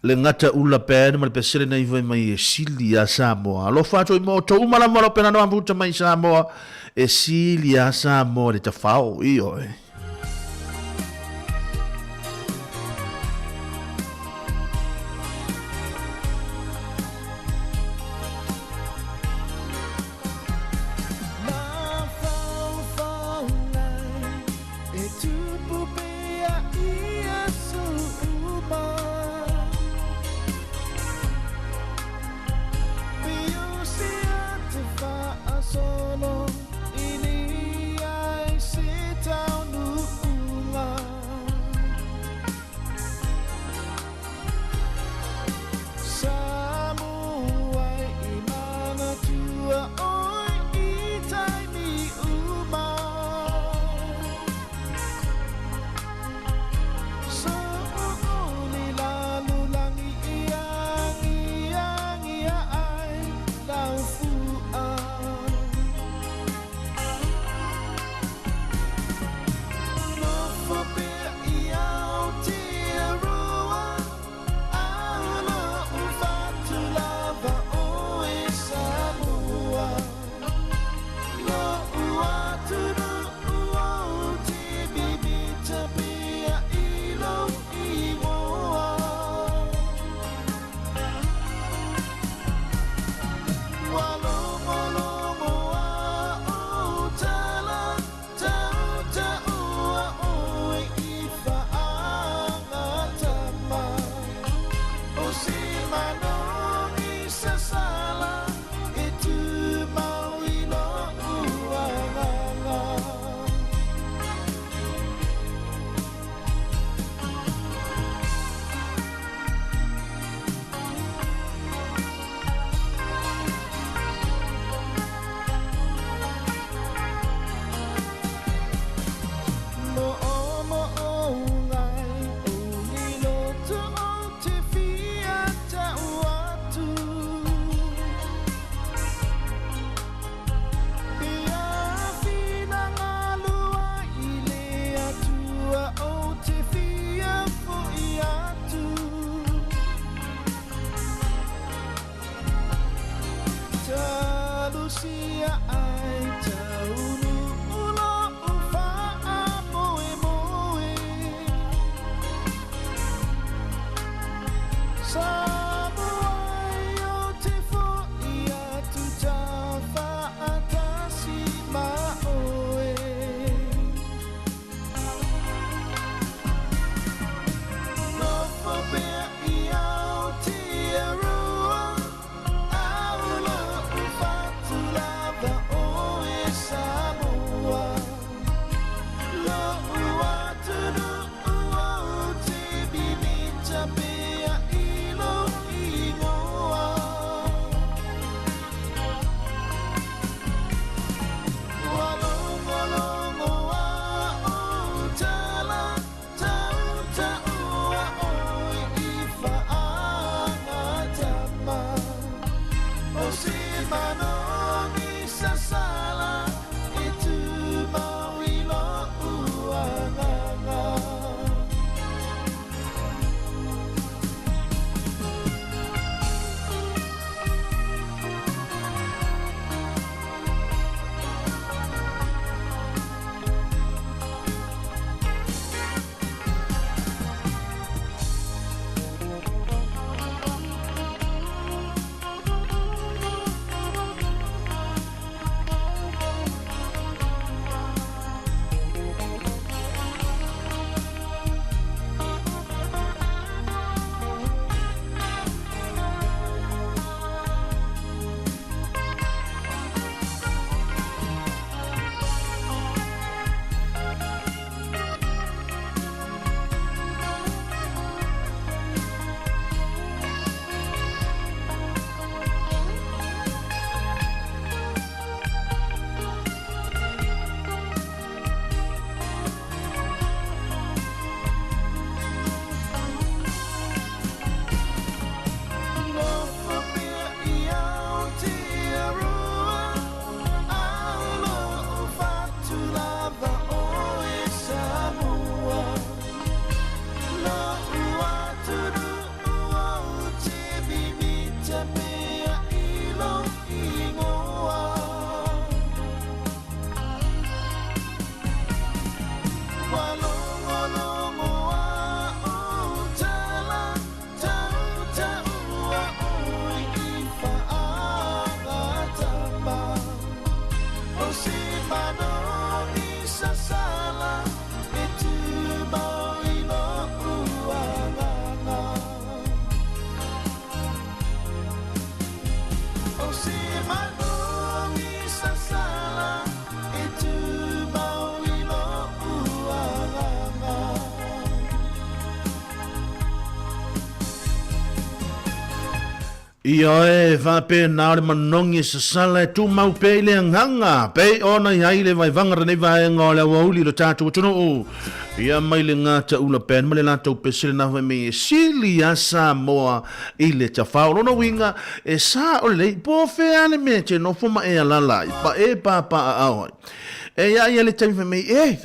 le ngata ula pe ma pe sele nei vai mai sili a Samoa lo fa to mo to umala mo pe na no ambuta mai Samoa e sili a Samoa le tafao io Solo ini ai sit down Ia e whape nāre manongi sa sala e tū mau pe le nganga pe ona i le vai vangara nei vai ngā le wauli lo tātou tono o ia mai le ngāta ula pen ma le lātou pe sile na me e sili a Samoa i le tawhao lona winga e sa o le po whea le me te no fuma e alala i pa e pa a awai e ia le taimi me e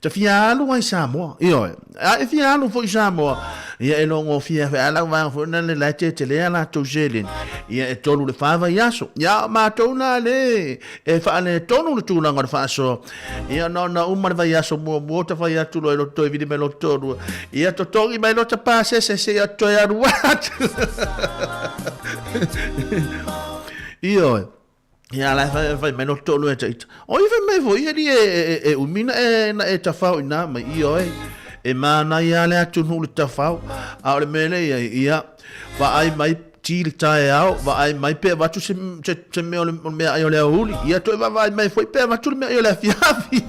ta fialu ai Samoa ia e fialu fo i Samoa ia e longo fia ala wa fo na le late te le ala to jelin ia e tolu le fava yaso ia ma tona le e fa le tonu le tula ngor fa so ia no na umar va yaso mo ta fa ya tulo lo to vidi me lo todo ia to tongi mai lo ta pase se ya to ya ruat io ia la fa me lo tolu e tait o ive me vo ia e umina e ta fa ina ma io e mana ia le atu no le tafau a le mele ia va ai mai tili tae au va ai mai pe va tu se me ai le uli ia to va mai foi pe va tu me ai le fiafi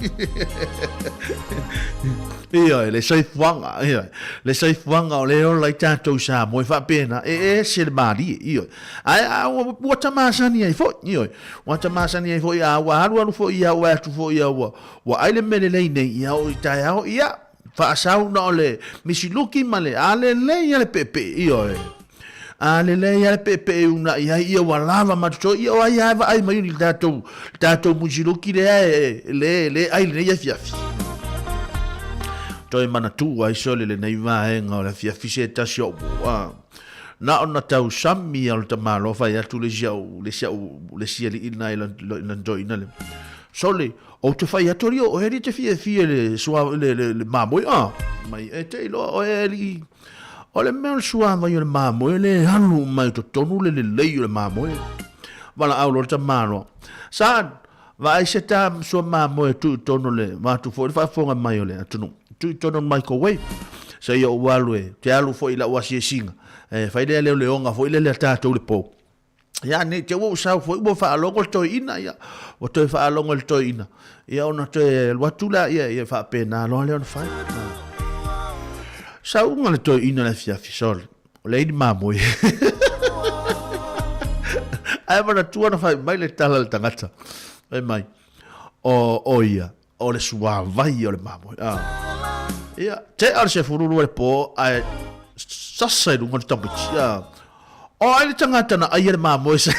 ia le sai fuanga ia le sai fuanga o le o lai tatou sa mo fa pena e se le mari ia ai o tamasani ai foi ia o tamasani ai foi a wa alu foi ia wa tu foi ia wa ai le mele le nei ia o tae au ia fa sau no le misiluki male ale le ia le pepe io ale le ia le pepe una ia wala ma to io ia va ai mai ni dato misiluki le ai le ia fiafi to mana tu ai sole le nei va nga la fiafi se ta sio na ona tau sami al tamalo fa ia tu le sia li ina ila joina le sole o te fai atorio o heri te fie le sua le mamoi mai e te lo o heri O le mea le sua vai o le mamoe le hanu mai to tonu le lei o le mamoe. Wala au lo ta mano. Sa vai se ta sua mamoe tu tonu le ma tu fo fa fonga mai o le atunu. Tu tonu microwave. Sa ia walu e te alu fo ila wasi singa. Fai le le onga fo ile le tatu le po. Ya ni te wo sa fo bo fa longo to ina ya. O to fa longo to ina. Ia ona te watula ia fa pena lo le on fa. Sa unga le to ina le fia fisol. O le ni mamoe. Ai mana tua na fai mai le tala le tangata. Ai mai. O ia. O le sua vai o le mamoe. Ia. Te ar se fururu le po ai sasa i runga le tangichi. O ai le tangata na ai le mamoe sa.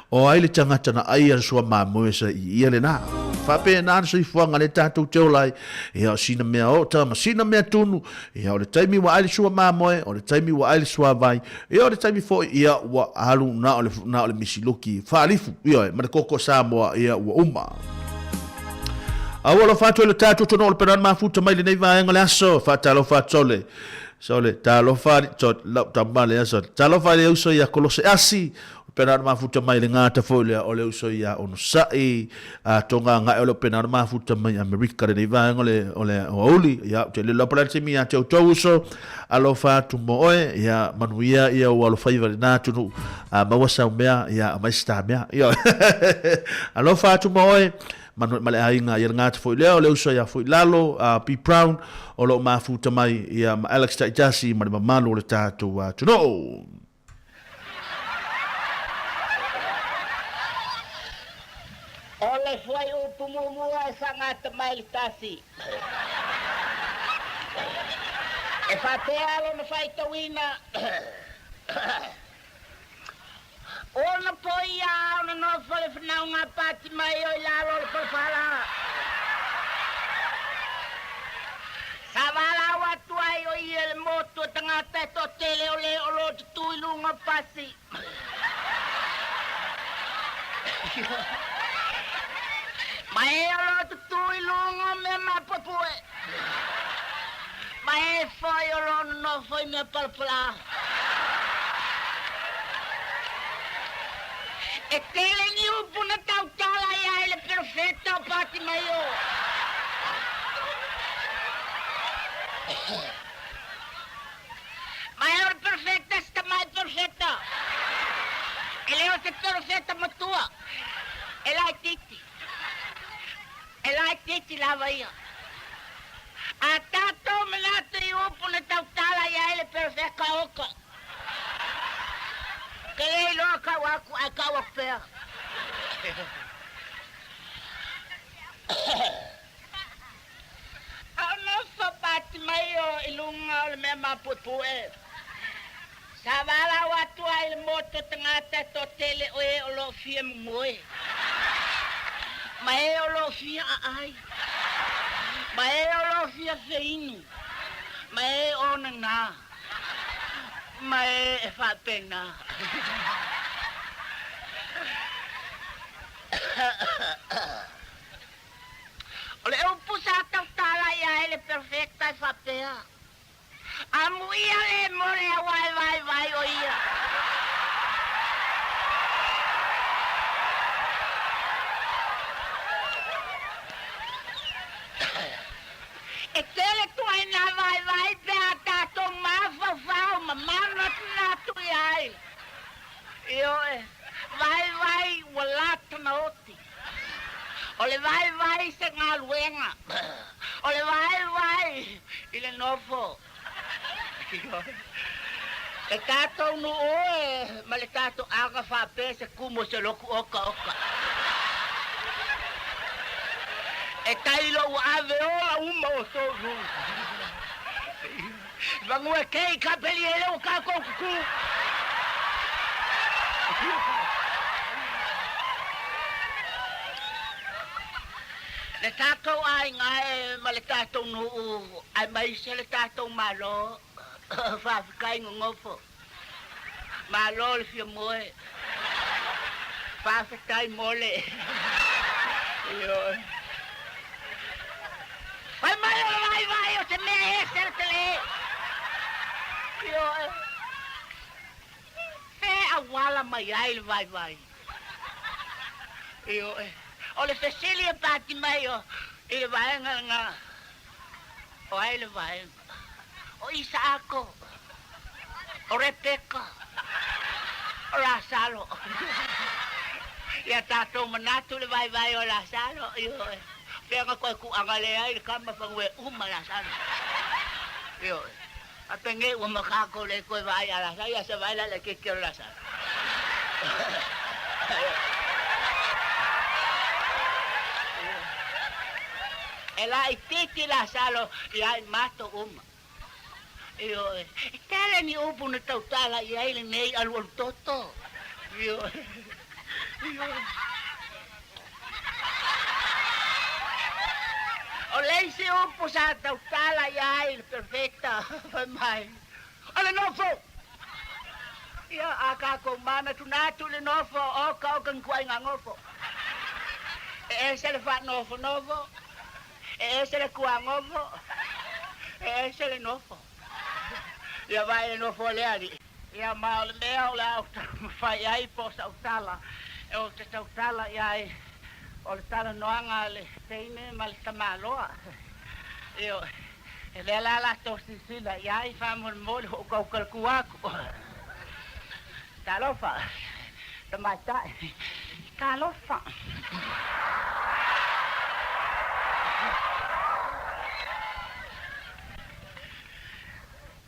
O ai le tangata na ai le sua mamoe sa ia le na. Fape na so ifuanga le tatou te olai. Ia sina mea o tama, sina mea tunu. Ia o le taimi wa ai le sua mamoe, o le taimi wa ai le sua vai. Ia o le taimi fo ia wa halu na o le misiluki. Whaalifu, ia ma le koko Samoa ia wa uma. Awalo fatu le tatou tono o le peran mafuta mai le nei vaenga le aso. Fatalo fatole. Sole, talo fari, lau tamale aso. Talo fari uso ia kolose asi. Penar mafuta mai le ngata foile o le uso ia ono sai a tonga nga o le penar mafuta mai Amerika le vanga o le oli ia te le lapalati mi ate o uso alo fatu moe ia manuia ia o alo faiva le natu a mawasa mea ia mai sta mea ia alo fatu moe manu male ainga ia ngata foile o le uso ia foile lalo a be proud o lo mafuta mai ia Alex Taitasi ma malu le tatu tuno. Ole foi o pumumua essa ngata mai tasi. E fatealo no fai tawina. Ona poia ona no fole fna unha pati mai o lalo por fala. Savala watu ai o il moto tangata to tele ole olo tuilunga pasi. Mae olo tui lungo me mapapue. Mae foi olo no foi me palpla. E tele ni upuna tautala ia ele perfetto pati maio. Mae olo perfetta sta mai perfetta. Ele o se perfetta matua. E la titi. E la titi lava ia. A tato menato i upu na tautala ia ele perfecta oka. Ke lei loka waku a kawa pea. Ano fa pati maio ilunga o le mea mapupue. Savala watu ai le moto tangata to tele oe o lo fia mmoe. Mae o lo fia ai. Mae o lo fia feinu. Mae o na. Mae e fa pena. Ole o pusa tautala ia ele perfecta e fa pea. Amuia le more vai o ia. E tele tu ai na vai pe ata to mafa fao mamana na tu ai. Io vai wala na oti. Ole vai se ngaluenga. Ole vai ile nofo. E tato no oe, ma le tato aga fa pese kumo se loku oka. E tailo ave ola uma o soru. Vangu e kei kapeli ele o kako kuku. Le tato ai ngai, ma le tato no ai mai se le tato malo. Fa kai ngofo. Malo le fio moe. Fa kai mole. Yo. Vai mai vai o se me tele. Io awala mai ai vai. Io o le Cecilia pati mai o il vai nga o ai le vai. O Isako. O Rebecca. O Lasalo. Ia tatou manatu le vai o Lasalo. Io pega koe ku angale ai le kama pangwe Lasalo. Io a penge o makako le koe vai a Lasalo. Ia se vai la le ke o Lasalo. Ela ititi Lasalo ia mato Io tele ni upu na tautala ia ile nei alu toto. Io o lei se upu sa tautala ia ile perfecta mai. Ala nofo. Ia aka ko mana tunatu le nofo o ka kan kuai ngofo. Se le fa nofo. Se le kuangofo. Se le nofo. Ia vai no foleari. Ia mal leo la fai ai po sautala. O te sautala ia o le tala noanga le teine mal tamaloa. Io le la to sila ia fa mol o ka kuaku. Talofa. Tamata. Talofa.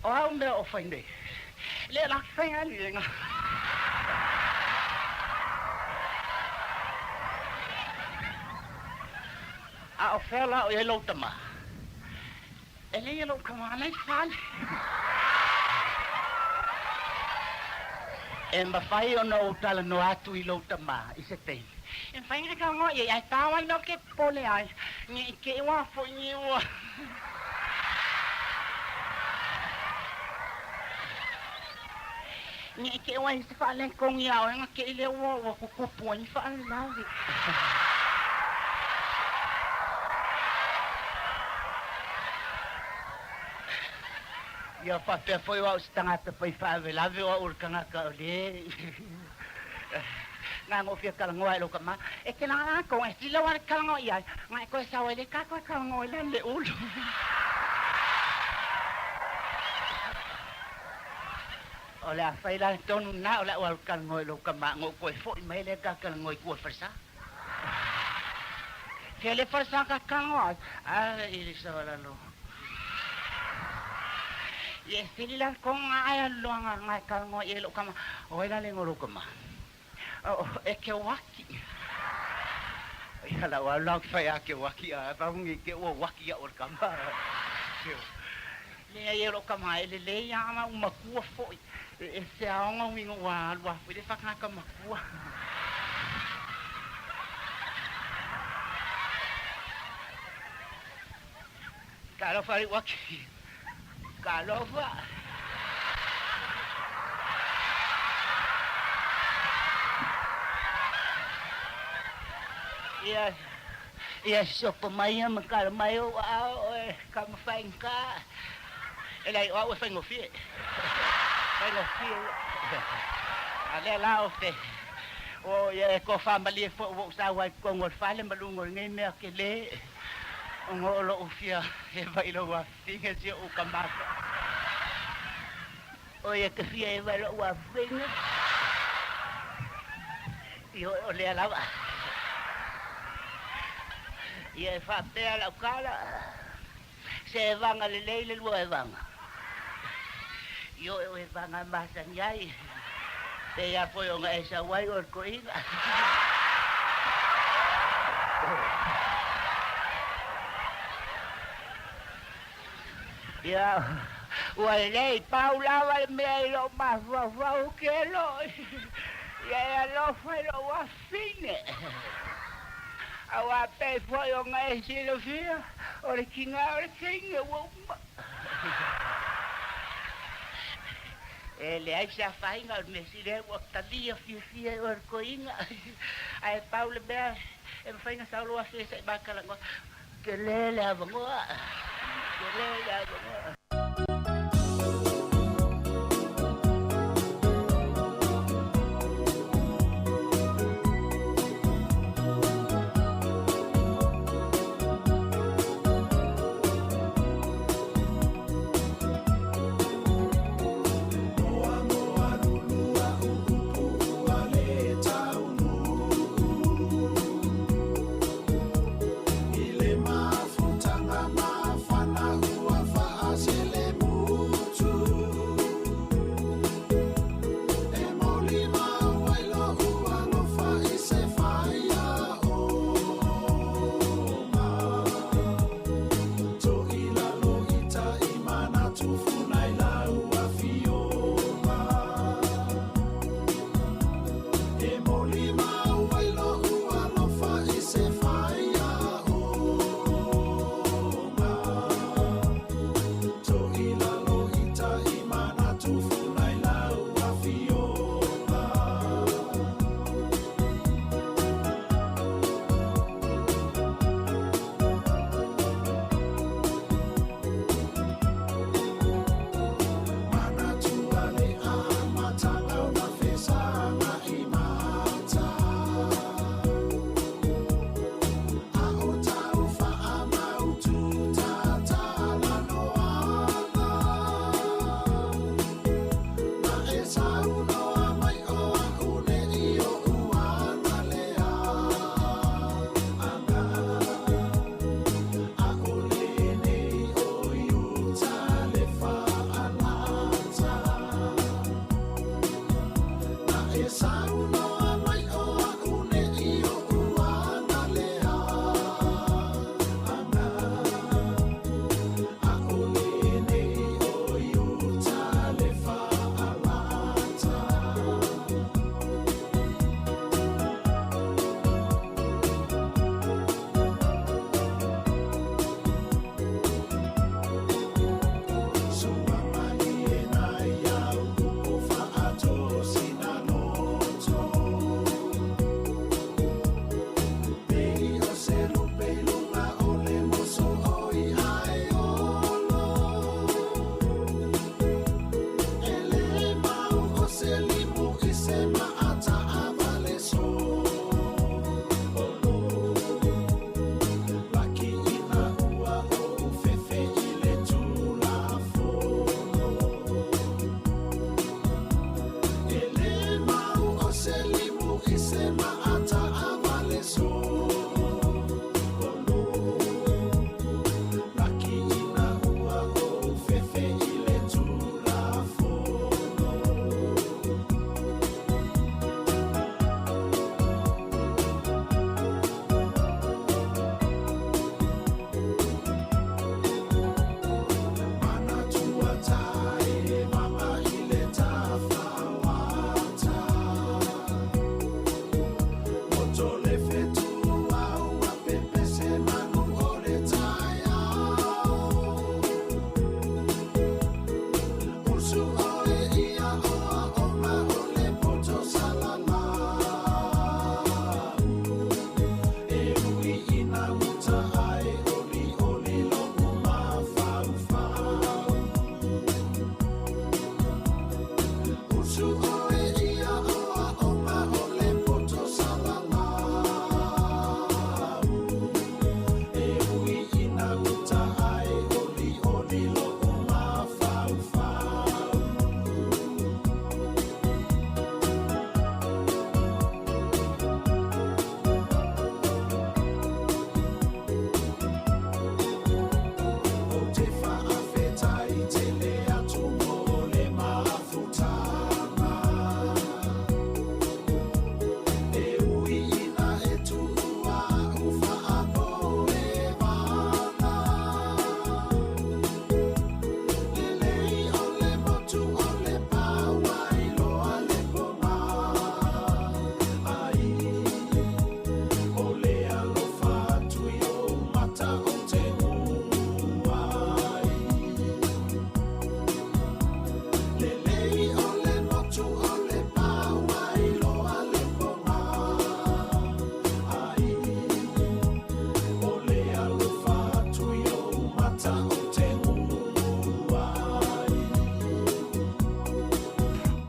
O me o fainde. Le la fenga linga. A o fela o yelo tama. Ele yelo kama nei fal. Ma fai o no tala no atu I lo tama I se te. Fai ka ngo ye ai tawa no ke pole ai. Ni ke wa fo ni wa. Ni ke wa se fa len kong ya o nga ke le wo ku po ni fa la vi. Ya fa pe foi wa stanga te pai fa ve la ve o kanga ka le. Nga ngo fia kala ngoai lo kama. E ke na ko e sila wa kala ngoi ai. Nga ko sa wa le ka ko kala ngoi le ulu. Ola faila tonu na ola wal kan ngoi lo kama ngo ko fo mai le ka kan ngoi ko farsa. Ke le farsa ka kan ngoi. Ili sa wala lo. Ye sila ko nga lo nga kan ngoi lo kama. Ola le ngoro kama. E ke waki. Ya la wala fa ke waki pa ngi ke waki ya or kama. Le ye lo kama le ya ma maku fo. Se aonga wingo wa pwede whakanga makua. Kalofa waki. Kalofa. Ia sopa mai makala mai o kama whainga. Elai o whaingo fie. Pero ale lao te o ye ko family fo wo sa wa ko ngol fale malungol ngai me ke le ngolo ufia e vai lo wa tinga si o kamata o ye ke fia e vai lo wa finga yo le la va ye fa te la kala se van ale le lo van Yo e vanga masa nyai. Te ya foi o nga esa wai or koinga. Ya, wai lei Paula wai me lo ma va o que lo. Ya lo foi lo wa fine. Awa pe foi o nga esa lo fia. Ora kinga wo. Le ai sa fainga me sile o tadia fia o koinga ai Paula be e fainga sa lo ase se bakala ngo kelele abangoa. Kelele abangoa. Ile mafutanga mafana huwa faasi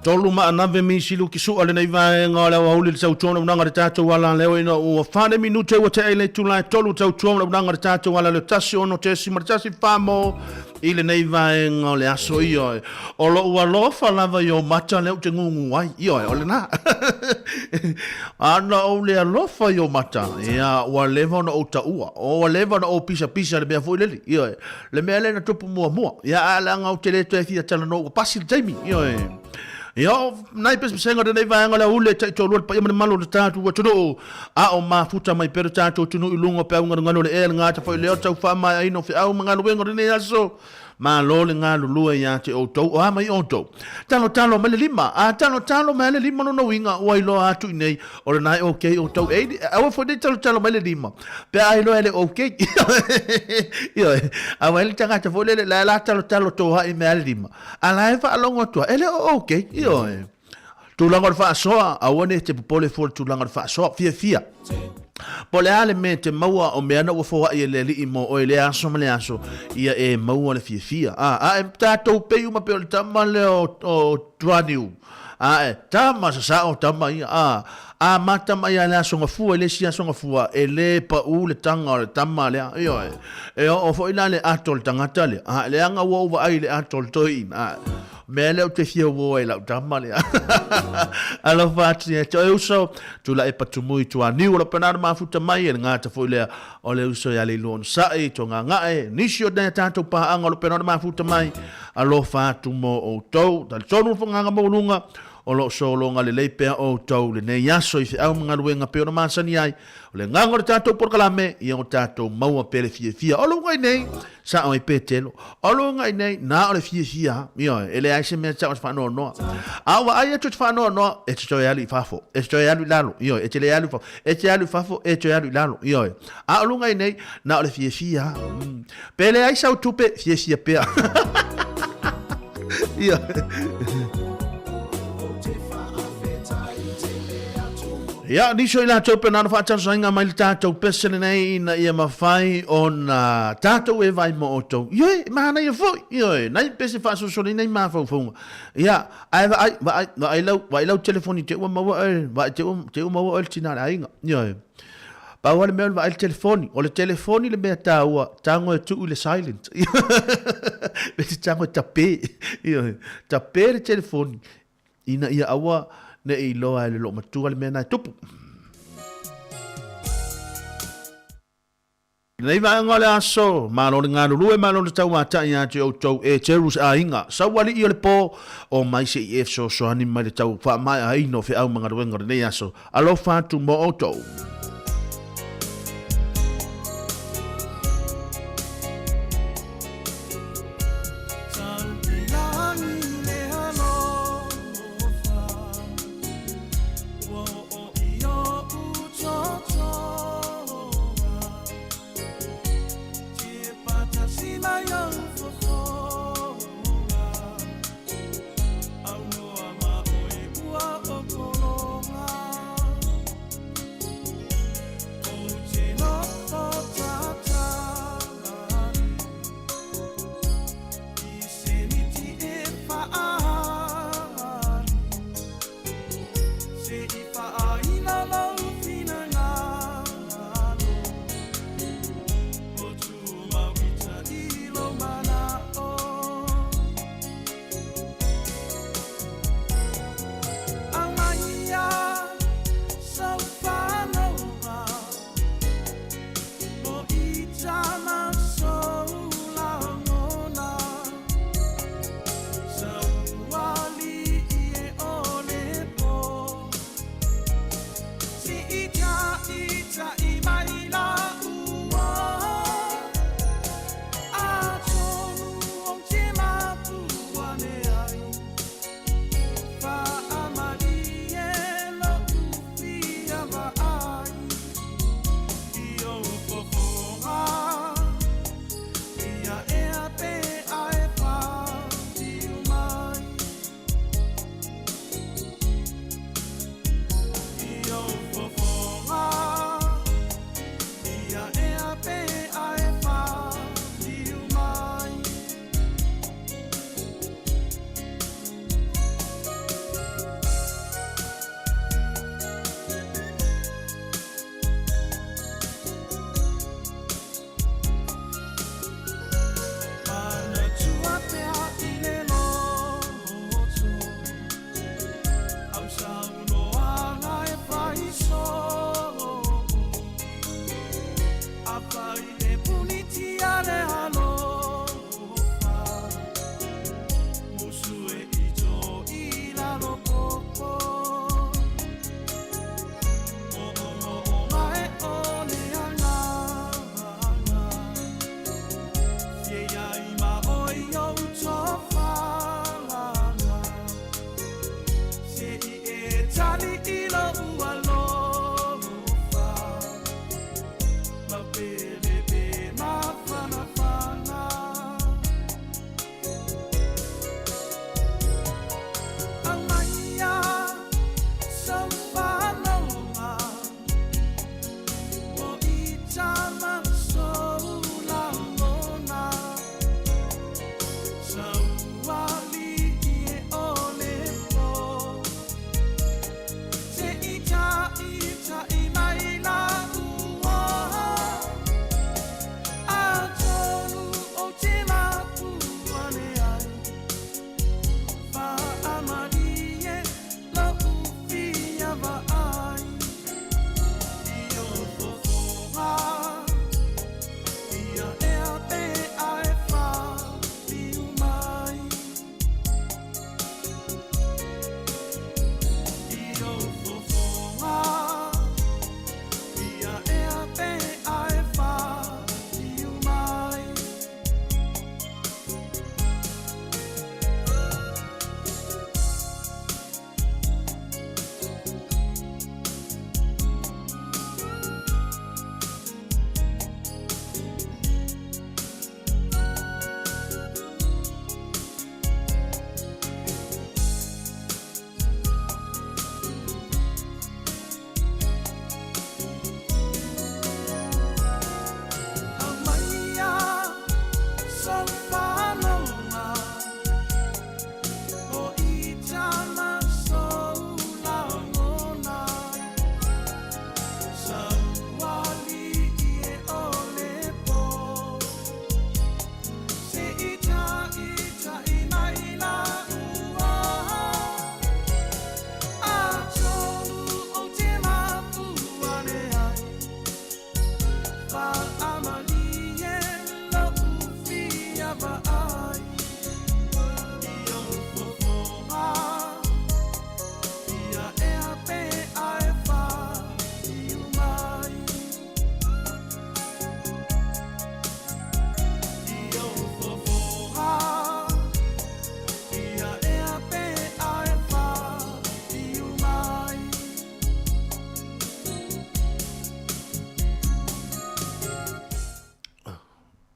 Tolu ma anave mi silu ki su ale nei vaenga le wa huli le tautuana unanga le tātou wala leo ina ua whane minute ua te ele tulai tolu tautuana unanga le tātou wala le tasi ono te si maritasi whamo i le nei vaenga le aso i oi. O lo ua lofa lava i o mata leo te ngungu wai i oi, ole na. Ana o le alofa i o mata, ia ua lewa na o ta ua, o ua lewa na o pisa pisa le mea fui leli, i oi. Le mea le na tupu mua mua, ia ala ngau te le toi fia tala no ua pasi le taimi, i oi. Yo, nai pes senga de nei vaenga le ule tai tolu pa yamane malo le tatu wa tuno a o mafuta mai pero tatu tuno ilungo pe unga ngalo le el ngata foi le tau fa mai ai no fe au ngalo wengo ne aso ma lo le ngalo lua ya te o to o mai o to talo mele lima a talo mele lima no winga o ai lo atu nei o le nai okay o to e a fo de talo mele lima pe ai lo ele okay yo a wel tanga te fo le la talo to ha i mele lima ala e fa longo to ele okay yo tu lango fa soa a wone te pole fo tu lango fa soa fia Pole ale me te maua o mea na ua fōa i le li i mo o i le aso ma le aso ia e maua le fia. E tātou peiu ma peo le tama le o tuaniu. E tama sa o tama ia. A mata mai ale aso ngafua, i le si aso ngafua, e le pa u le tanga o le tama lea. E o fo ila le ato le tangata lea. Le anga ua uwa ai le ato le toin. Mea leo te fia ua e lau tama lea. Alo fati e to e uso, tu la e patumui tua niu la penana mafuta mai e ngata fo ilea o le uso ya le luon sai, to ngā ngae, nisi o dea tātou pa anga o le penana mafuta mai, alo fatu mo o tau, tali tonu whanganga maulunga, o lo so longa le leipea o tau le nei aso i fi au mga luenga peo na masani ai o le ngangore tātou porkalame i o tātou maua pele fia o lo ngai nei sa o i petelo o lo ngai nei na o le fia i o ele aise mea tau as whanua noa a wa ai atu whanua noa e te toi alu i fafo e te toi alu i lalo i o e te le alu fafo e te alu i fafo e te alu i lalo i o a o lo ngai nei na o le fia pele aise au tupe fia pea i o Ya, niso ila tau pe nana whaatau sainga mai le tātou pesene nei ina ia mawhai o na tātou e vai mo o tau. Ioi, mahana ia fwoi. Ioi, nai pese whaasosori nei mawhauwhaunga. Ya, ai lau telefoni te ua maua el, te ua maua el tinare ainga. Ioi. Pa wale mea va el telefoni, o le telefoni le mea tāua, tango e tuu le silent. Bete tango e tape. Ioi, tape le telefoni. Ina ia awa, ne i loa e le lo matua le mena e tupu. Nei vai ngole aso, malo le ngalo lue, malo le tau mata i ate o tau e terus a inga. Sa wali i o le po, o mai se i efso so ani mai le tau wha mai a ino fe au mga ruenga nei aso. Alo fatu mo o tau.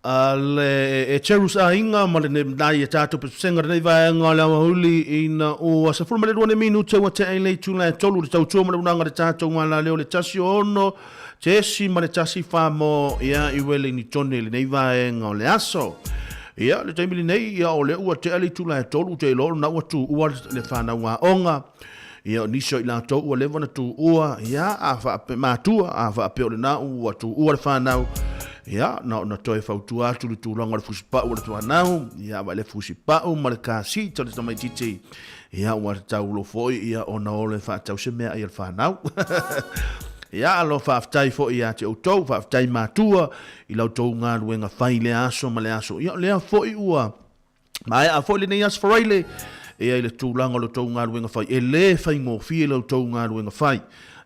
le e cherus a inga ma le nai e tātou pesenga nei vai ngā le huli ina o sa fulu male duane minu te wa te ai tu le tolu le tau tō male unanga le tātou ngā la leo le tasi ono te esi ma le tasi whamo ia i wele ni tone le nei vai ngā le aso ia le taimili nei ia o le ua te ali tu le tolu te loro na ua tu ua le whanau ngā onga ia niso i la tau ua lewa na tu ua ia a wha ape mātua a wha ape o le na ua tu ua le whanau ia na toi fautu atu le tūlanga le fusi pau le tuanau ia wa le fusi pau ma le kasi ta le tamai titi ia ua le tau lo foi ia o na ole wha tau se mea ia le whanau ia alo wha aftai foi ia te outou wha aftai mātua i lau tau ngā ruenga whai le aso ma le aso ia lea foi ua mai a foi le nei as wharaile ia i le tūlanga lo tau ngā ruenga whai e le whai ngō fie lau tau ngā ruenga whai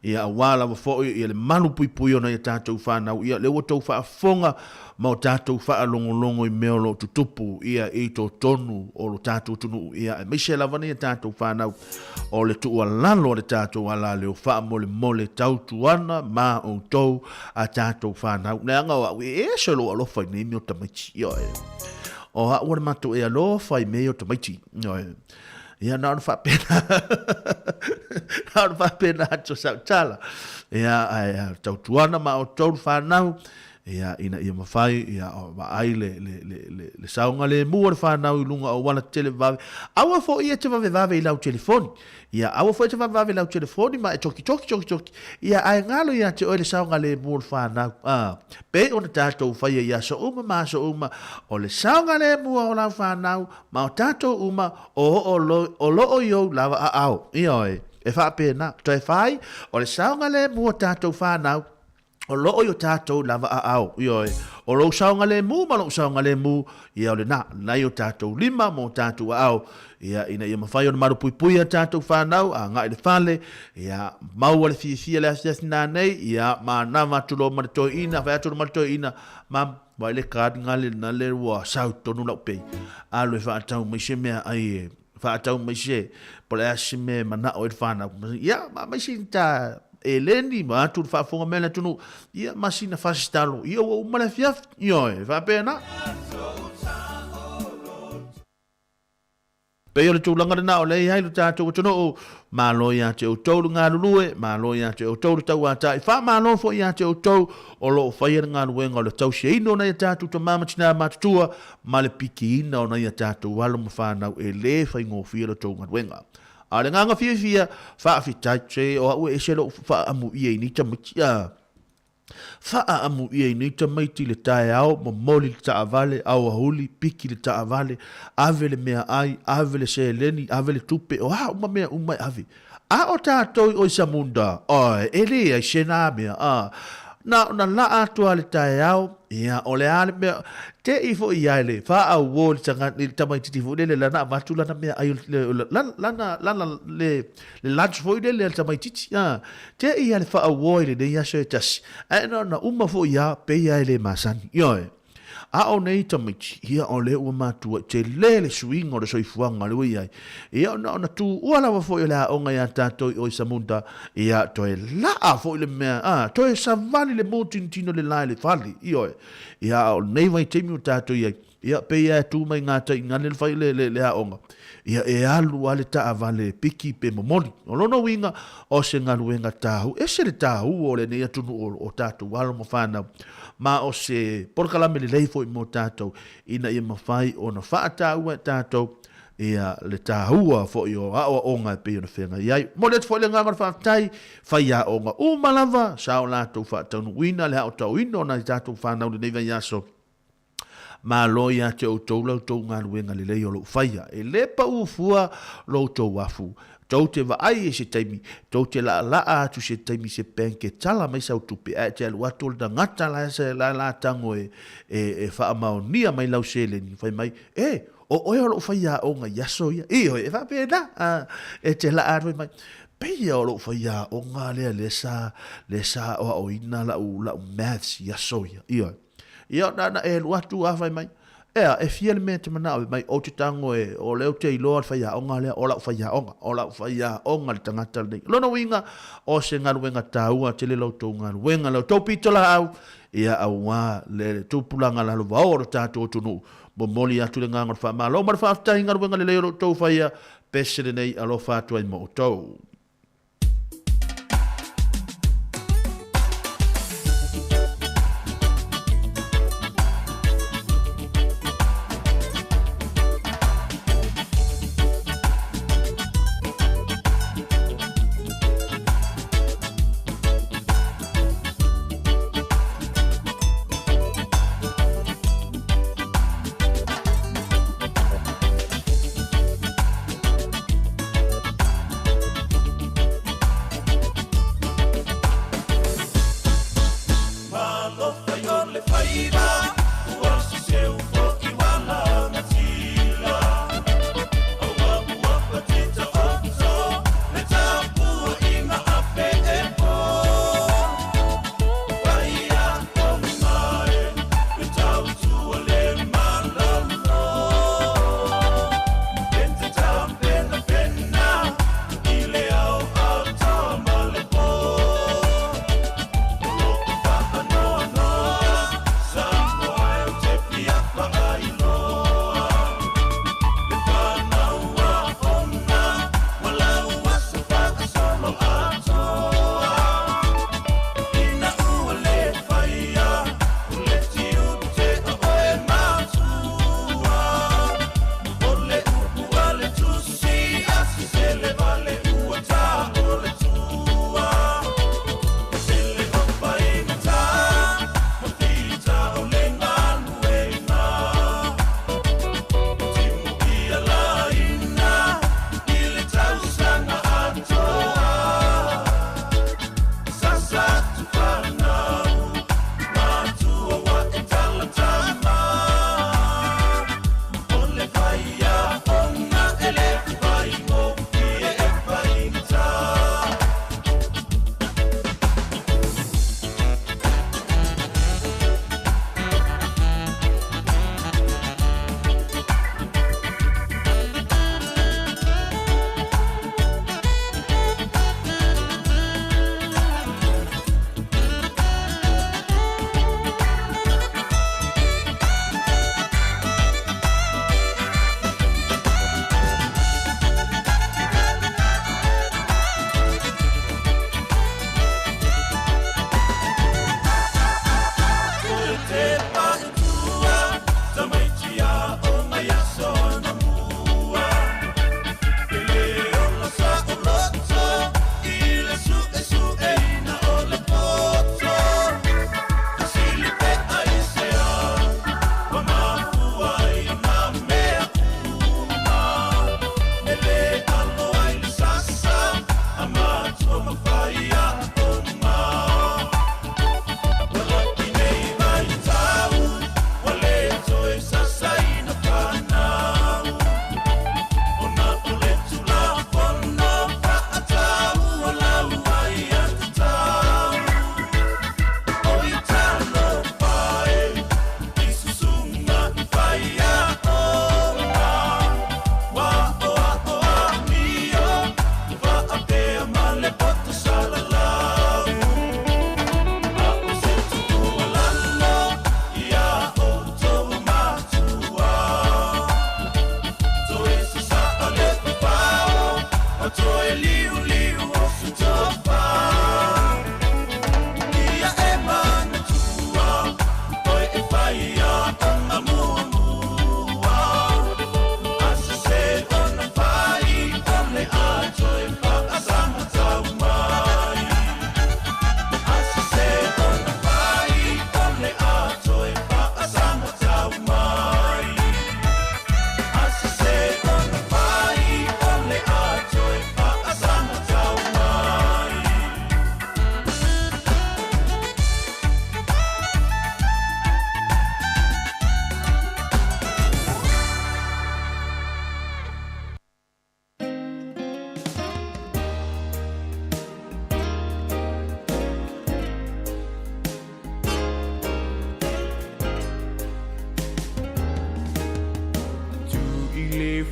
ia wala wa fo ia le manu pui pui ona ia tātou whanau ia le watou whaafonga ma o tātou whaalongolongo i meo lo tutupu ia i tō tonu o lo tātou tunu ia e meise lavana ia tātou whanau o le tua lalo le tātou ala leo wha mole mole tautuana ma o tau a tātou whanau ne anga wa e se lo alofa i nemi o tamaiti ia e o ha ua mato e alofa i mei o tamaiti ia e ia na fa pena na fa pena to sa tala ia tau tuana ma o tau whanau ia ina ia mawhai ia ma ai le saunga le mua le whanau i lunga o wana tele vave awa fo ia te vave i lau telefoni ia awa fo ia te vave i lau telefoni ma e toki ia ai ngalo ia te oe le saunga le mua le whanau pe o na tātou whaia ia so uma o le saunga le mua o lau whanau ma o tātou uma o loo iou lava a au ia oe e wha pēna toi whai o le saunga le mua tātou whanau o loo yo tātou lava a au ioi o lo saunga le mu ma lo saunga le mu ia o le na yo tātou lima mo tātou a au ia ina ia mawhai o na maru pui pui a tātou whanau a ngai le whale ia maua le fia le asina nei ia ma nama tulo ma le toi ina whai atu ma le toi ina ma mai le kād ngale na le ua sau tonu lau pei alo e whaatau mai se mea ai e whaatau mai se pole asi me mana o e whanau ia ma mai se ta eleni ma tu fa fonga mena tunu ia masina fasitalo ia o mala fiaf ia va pena pe o tulanga na o le ai lu tatu tunu malo ia te o tolu nga lue malo ia te o tolu tau ata fa malo fo ia te o tolu o lo fa ia nga lue nga le tau sheino na ia tatu to mama tina matua male piki ina na ia tatu walo mfa na e le fa ngo fi lo to nga wenga ale nga fia fa fitai che o e se lo fa amu ie ni tamatia fa amu ie ni tamaiti le tai au mo moli ta avale au huli piki le ta avale avele mea ai avele se leni avele tupe o ha uma mea uma ave a o tato o samunda o ele ai sena mea na la atua le tai au ia ole ale me te ifo ia le fa a wol tanga ni tamai titi fo le lana matula na me ayo lana le lunch fo le tamai titi te ia le fa a wol le ia so tas no uma fo ia pe ia le masani yo a o nei tamai ia ole o matua te le swing o le soifuanga le ia ia na tu wala fo ia o nga tato o samunda ia to la fo le me to savali le motintino le la le fali io ia o nei vai temi tato ia pe ia tu mai ngata ngale fai le aonga ia e alu ale ta avale piki pe momoli o lono winga o se ngalu wenga tahu e se le tahu o le nei tunu o tato walo mo fana ma o se por kala me le leifo mo tato ina ia mafai o na fa tahu tato ia le tahua fo yo a onga pe no fenga ia mo le fo le nga fa tai fa ia onga o malava sa o la to fa tonu wina le o to ino na tato fa na le vai aso ma lo ia te o to lo to nga wenga le le lo fa ia e le pa u fua lo to wafu to te va ai se taimi to te la tu se taimi se penke tala mai sa tupe a te lo atol da ngata la se la tango e fa ma nia mai lau sele ni fa mai o lo faia o nga yaso ia e va pena e te la arwe mai pe o lo faia o nga le sa o ina la maths yaso ia na e lo atu a vai mai e fia le mea te mana mai o te tango o leo te iloa le whaiaonga lea, o lau whaiaonga le tangata nei. Lona winga o se ngaruenga taua te le lau tau ngaruenga lau tau pitola au, ia au ngā le tūpulanga la luwa o tātou tunu, mo moli atu le ngangor wha malo, ma le whaaftahi ngaruenga le leo tau whaia, pesere nei alo whātua i mo tau.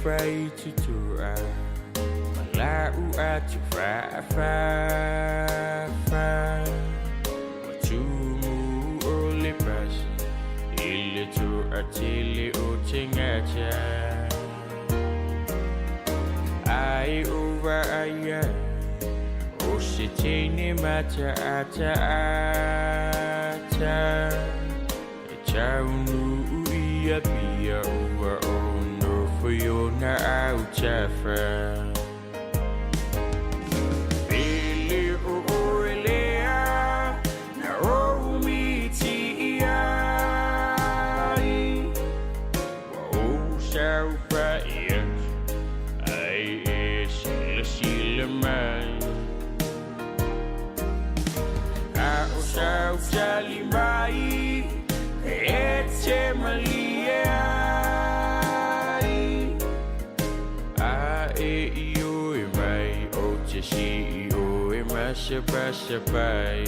fai tu tua Malau atu fa Watumu ole pasi Ile tu atili o tingacha Ai uva aya O se tini mata ata E chaunu uia pia uva ono Fuyona au chafa Bili o elea Na o miti ai Wa o sau pa iat Ai e sila mai A o sau sali mai E te malia A e io e mai O te si io e masa pasa pai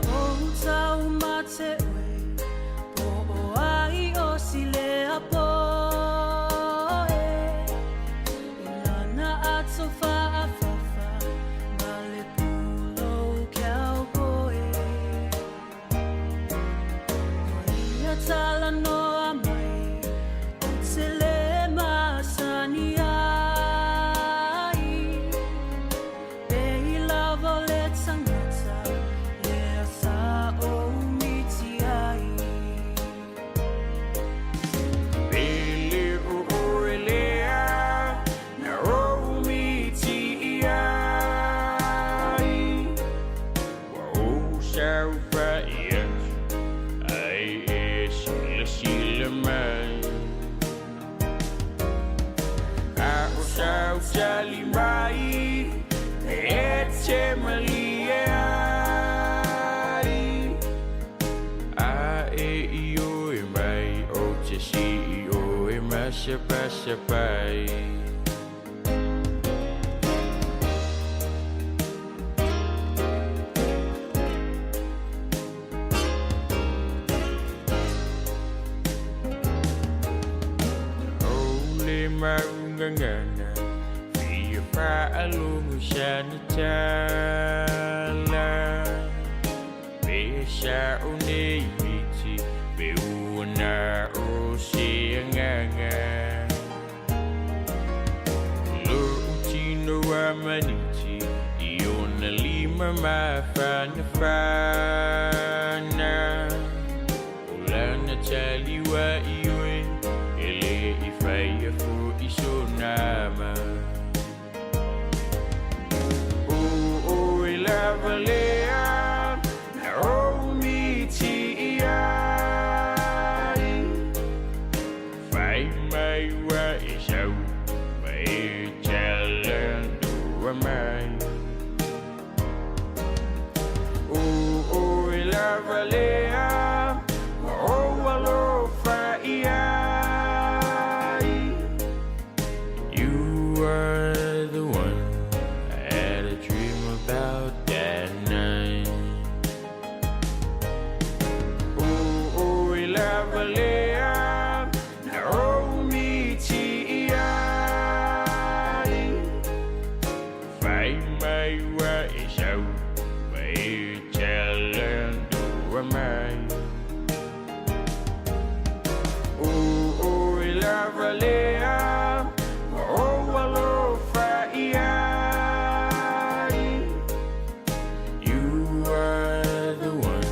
O tau mate po o ai o silea po Ilana atso fa Male pulo kiau koe Ia tala no amai O tele masani ai Pei lava le tangata Le asa o miti ai Bili o elea Na o miti ai Wa o sau pa iat Ai e sila mai A o sau sali mai E te malia A e io e mai O te si io e masa pasa pai Ole maungangana Fia pa'alungu sana tala Besa o nei miti Beuna o sianganga Lutino amaniti Iona lima mafana Olana taliwa iwe Ele ifaya fu isonama O ilavalea Na o miti ai Fai mai wa isau Mai talando wa mai O ilavalea O alo fai ai You are the one I had a dream about that night O ilavalea Na o miti ai Fai mai wa isau Mai talando wa mai O ilavalea O alo fai ai You are the one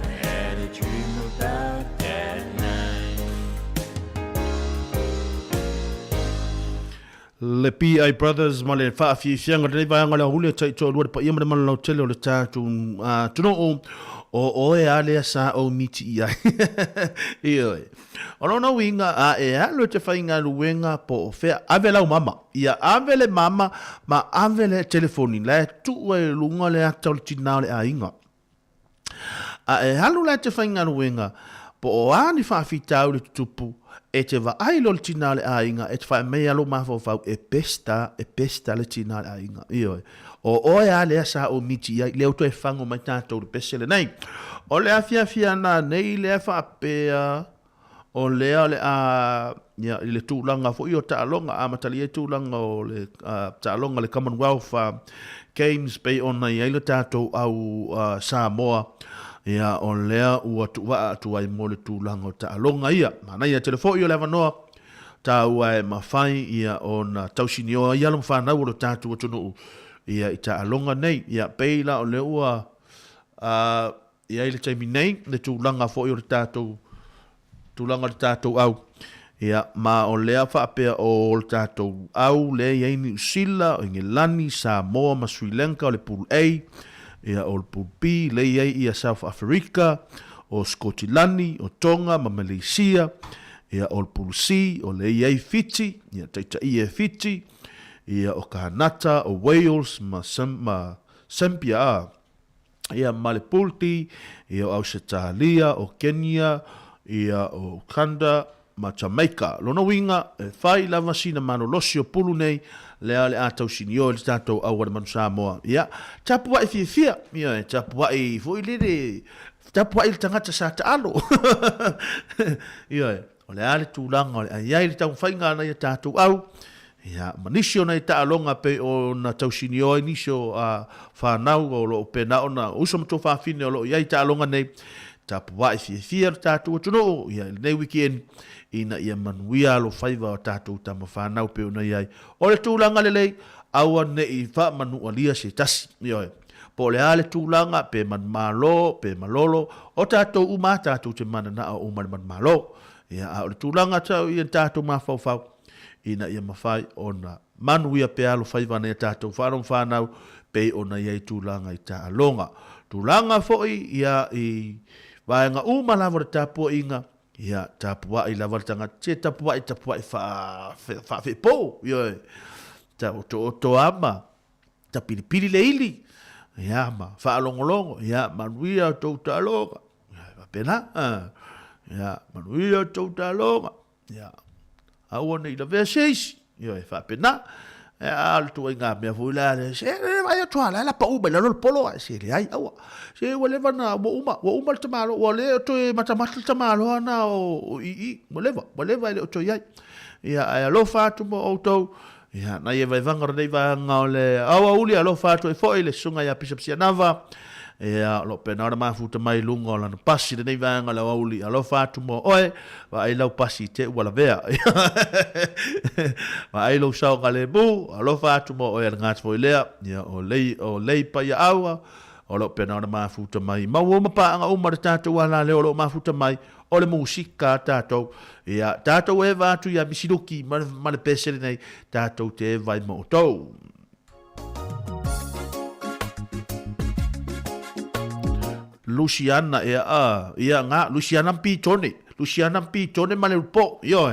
I had a dream about that night Le P.I. Brothers ma le whaafianga rei vaianga le hule tai tō lua pa ia mara mana lau tele o le tātu tuno o oe a lea sa o miti ia. Ioi. Ono na winga a e alo te whainga luenga po o whea ave lau mama. Ia ave le mama ma ave le telefoni. Le tua e lunga le atau le tinao le a inga. A e halu le te whainga luenga po o ani whaafitau le tutupu e te wa ailo le tina le ainga e te whae mea lo mawhau e pesta le tina le ainga. Ioi. O oe a lea sa o miti ia leo to e whango mai tātou le pesele nei. O lea fia na nei lea whaapea o lea le a ia i le tūlanga fo i o Ta'alonga a matali e tūlanga o le Ta'alonga le Commonwealth Games bei ona i aile tātou au Samoa ia o lea ua tuwa atu ai mo le tūlanga o Ta'alonga ia mana ia telefo i o lewa noa tau ai mawhai ia o na tausini o ia lom whanau o le tātou atunu ia i Ta'alonga nei ia peila o le ua ia i le taimi nei le tūlanga fo i o le tātou tūlanga le tātou au ia ma o lea whaapea o le tātou au le iei ni Usila o Ingilani, Samoa, ma Sri Lanka o le Pool A ia o le Pool B le iei ia South Africa o Skotilani o Tonga ma Malaysia ia o le Pool C o le iei Fiji ia taitai e Fiji ia o Kahanata o Wales ma Sambia ia ma le Pool D ia o Australia o Kenya ia o Uganda ma Jamaica. Lona winga e whai lava sina mano losi o pulu nei lea le atau sinio le tātou au wale manu Samoa. Ia, tapua i fia. Ia, tapua i fui lere. Tapua i le tangata sa taalo. Ia, o le ale tūlanga, o le aiai le tau whainga na ia tātou au. Ia, manisio na i Ta'alonga pe o na tau sinio i nisio whanau o lo pena o na usomato whawhine o lo iai Ta'alonga nei. Tapua i fia tātou atuno. Ia, nei weekend ina ia Manuia lo faiva o tātou tama whanau pe o na iai. O le tūlanga lelei, aua ne i wha manua lia se tasi. Ia, po le ale tūlanga pe man malo, pe malolo, o tātou uma tātou te mana na o umare man malo. Ia, o le tūlanga tau ia tātou mawhau ina ia mawhai o na Manuia pe alo faiva na ia tātou whanau pe o na iai tūlanga i Ta'alonga. Tūlanga foi ia i vaenga umalawa le tāpua inga, ia tapua i lava tanga te tapua i fa fe po yo ta to ama ta pili le ili ia ma fa longolongo ia Manuia to Ta'alonga ia pena ia Manuia to Ta'alonga ia aone i la verseis yo fa pena alto inga me voila se vai to la pa uba la polo se le ai awa se wale vana wo uma te malo wale to matamata te malo na o i wale le to ia ia ai lo fatu mo auto ia na ia vai vanga dei va ngole awa uli lo fatu e foi le sunga ia pisapsia nava ia lo pena ora mafuta mai lungo la passi dei va ngole uli lo fatu mo oe va ai lo passi te wala vea va ai lo sau gale bu lo fatu mo oe ngat foi lea ia o lei pa ia awa o lo pena ora mafuta mai ma wo ma pa nga umar tatu wala le o lo mafuta mai o le musika tatou ia tatou e vatu ia misidoki ma le pesere nei tatou te vai mo tou Luciana ia nga Luciana Pitone ma le po yo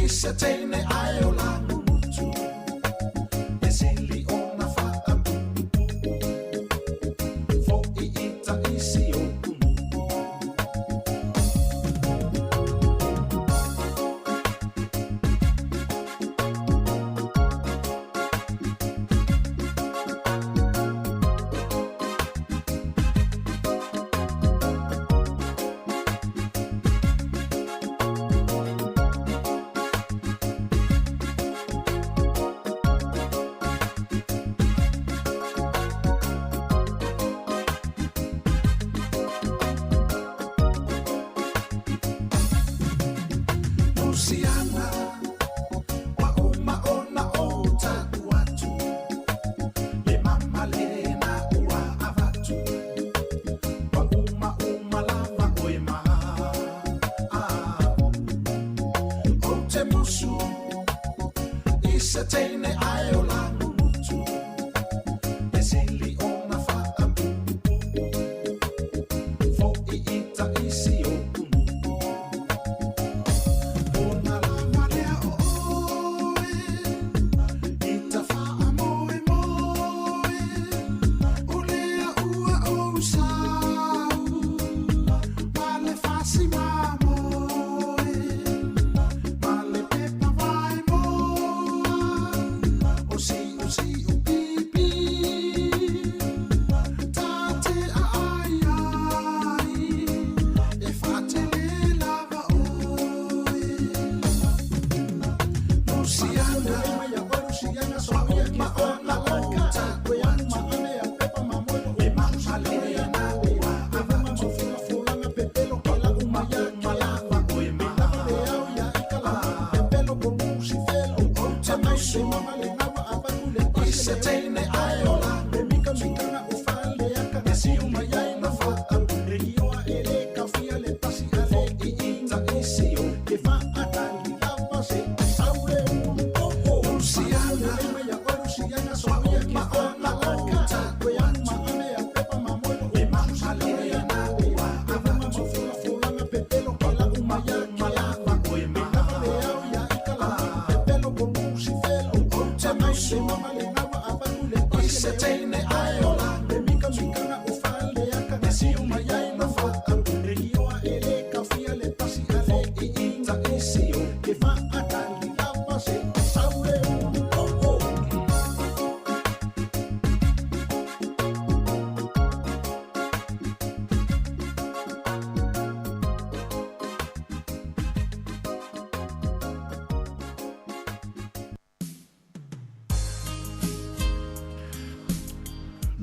Isatene ayo langu mutu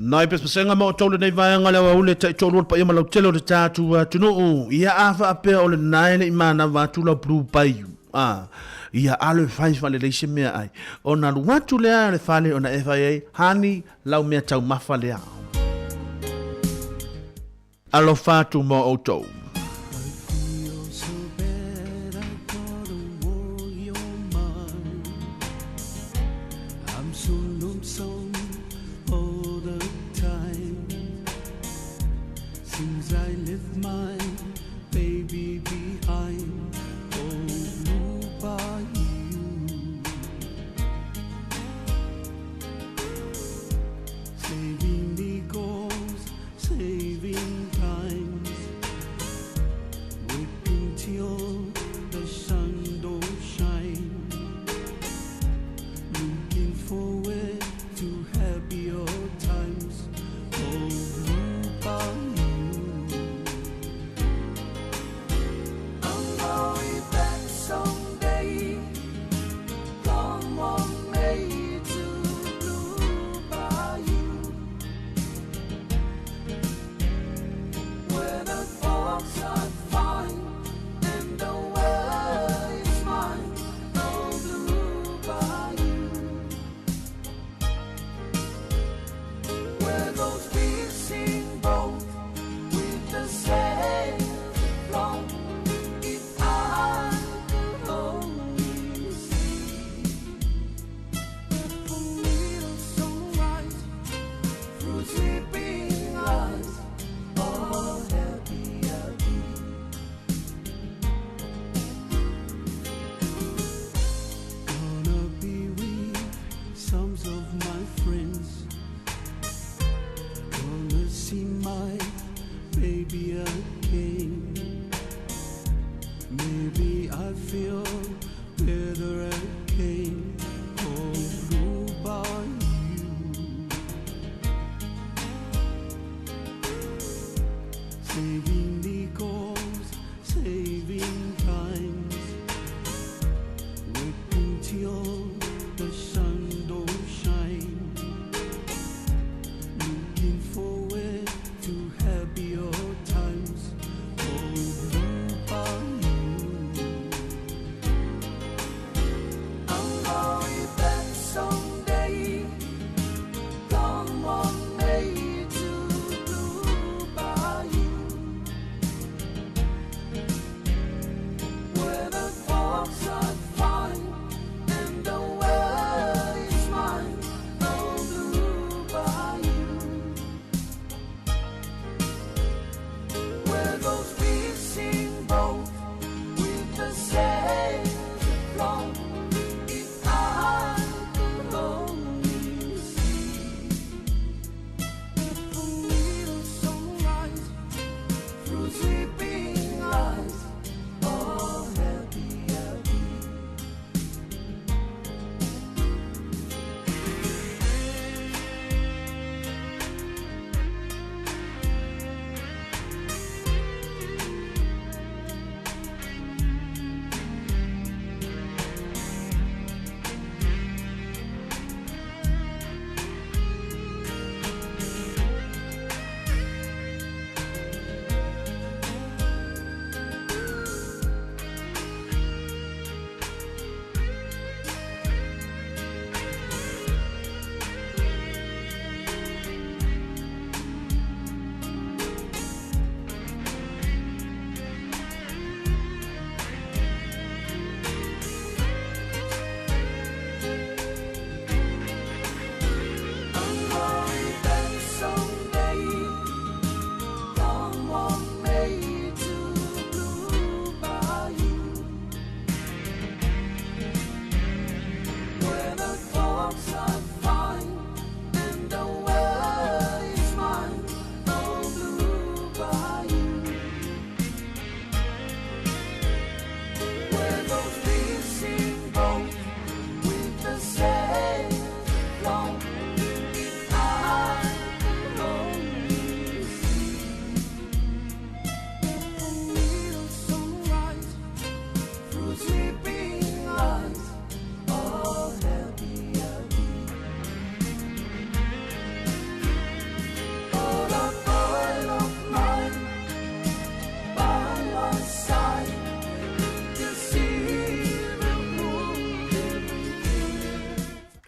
Nai pes pasenga mo tole nei vaenga le wa ule tai tolu pa yama lo telo de tatu tunu ia afa ape ole nai le imana va tu la blue pai ia alo fai fale le se mea ai ona watu le ale fale ona FIA hani lau mea tau mafale alo fatu mo auto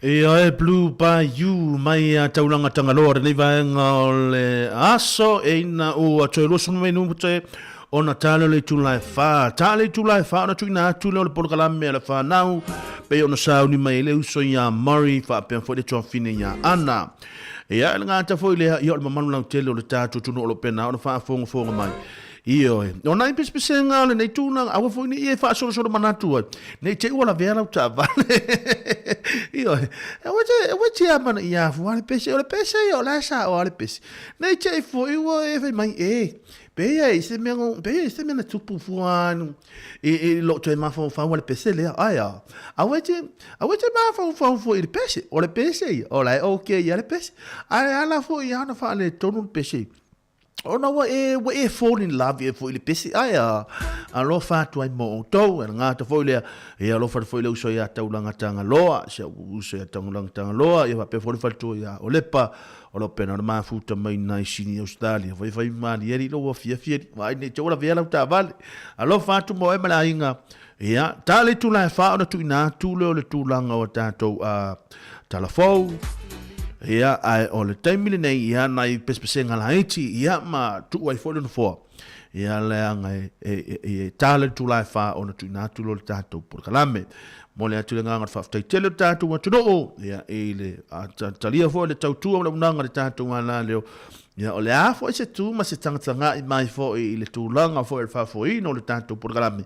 E blue by you mai taulanga tangaloa nei vaenga o le aso e ina o toi losu mai no te ona talo le tulai fa na tuina tu le porkalame le fa nau pe ona sauni mai le uso ya Murray fa pe fo de tofine ya ana e ya nga ta fo le yo le manu na tele le tatu tu no lo pena ona fa fonga mai io ona ipesenga le nei tuna awa fo ni e fa solo manatu nei te ola vera ta vale io e wati amana ia fo ale pese o la sa o ale pese nei te fo io e mai Beia se me na tupu fuan e lo to ma fo fa wale pese le aya awete ma fo il pese o le pese o la okay ya le pese ala fo ya na fa le tonu pese o na we fall in love e fo il pese aya alo fa tu ai mo to nga to fo le e alo fa fo le uso ya taulanga tanga loa se uso ya taulanga tanga loa e va pe fo le falto ya o lepa o lo pena ma futa mai nai sini Australia vai mali eri lo fia vai ne tola vela ta vale alo fa tu mo e mala inga ya tale tu la fa ona tu ina tu le tulanga o tato a telefo ya ai o le time nei ya nai pespesenga la iti ya ma tu ai fo no fo ya le anga e tale tu la fa ona tu ina tu lo tato por kalame mo le atu nga fa tai tele tatu wa tuno ya ele talia fo le tautu o le unanga le tatu ala leo ya o le a fo se tu ma se tanga mai fo ile tu langa fo el fa fo ino le tatu programa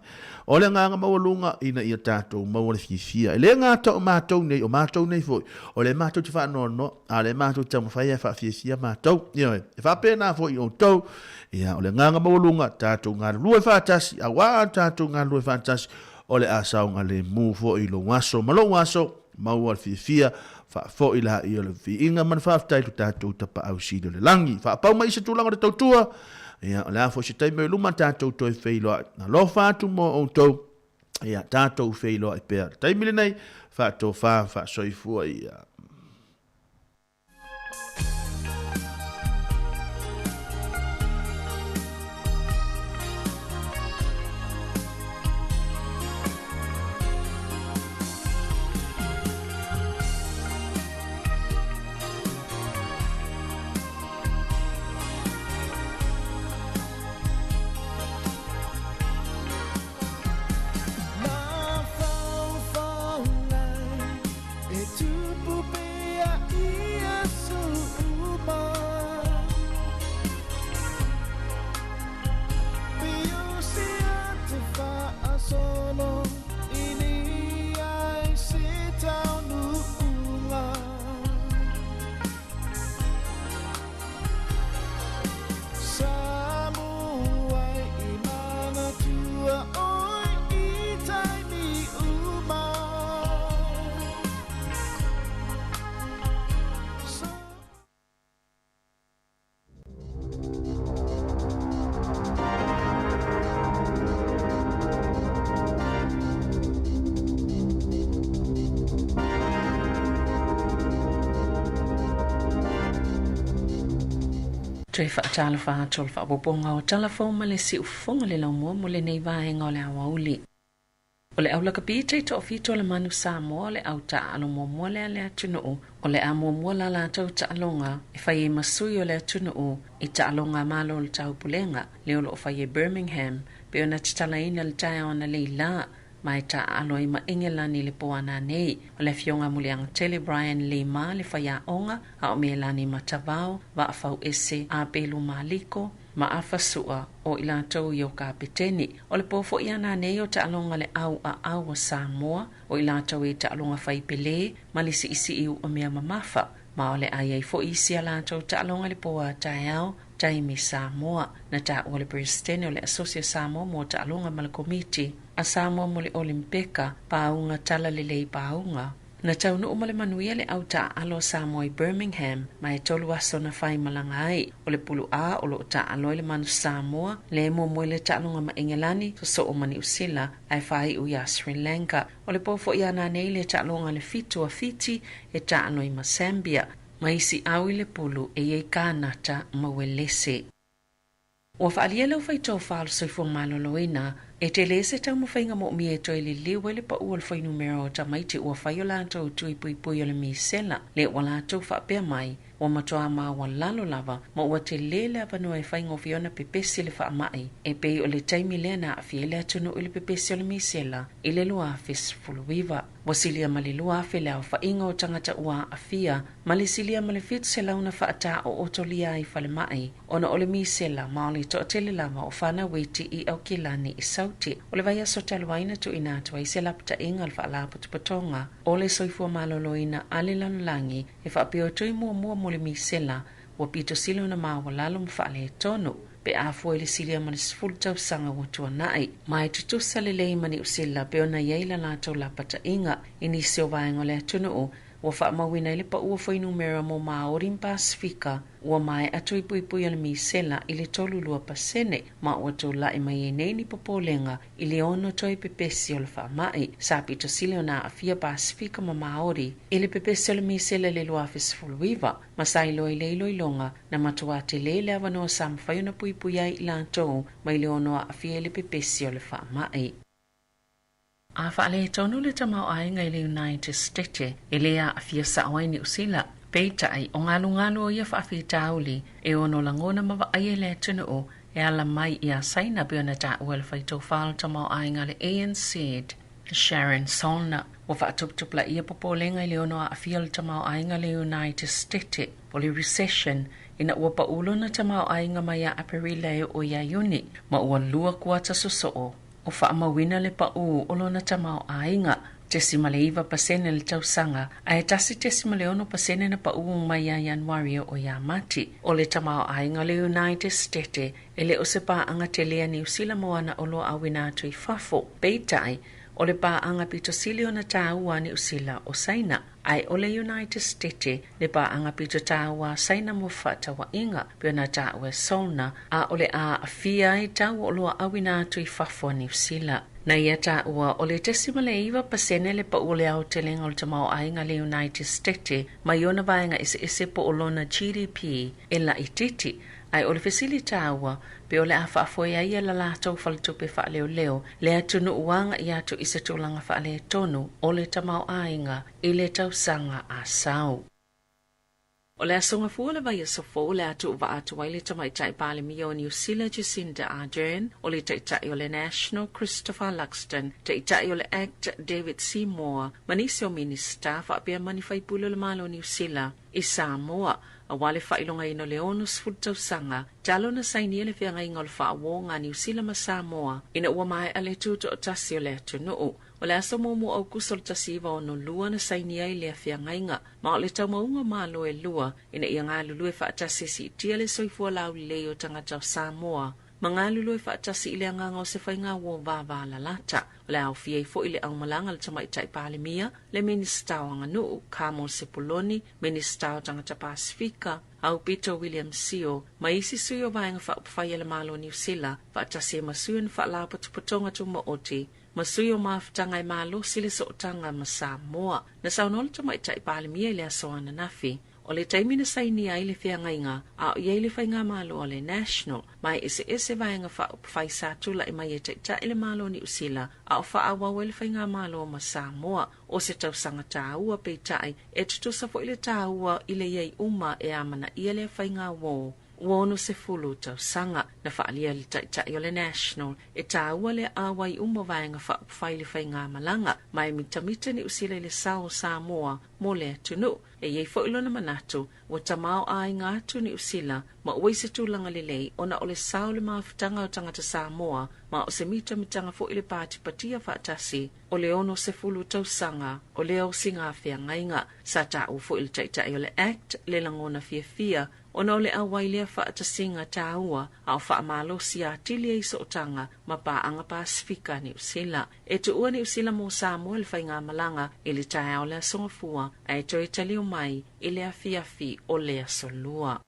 o le nga ma lunga ina ia tatu ma o le fifia le nga to ma to nei fo o le ma to fa no ale ma to tamo fa ia fa fifia ma to ya fa pena fo io to ya o le nga ma lunga tatu nga lu fa tasi a wa tatu nga lu fa tasi o le asaunga le mu fo i lo waso mau al fia fa fo i la i le fi inga man fa tai tu tatu tapa au si le langi fa pau mai se tulanga de tautua ia la fo se tai me luma tatu to e feilo na lo fa tu mo o to ia tatu feilo e per tai mile nei fa to fa soifu ia Tre whaatala whaatol whaapoponga o talafo ma le si ufonga le laumua mo le nei vaenga o le awauli. O le aulaka pita i to fito le manu Samoa le au ta alo mua le ale atunu o le a mua la la tau ta alonga e whai e masui o le atunu i ta alonga malo le tau pulenga le olo o whai e Birmingham pe ona titala ina le tae ona le ila mai ta alo i ma ingelani le poana nei o le fionga mulianga tele Brian Lima le whai a onga a o me lani matavao wa a fau ese a pelu maliko ma a fasua o ila tau i o ka peteni o le pofo i ana nei o ta alonga le au a Samoa o ila tau i ta alonga whai pele ma le si isi iu o mea mamafa ma o le ai fo isi ala tau ta alonga le poa tae au taimi Samoa na ta o le presidente o le asosia Samoa mo ta alonga ma le komiti a Samoa mo le olimpeka paunga tala le lei paunga na tau no umale Manuia le au ta alo Samoa i Birmingham ma e tolu aso na whai malangai o le pulu a o lo ta alo le manu Samoa le mo le ta alonga ma Engelani so o mani usila ai whai uia Sri Lanka o le pofo i ana nei le ta alonga le fitu a fiti e ta alo i Masambia ma isi au i le pulu e ei kānata mawelese. Ua whaalia lau whai tau whaalo soifua maloloina E te le se tau mawhainga mo mi e toi le liwa le pa ua le whai numero o tamaiti ua whai o lātou tui pui pui o le mi sela le ua lātou whapea mai ua matoa maa ua lalo lava ma ua te le le avanua e whaingo fiona pepesi le wha mai e pei o le taimi le na awhi le atunu o le pepesi o le mi sela i le lua fes fuluiva. Wasilia mali lua afe le au whainga o tangata ua awhia ma le silia ma le fitu se launa whaata o otolia i whale mai ona o le mi sela ma o le to tele lava o whana weti i au kilani i sauti o le vai aso taluaina tu ina tua i se lapta inga al wha putupatonga o le soifua maloloina ale lanolangi e whaapio tui mua mo le mi sela ua pito silo na maa wa lalo mwhaale e tonu pe a foi le silia ma le sfulu tau sanga wa tua nai. Mai tutusa le lei mani usila pe ona yeila la tau la pata inga ini se o vaenga le atunu o ua wha mawina ile pa ua foi numera mo Maori Pasifika ua mai atu i pui pui ala mi sela i le tolu lua pasene ma ua tau la i mai e neini popolenga i le ono toi pepesi o le wha mai sa pito sile o na afia Pasifika ma Maori i le pepesi o le mi sela le lua fisfuluiva ma sa ilo i le ilo ilonga na matua te le le avanoa sa mwhai ona pui pui ai la tou ma i le ono a afia le pepesi o le wha mai. A whaale tonu le tamau ainga i le United States e lea a fia saoaini usila. Peitai o ngalu o ia whaafi tauli e ono langona mawa aie le tunu o e ala mai i a saina biona ta uel whaitau whaal tamau ainga le ANC Sharon Solna. Wa whaatuptupla ia popolenga i le ono a fia le tamau ainga le United States o le recession ina ua pa ulo na tamau ainga mai a aparila e o ia uni ma ua lua kuata susoo. O whaamawina le pa u olona tamau ainga, tesima le iwa pasene le tausanga, a e tasi tesima le ono pasene na pa u mai a Januari o ia mati. O le tamau ainga le United States, e le o se pa anga te lea ni usila moana o lo awina atu i fafo. Peitai, o le pa anga pito sili o na tāua ni usila o saina. Ai o le United States, le pa anga pito tāua saina mo whata wa inga, pio na tāua solna, a o le a fia i tāua o loa awina atu i fafo ni usila. Na ia tāua o le tesima le iwa pasene le pa ule au te lenga o le tamau ainga le United States, ma iona vaenga ese po o lona GDP e la ititi. Ai o le fesili tāua, pe o le a whaafoe ai ala lātou whalitupe whaaleo leo, le atunu uanga i atu i se tūlanga whaale tonu o le tamau ainga i le tausanga a sau. O le asonga fua le vai asofo le atu uwa atu wai le tamaitai pale mio New Zealand Jacinda Ardern, o le taitai o le National Christopher Luxton, taitai o le Act David Seymour, manisi o minista whaapea manifai pulo le malo New Zealand i Samoa, a wale whailonga ino le onus fultau sanga, talo na saini le whianga inga o le whaawonga New Zealand ma Samoa, ina ua mai ale tuto o tasi o le atu nuu. O le aso momo au kusol tasiva o no lua na saini ai le whianga inga, ma o le tau maunga malo e lua, ina ia ngā lulu e whaatasi si itia le soifua lau leo tangata o Samoa. Ma ngā lulu e whaatasi i le anganga o se whainga wo vava la lata. O le au fia i fo i le au malanga le tamaitai pale mia, le minista o anga nuu, Kamol Sepuloni, minista o tangata Pasifika, au Peter William Sio, ma isi sui o vaenga whaupawhai le malo New Zealand, whaatasi e masui na whaalapa tupotonga tu maoti, masui o maafutanga i malo sile sootanga ma Samoa, na saunole tamaitai pale mia i le asoana nafi. O le taimina saini ai le whianga inga, a o iei le whainga malo o le National, mai ese vaenga whai sātula i mai e taita i le malo ni usila, a o whaawawe le whainga malo ma Samoa, o se tausanga tāua peitai, e tutusa fo i le tāua i le iei uma e amana i le whainga wō. Wono se fulu tau sanga na whaalia li taitai o le National e tāua le awai umo vaenga whai le whainga malanga mai mitamita ni usile le sao Samoa mo le atunu e iei whailona manatu wa tamau ai ngā atu ni usila ma ui se tūlanga le lei ona o le sao le maafutanga o tangata Samoa ma o se mitamitanga fo i le pāti patia whaatasi o le ono se fulu tau sanga o le au singa whia ngainga sa tāu fo i le taitai o le Act le langona fia ona o le awai lea whaatasinga tāua au whaamalo si a tili e sootanga ma paanga Pasifika ni usila. E tu ua ni usila mo Samoa le whainga malanga i le tae o le asonga fua a e toi tali o mai i le afiafi o le asolua.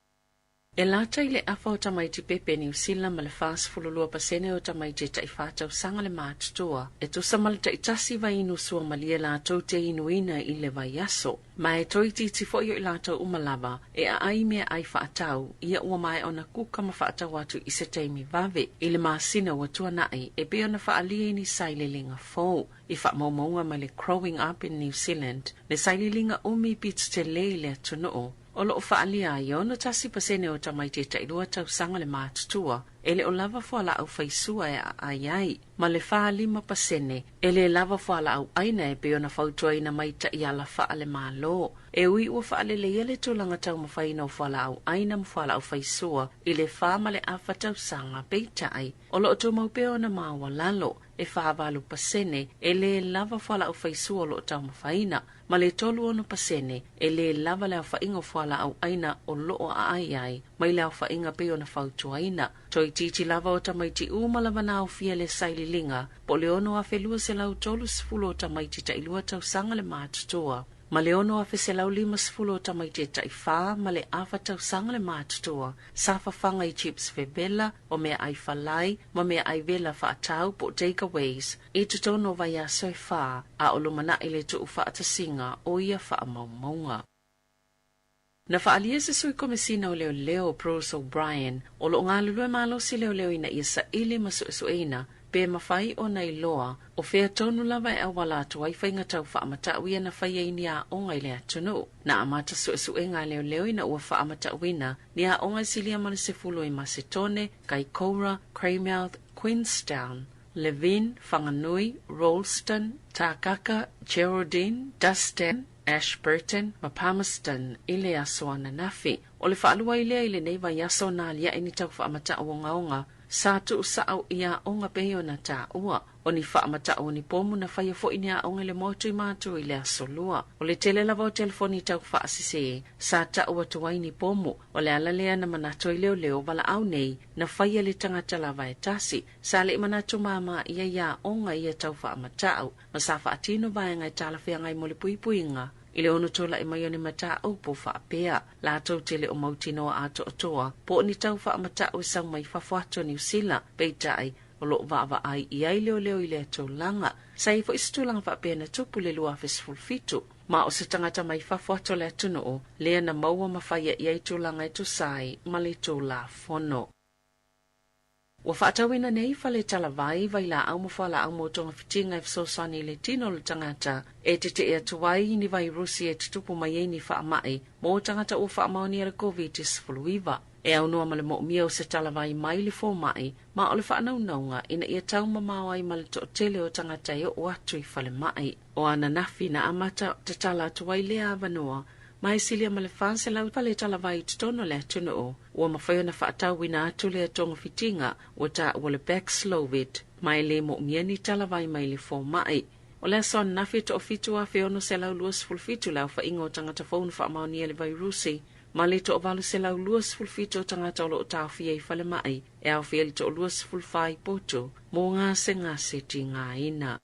E lata ile afa o tamaiti pepe New Zealand ma le fas fululua pasene o tamaiti ta ifata o sanga le mātutua. E tu samale ta itasi vai inu sua malie la tau te inuina i le vai aso. Ma e toiti tifo i lata umalava e a ai mea ai whaatau ia ua mai ona kuka ma whaatau atu i se teimi vave. I le maasina wa tuanai e be ona whaalia ni saililinga fōu. I whaamaunga ma le Growing Up in New Zealand. Le saililinga umi pits te leile tunoo. O lo o whaalia i ona tasi pasene o tamaiti ta ilua tau sanga le mātutua, ele o lava whala au whaisua e a ai, ma le whaalima pasene, ele lava whala au aina e pe ona whautua ina maita i ala wha le mālo. E ui ua whaale le ele tūlanga tau mawhaina o whala au aina ma whala au whaisua, i le whaama le awha tau sanga peita ai. O lo o tō maupe ona māua lalo, e whaavalu pasene, ele lava whala au whaisua o lo o tau mawhaina, ma le tolu ono pasene, e le lava leo whainga whala au aina o loo a ai, mai leo whainga pe ona whautua aina. Toi titi lava o tamaiti umalava na au fia le saililinga, po le ono a whelua se lau tolu sifulo o tamaiti ta ilua tau sanga le mātutua. Ma le ono a se lau lima sifulo o tamaiti ta iwha, ma le awa tau sanga le mātutua, sa whawhanga i chips vebela, o mea ai whalai, ma mea ai vela whaatau po takeaways, e tutono vai a soi wha, a olumana ile tu whaatasinga o ia whaamaumaunga. Na whaalia se sui komisina o leo Bruce O'Brien, o lo ngā lulue malo si leo ina ia sa ili masuesueina, pe mawhai o nei loa, o whea tonu lava e awala atu ai whainga tau whaamata uia na whaia ini a onga ile atunu. Na amata suesuenga leo ina ua whaamata uina, ni a onga silia mana se fulu i Macedone, Kaikoura, Greymouth, Queenstown, Levin, Whanganui, Rollston, Takaka, Geraldine, Dustin, Ashburton, ma Palmerston, ile aso ana nafi. O le whaalua ilea ile nei vai aso na alia ini tau whaamata onga, sa tu usao ia onga pehio na ta ua. O ni whaamata o ni pomu na whaia fo ini a onga le motu i mātu ile aso lua. O le tele lava o telefoni tau whaasise, sa ta ua tuwai ni pomu. O le alalea na manato i leo wala au nei, na whaia le tangata lava e tasi. Sa le manato mama ia onga ia tau whaamata au. Ma sa whaatino vai ngai tala whea ngai mole puipuinga. Ile ono tola e mai o ni mata au po whaapea, la tau tele o mautinoa ato atoa, po ni tau whaamata au sang mai whawhato New Zealand, peitai, o lo vava ai i ai leo ile ato langa, sa i fo istulanga whaapea na tupu le lua fesfulfitu, ma o se tangata mai whawhato le atunoo, lea na maua mawhaia i ai tulanga eto sai, ma le tō la fono. Wa whaatawina nei whale talavai vai la au mawhala au motonga fitinga e fsosani le tino le tangata e te ea tuwai ni vai rusi e tutupu mai e ni whaamai mo tangata o whaamaoni ala COVID-19. E au noa male mo mia o se talavai mai le fō mai ma o le whaanaunaunga ina ia tau mamau ai male to tele o tangata e o atu i whale mai. O ana nafi na amata te tala tuwai lea avanoa mai silia male whanse lau pale talavai tutono le atunoo, ua mawhaio na whaatau wina atu le atonga fitinga, ua ta ua le backslowed, mai le mo mieni talavai mai le fō mai. O le ason nafi to ofitu a whiono se lau luas fulfitu lau whainga o tangata whaunu whaamaoni ele vai rusi, ma le to ovalu se lau luas fulfitu o tangata o lo o tau fia i whale mai, e au fia li to o luas fulfai poto, mo ngā se ti ngā ina.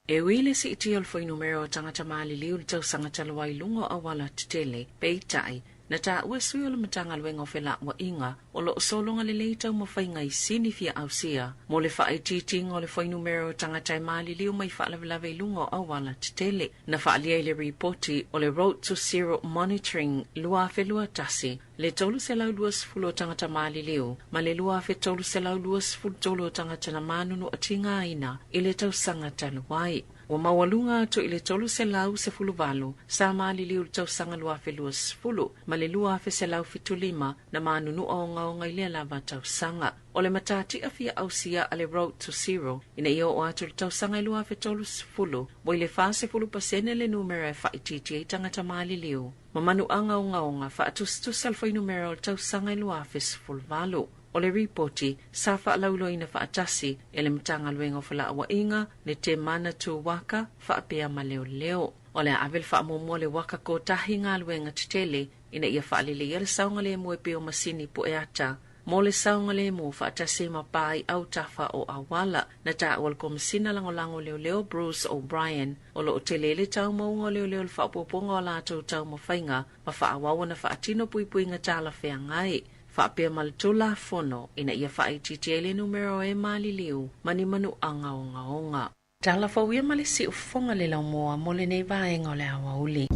E wile si iti al foi numero tangata maali liu li tau sangata lawai lungo awala tutele, peitai, na ta ua sui o le matanga luenga o whela wa inga, o lo solonga le leitau mawhainga i sini fia au sia, mo le wha titinga o le foi numero tangata maali liu mai wha lavelave lungo awala tutele, na wha alia le reporti o le Road to Zero Monitoring lua whelua tasi, le tolu se lau luas fulo tangata maali liu, ma le lua whe tolu se lau luas fulo tolu tangata na manunu a tinga ina, i le tau sangata luai. Wa mawalunga atu ile tolu se lau se fulu valu, sa maali liu tau sanga lua fe luas fulu, ma le lua fe se lau fitu lima, na manunu o ngailia lava tau sanga. O le matati a fia au sia ale Road to Zero, ina iyo o atu le tau sanga lua fe tolu se fulu, wa ile fa se fulu pasene le numero e whaititi e tangata maali liu. Mamanu o fa atu salfoi numero tau sanga lua fe se fulu valu. O le reporti, sa whaalaulo ina whaatasi, e le matanga luenga o whala awa inga, ne te mana tu waka, whaapea ma leo. O le avel whaamomua le waka ko tahi ngā luenga tutele, ina ia whaalile ia le saunga le mue peo masini po e ata, Mo le saunga le mo whaatase mapai au tafa o awala na ta awal komisina langolango leo Bruce O'Brien o lo o te lele tau maunga leo le whaapoponga o lātou tau mawhainga ma whaawawa na whaatino pui ngā tāla whea ngai. Whaapea malutula fono ina ia whaititiele numero e mali liu mani manu anga o ngaonga. Tala whauia male si ufonga le lau moa mo le nei vaenga o le awa uli.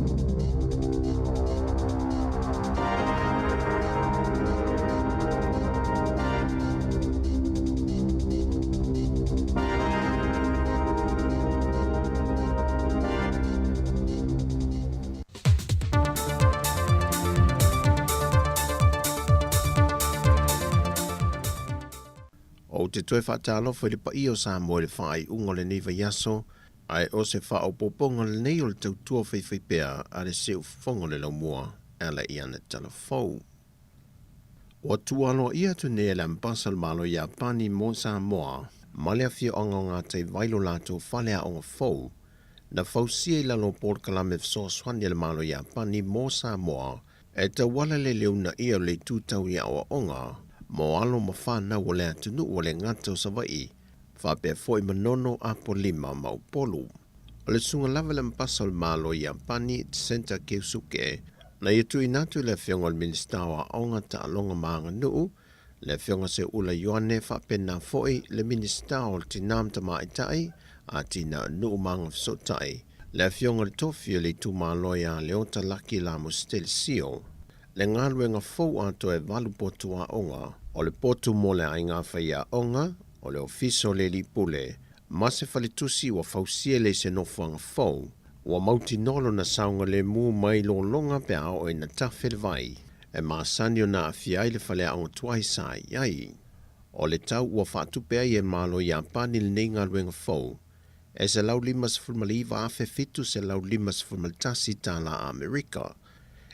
O te toe whaatalofa le pa i o Samoa le whaai unga le nei vaiaso, ai o se wha o poponga le nei o le tautua whaiwhaipea a le seu whonga le laumua, ala i ana talafou. O tualo ia tu ne le ambasal malo ia pani mo Samoa, malea fia onga ngā te vailo lato whalea o fou, na fausia i lalo Port Kalame so swani le malo ia pani mo Samoa, e ta wala le leuna ia le tūtau ia o onga, mo alo ma whāna o le atunu o le ngata o Savai, whapea foi manono a po lima mau polu. O le sunga lava le mpasal malo i Ampani Center Keusuke, na i tu inatu le whionga le ministawa onga ta alonga maanga nuu, le whionga se ula yoane whapena foi le ministawa le tinam ta maitai, a tina nuu maanga fsotai, le whionga le tofio le tu malo ia leota laki la musteli sio, le ngaluenga fou ato e valu potu a onga, o le potu mo le ainga whaia onga, o le ofiso le lipule, ma se whalitusi wa fausia le se nofuanga fou, wa mauti nolo na saunga le mu mai lo longa pe ao e na tawhele vai, e ma sanio na afiai le whalea onga tuai sa iai. O le tau ua whaatupea i e malo i Ampani le nei ngaluenga fou, e se lau limas fulmaliva afe fitu se lau limas fulmalitasi ta la Amerika,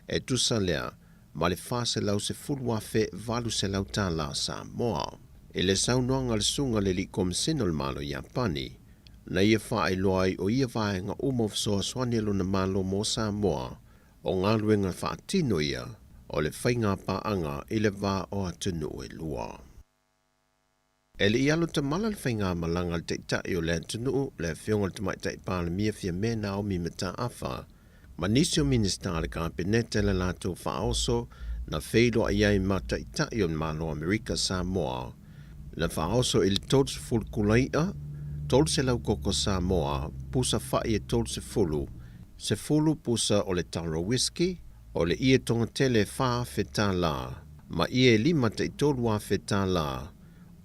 e tusa lea, ma le wha se lau se fulwa fe valu se lau tā la Samoa. E le saunoanga le sunga le li komisino le malo i Ampani, na ia wha ai loai o ia vaenga umof soa swanelo na malo mo Samoa, o ngā luenga wha atino ia, o le whainga paanga i le vā o atunu e lua. E le ialo ta mala le whainga malanga le teitai o le atunu, le whionga le tamaitai pāle mia fia mena o mi mata awha, Manisio minister le kabinete le lato whaoso na wheido a iai mata i tai o malo Amerika Samoa. Le whaoso ili tolse fulu kulaia, tolse lau koko Samoa, pusa whai e tolse fulu pusa o le taro whisky, o le ie tonga tele wha whetā la, ma ie lima te i tolu a whetā la,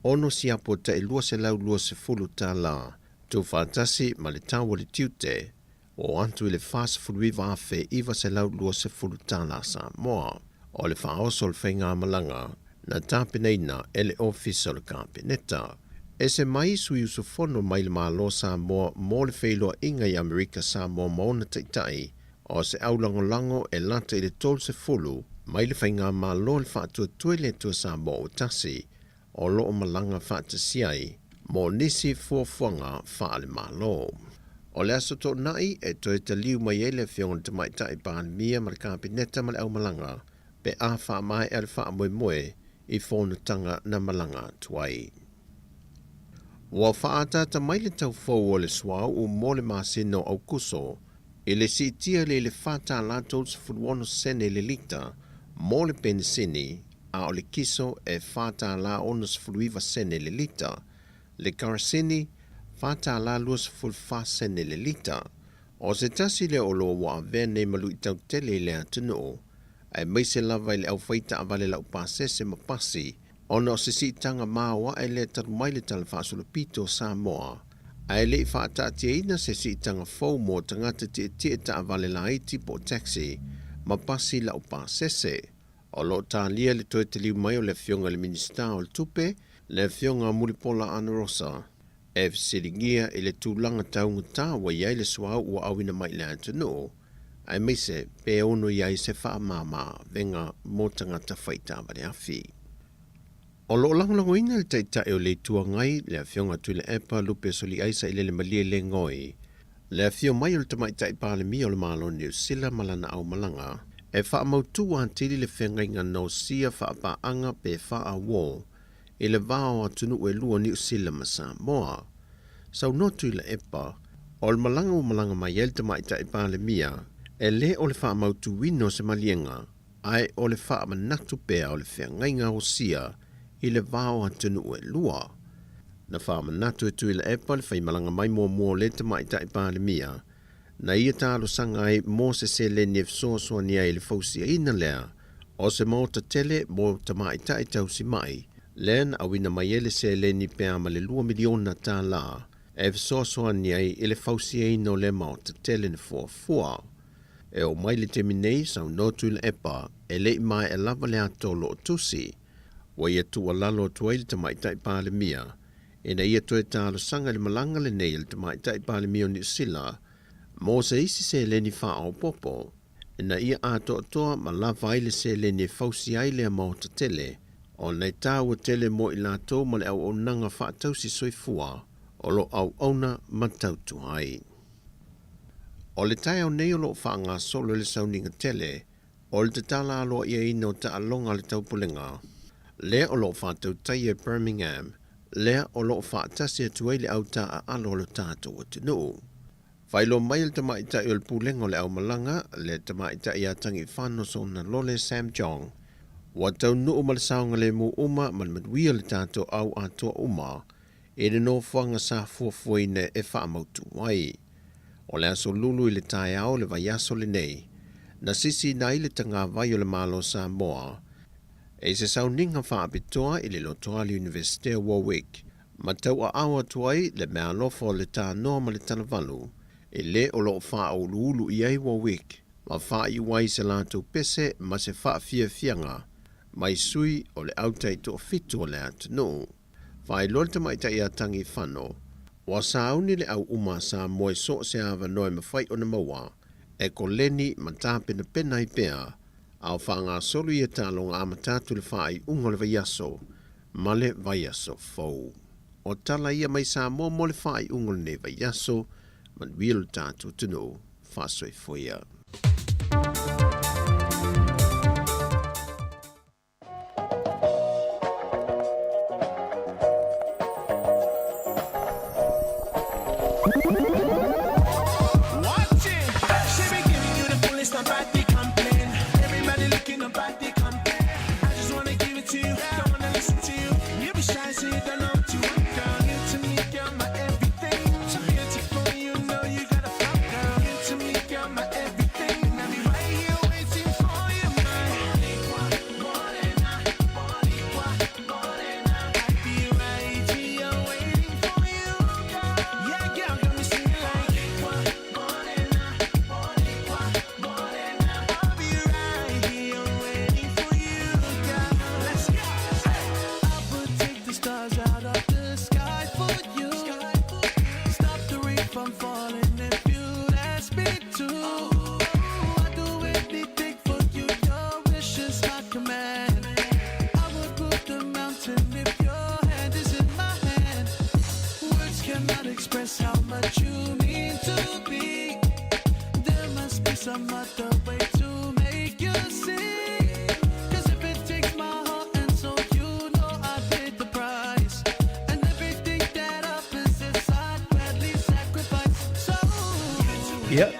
ono siapo te i lua se lau lua se fulu tā la, tu whatasi ma le tawa le tiute, o antu i le fast food wiva afe iwa se lau lua se fulu tala Samoa. O le whaoso le whainga malanga na tāpeneina e le ofisa le kabineta. E se mai sui usufono mai le malo Samoa mo le whailoa inga i Amerika Samoa maona teitai o se aulangolango e lata i le tol se fulu mai le whainga malo le whaatua tuele tua Samoa o tasi o loo malanga whaatasiai mo nisi fuafuanga wha le malo. O le aso tō nai e toi te liu mai e le whionga te maitai pāne mia ma le kabineta ma le au malanga, pe a wha mai e le wha moe moe i whonutanga na malanga tuai. Wa wha atata mai le tau fau o le swau o mo le masino au kuso, e le si tia le whata lato se furuono sene le lita, mo le pensini, a o le kiso e whata la ono se furuiva sene le lita, le karasini, Fata la lua se fulfa sene le lita. O se tasi le olo wa vene malu i tau tele le atunu. Ai mai se lava i le au whaita avale lau pasese ma pasi. Ona o se si tanga mawa e le taru mai le talafasula pito Samoa. Ai le i whaata atia ina se si tanga fau mo tangata tie ta avale la iti po taxi. Ma pasi lau pasese. O lo ta lia le toe te liu mai o le whionga le minista o le tupe. Le whionga mulipola anarosa. E fisiringia i le tūlanga taunga tāwa iai le swau ua awina mai le antanu, ai meise pe ono iai se wha mama venga mo tangata whaita wale afi. O lo langolango ina le teitai o le tua ngai le whionga tui le epa lupe soli aisa i le malia le ngoi. Le whio mai o le tamaitai pāle mi o le malo New Zealand malana au malanga, e whaamautua tili le whengainga no sia whaapaanga pe whaawō i le vāo atunu e lua New Zealand ma Samoa. Sau notu i le epa, o le malanga mai el te maita i pāle mia, e le o le whaamautu wino se malienga, ai o le whaamanatu pēa o le whengainga o sia i le vāo atunu e lua. Na whaamanatu e tu i le epa le whaimalanga mai mua le te maita i pāle mia, na ia tālo sanga ai mō se le nef soa ni ai le fausia ina lea, o se mō ta tele mō ta maita i tausi mai, len awina mai ele se le ni pēa ma le 2 miliona tā la, e soa ni ai i le fausia ina o le mō ta tele ni fua. E o mai le teminei sau notu le epa, e le mai e lava le atolo o tusi, wa ia tua lalo tuai le ta maita i pāle mia, e na ia toe tālo sanga le malanga le nei le ta maita i pāle mia o New Zealand, mō se isi se le ni wha o popo, e na ia ato atoa ma la vai le se le ni fausi ai le mō ta tele, o nei tāua tele mo i lato ma le au o nanga wha tausi soifua, o lo au auna ma tautu ai. O le tai au nei o lo wha ngā solo le sauninga tele, o le te tala aloa ia ino ta alonga le taupulenga, le o lo wha tau tai e Birmingham, le o lo wha tasi atuai le au ta a alo lo tātou atunu. Whailo mai le tamaita i o le pulengo le au malanga, le tamaita i atangi whano so na lole Sam Jong. Wa tau nuu ma le saunga le mu uma ma le maduia le tātou au atua uma, e le no whanga sa fuafuine e whaamautu wai. O le aso lulu i le tae au le vaiaso le nei, na sisi na i le tanga vai o le malo Samoa, e se sauninga whaapitoa i le Lotoali University of Warwick, ma tau a awa tuai le mea lofo le tā noa ma le talavalu, e le o lo wha o lulu i ai Warwick, ma wha i wai se lātou pese ma se wha fianga, mai sui o le autai to fitu o le atunu. Whai lorta mai ta ia tangi whano, wa sauni le au uma sa moe so se awa noe ma whai o na maua, e ko leni ma tāpena pena i pēa, au whanga solu i e tālonga a matatu le whai ungo le vaiaso, ma le vaiaso fau. O tala ia mai sa mo le whai ungo le vaiaso, man wielu tātu tunu, whasoi foia.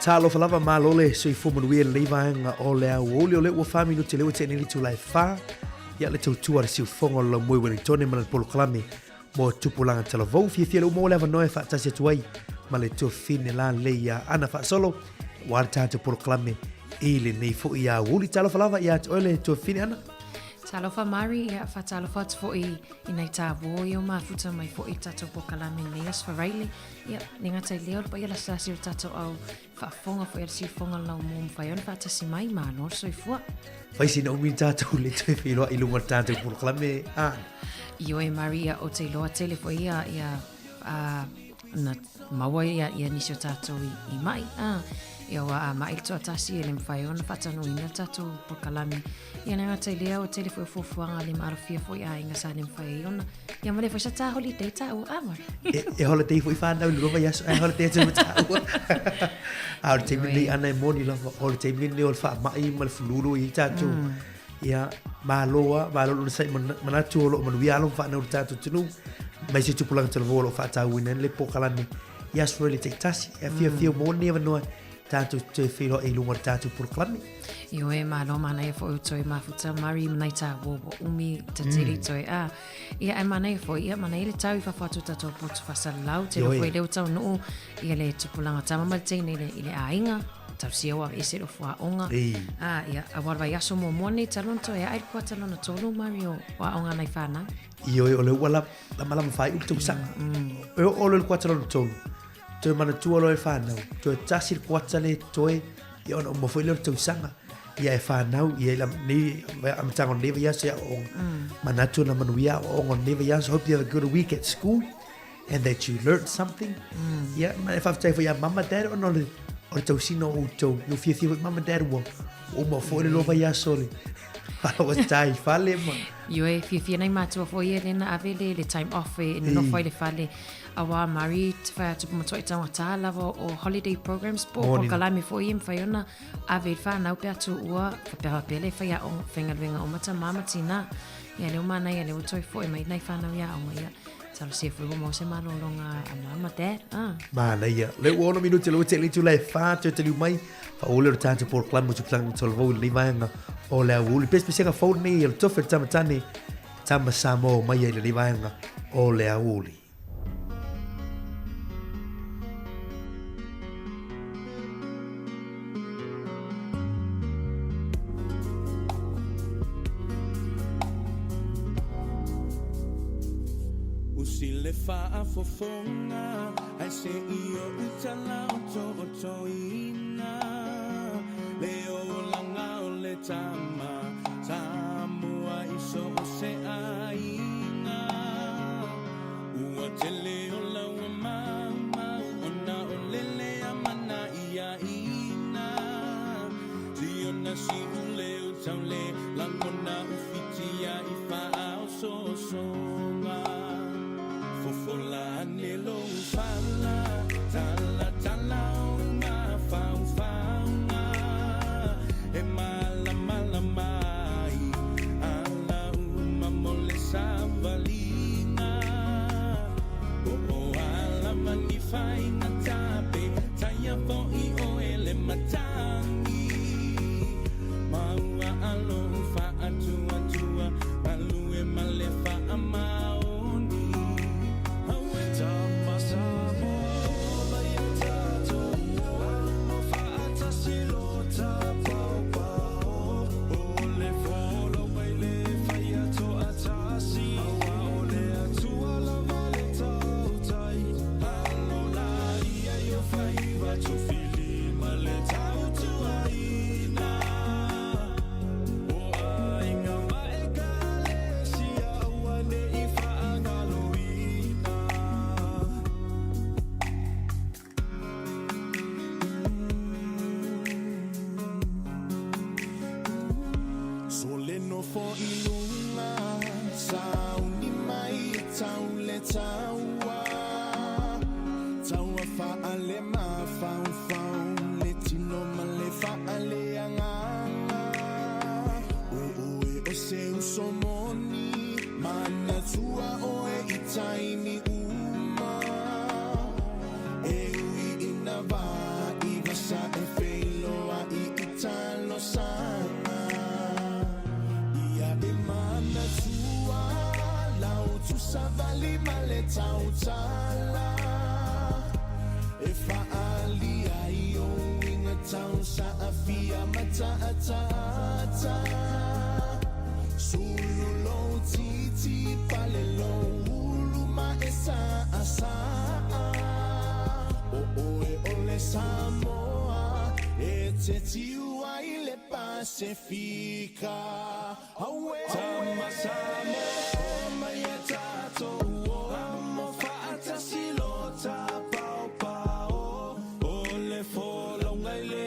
Talo falava malole so i Manuia le vaenga o le au o le ua faminu te lewa te nili tu lai fa ia le tautua le siufonga lo moi Wellington ma le polokalame mo tupulanga talavou fia le umo le avanoe fa tasi atuai ma le tu fine la le ia ana fa solo wa tatu polokalame i le nei fo ia uli talo falava ia te ole tu fine ana Talo fa mari ia fa talo fa fo i nei tavo i o mafuta mai fo i tatu polokalame neas fa raili ia ninga tai leo pa ia la sasi o tatu au fa fonga fo ia si fonga na mo fa ia fa tasi mai ma no so i fo Fai si na umi tatu le tu filo i lunga tatu polokalame Io e Maria o te loa tele fo ia na maua ia nisio tatu i mai ia wa ma il to tasi ele mfai ona fatanu ina tatu pokalami ia nga tai lea o tele fuanga le marafia foi a inga sa le mfai ona ia male fa sa holiday ta o amar e holiday foi fa na lo va ya holiday te ta a te mini ana moni la holiday mini o fa mai mal fluru i tatu ia malo sai manatu lo manuia lo fa na tatu tunu mai se tupulang te lo fa ta winen le pokalami ia so le te tasi e fia moni va no tatu te filo e lunga tatu pokalami Io e malo mana e fo toi mafuta mari mnaita wo umi tatiri toi a ia e mana e fo ia mana ile tau fa fatu tato putu fasalau te lo foi le utau no ia le tupulanga tama maltene ile ainga tau sia wa ese lo fa onga a ia a war vai aso mo moni talonto e ai kwa talona tolu mario wa onga nai fana io e ole wala la mala fai ultu sanga e ole kwa talona tolu te mana tu lo e fana te tasir kwa tale toi ia no mo foi le tu sanga ia e whanau, ia la ni am tang on never yes on manatu na manuia on never yes. Hope you have a good week at school and that you learned something. Yeah, if I've for your mama dad or no or to see no to you feel with mama dad wo o mo foi lo vai ya soli. Fala was tai fale mo. Io e fia nei matu foi ele na avele le time off e no foi le fale awa mari fa tu mo toi tanga tala o holiday programs po kalami foi im faiona ave fa na pe atu ua fa pele fa ya on fenga venga o mata mama tina ya le mana ya le toi foi mai nai fa na ya o mai talo se foi mo se malo longa mama dad Mana ia le uono minuti lo te tu le fa te mai fa o le tanto por clam tu plan to vo li vanga o le uli pes pes ka phone ni el tofer tamatani tama Samoa mai le li vanga o le uli Sile fa fofonga ai se io utala o ina leo langa o le tama Samoa iso se aina ua tele o la mama ona o lele amana ia ina si ona si ule o taule langona ufitia ifa o so Fola nelo fala tala ma fa e mala mai ala uma mole savalina o ala mani fai na tape taya po I o ele matangi maua alo fa atua alu e male fa amao Samoa e te tiua I le Pasifika awe tama Samoa mai e tato amo faata silota pao o le folau ngai le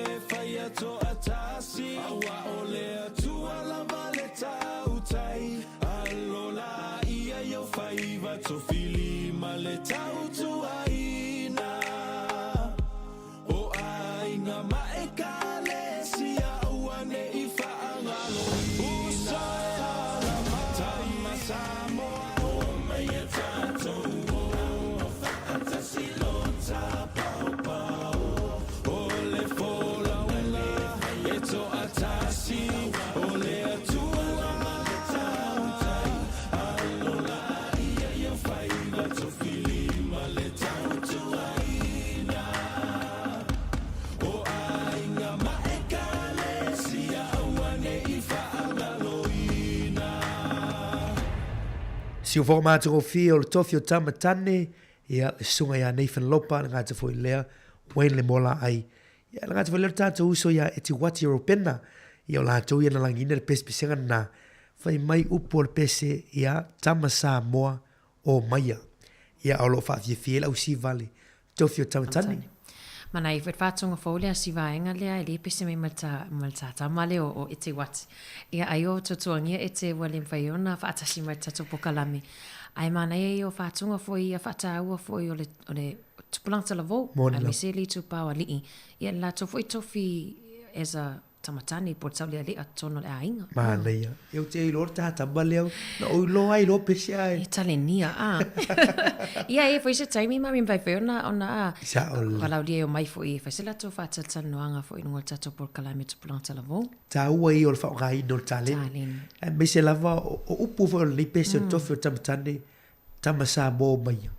to fili ma le tau tu aina. O aina ma e kale si a uane I whaangalo Usaya la tama Samoa o mai e tātou o whaatasi lo tā pau pau. O le Folau e to atasi o le atua tautai. Alola ia ia whaiga to fili ma le tautua ina. O ainga ma e kale si awane I whaangalo ina. Si o fo mātou o fia o le tofi o tamatane, ia le sunga ia Nathan Lopa, ngā te fo I lea, Wayne le mola ai. Ia ngā te fo lea tātou uso ia e ti wati o pena, ia o lātou ia na langina le pesi pesenga na, whai mai upo le pese ia tama Samoa o maia. Ia o lo whaafia fie lau si vale, tofi o tamatane. Mana I whatonga fōlea si vaenga lea e le pese me malta tamale o e te wati. Ia ai o totoangia e te wale mwhaiona whaatasi mai tato pokalame. Ai mana e o whatonga fōi a whataua fōi o le tupulangta la vō. Ai me se li tupau a lii. Ia la to fōi tofi as a tamatani po tau lea lea tono le ainga. Mana ia. Eu te i lor tāta maleo, na oi lo ai lo pese ai. E tale nia, Ia e fōi se taimi mami mbai whiona ona a. Sa o le. Walau lia o mai fōi e whaisela tō whātata noanga fōi nunga tato por kalame tupulangta la vō. Ta ua I o le whaonga I no talen. Me se lava o upu fo le pese o tofi o tamatane, tama Samoa maia.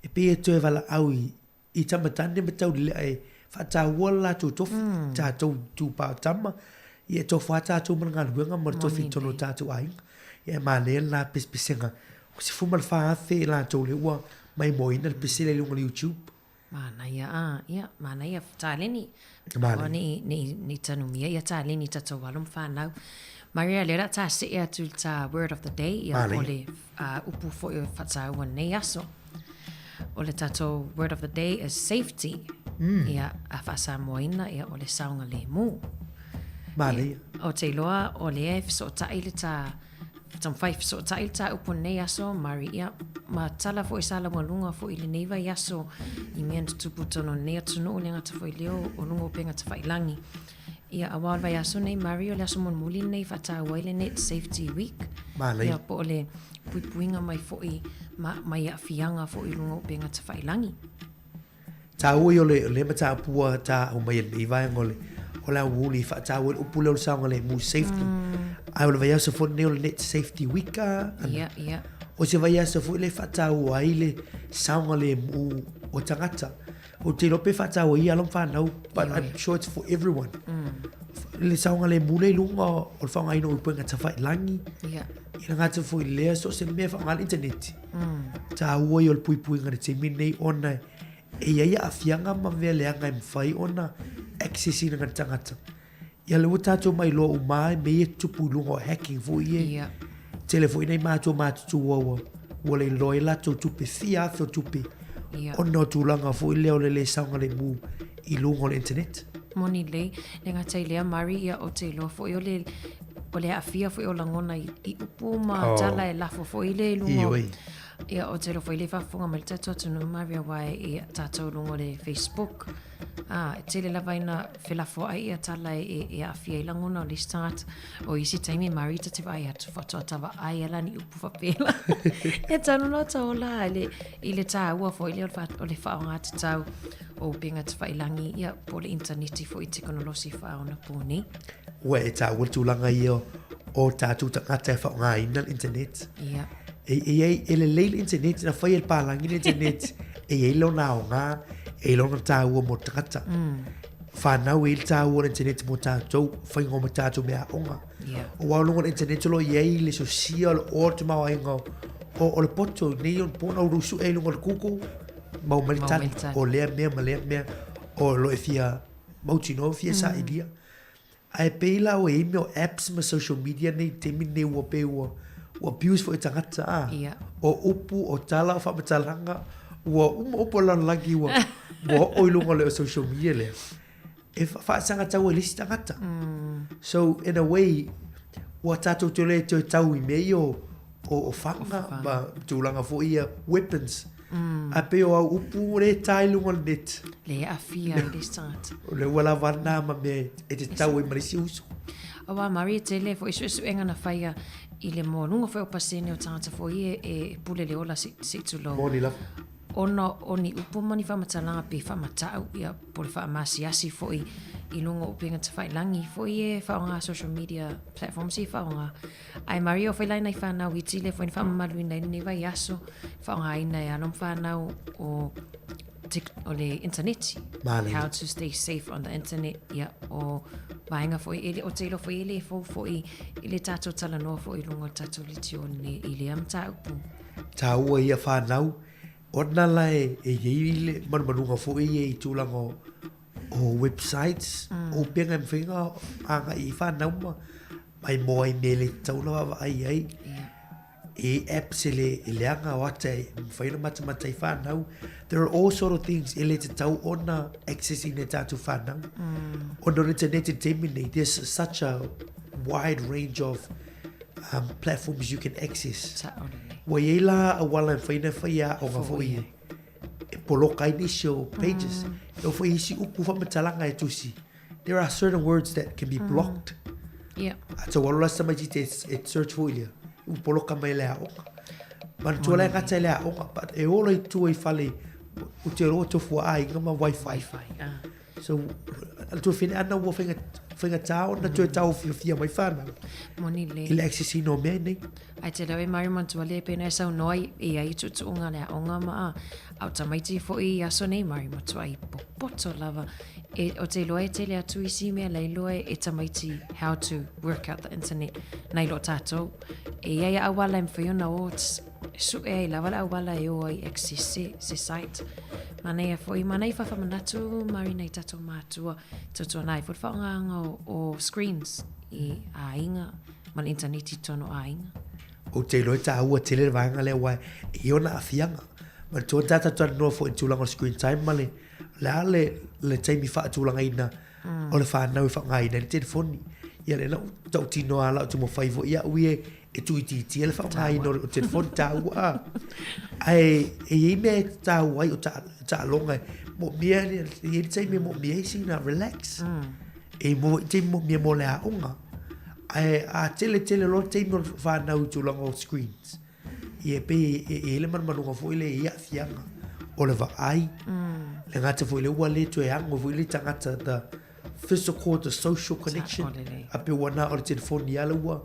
E pe e toe wala au I tamatane me tau le e whata ua la tō tofi, tātou tūpā tama, I e tō whātātou mana ngā luenga mo tofi tono tātou ainga. Ia mālea la pesenga, o se fuma le whaafe la tō le ua mai moina le pese le lunga le YouTube. Mana ia, ia, mana ia tāleni. Mana. Ni tanumia, ia tāleni tato walum whanau. Maria lera tā se ea tu tā word of the day, ia o le upu fo I whataua nei aso. O le tato word of the day is safety. Ia a whasa moina, ia o le saunga le mū. Mana ia. O te loa, o le e fiso tai le tā, tam whai fiso tai le tā upu nei aso, mari ia, ma tala fo I sala walunga fo I le neiva I aso, I mea tupu tono nea tunu o le ngata fo I leo, o lungo penga ta whailangi. Ia awal vai aso nei mari o le aso mon muli nei whata waile net safety week. Mana ia. Ia po o le puipuinga mai fo I, mai a fianga fo I lungo penga ta whailangi. Ta ui o le mata pua ta o mai le vai ngole. O la wuli fa ta ui upu le saunga le mu safety. Ai o le vai aso fo ne o le net safety week a. Ia. O se vai aso fo le fa ta ui le saunga le mu o tangata. O te lope fa ta ui alon whanau, but I'm sure it's for everyone. Le saunga le mu le lunga o le whaunga ino upuenga ta whai langi. Ia. Ina ngata fo I lea so se mea whaunga internet. Ta ui o le puipuinga le te minei ona e ia a fianga ma vea leanga I mwhai ona accessi na tangata. Ia le utato mai loa umai me e tupu lunga o hacking fo ie. Telefoni nei mātou mātutu wawa. Ua le loe lato tupe fia atho tupe. Ona o tūlanga fo I leo le saunga le mu I lunga o le internet. Moni le ngata I lea mari ia o te loa fo I o le afia fo I o langona I upu ma tala e lafo fo I le lunga. Ia o te lo fo I le whafunga ma le tato tunu maria wai I tātou lunga le Facebook. Te le lava ina whelafo ai ia tala e afia I langona o le start. O isi taimi marita te vai atu whatoa tawa ai ala ni upu whapela. E tanu no tau la I le tā ua fo I le o le whaonga te tau o pinga te whailangi ia po le interneti fo I teknolosi whaona pōni. Ua e tā ua tūlanga I o tātou tangata e whaonga ina internet. Ia. E le leile internet na whai e pālangi le internet. E lo na o ngā, e lo na tā ua mo tangata. Whanau e tā ua internet mo tātou, whai ngō mo tātou mea onga. O waulunga internet lo iei le social o te mau ainga o le poto, nei on pōna urusu e lunga le kuku, mau malitani, o lea mea, o lo e fia mautino, fia sa idia. Ai peila o e email apps ma social media nei temi nei ua pe ua abuse fo e tangata a. O upu o tala o whamatalanga, ua upo lan lagi ua oilunga le o social media le. E whaasanga tau e lisi tangata. So in a way, ua tātou te le te tau I mei o o whanga, ma tūlanga fo ia weapons. A pe o au upu re tailunga net. Le a fia i le start. O le wala wana ma me e te tau i marisi usu. Awa Maria te le fo isu enga na whaia i le mo lunga fo o pasene o tangata fo i e pule le ola si tulo. Moni la. Ona oni upu mani whamatalanga pe whamatau ia pole whamasiasi fo i lunga upenga te whailangi fo i e whaonga social media platforms i whaonga. Ai Maria o whailai nei whanau i tile fo i whamamalui nei nei vai aso whaonga ai nei alom whanau o le internet. How to stay safe on the internet. Ia o vaenga fo i o te ilo fo i le fo i le tato tala noa fo i lunga tato li tio i le amta upu. Ta ua ia whanau. Ona lai e yeile manunga fo i tūlanga o websites o penga mwhinga anga i whanau ma mai moa i mele taulawa wa ai e apps ele anga wata mwhaina mata i whanau. There are all sort of things ele te tau ona accessing ne tatu whanau. Ona internet entertainment there's such a wide range of platforms you can access. Wa yela a wala faina faia o ngafoi e poloka initial pages o foi si upu fa matalanga e tusi. There are certain words that can be blocked. Yeah. So wala sama jite it search for you. U poloka mai le o. Man tola ngata le o but e ola i tu e fale u te ro to fu ai ngama wifi. So to fin ana wo finga tau na tu tau fia mai fana. Moni le. Ile access no mene. Ai te lawe mari mantua le pena sau noi e ai tutu unga le onga maa au tamaiti fo i aso nei mari matua i popoto lava e o te loe te le atu isi mea lei loe e tamaiti how to work out the internet nei lo tatou e ai awala mwhiona o su e lava la awala e o ai access se site manei a fo i manei fafa manatu mari nei tatou matua tutu nai fo whaonganga o screens i a inga man internet i tono a inga. O te loe ta ua te le vanga le wai i ona a fianga. Ma tō tata tō no fo in tūlanga screen time male. Le taimi wha tūlanga ina. O le whanau i wha ina le telefoni. Ia le na tau tino ala o te mo whaivo. Ia ui e tui titi e le wha ina o telefoni ta ua. Ai e me ta ua o ta longa. Mo mia le taimi mo mia isi na relax. E mo taimi mo mia mo le a onga. A tele lo te no whanau tūlanga o screens. I e pe e le manunga fo ile ia fianga. O le ai. Le ngata fo ile ua le tu e ango fo ile tangata the physical, the social connection. A pe wana o le telefoni ala ua.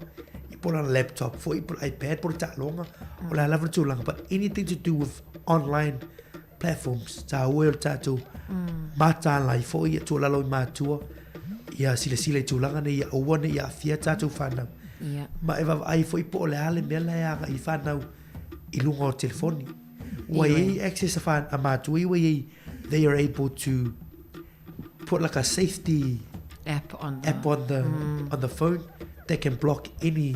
I pona laptop fo i pona iPad pona ta longa. O la lava tūlanga. But anything to do with online platforms. Ta ue o tātou. Mata lai fo i tu lalo i mātua. Ia sila tūlanga ne ia oua ne ia fia tātou whanau. Ma e ai fo i po le ale mea lai anga i whanau i lunga o telefoni. Wa i access a mātua i wa i they are able to put like a safety app on the phone that can block any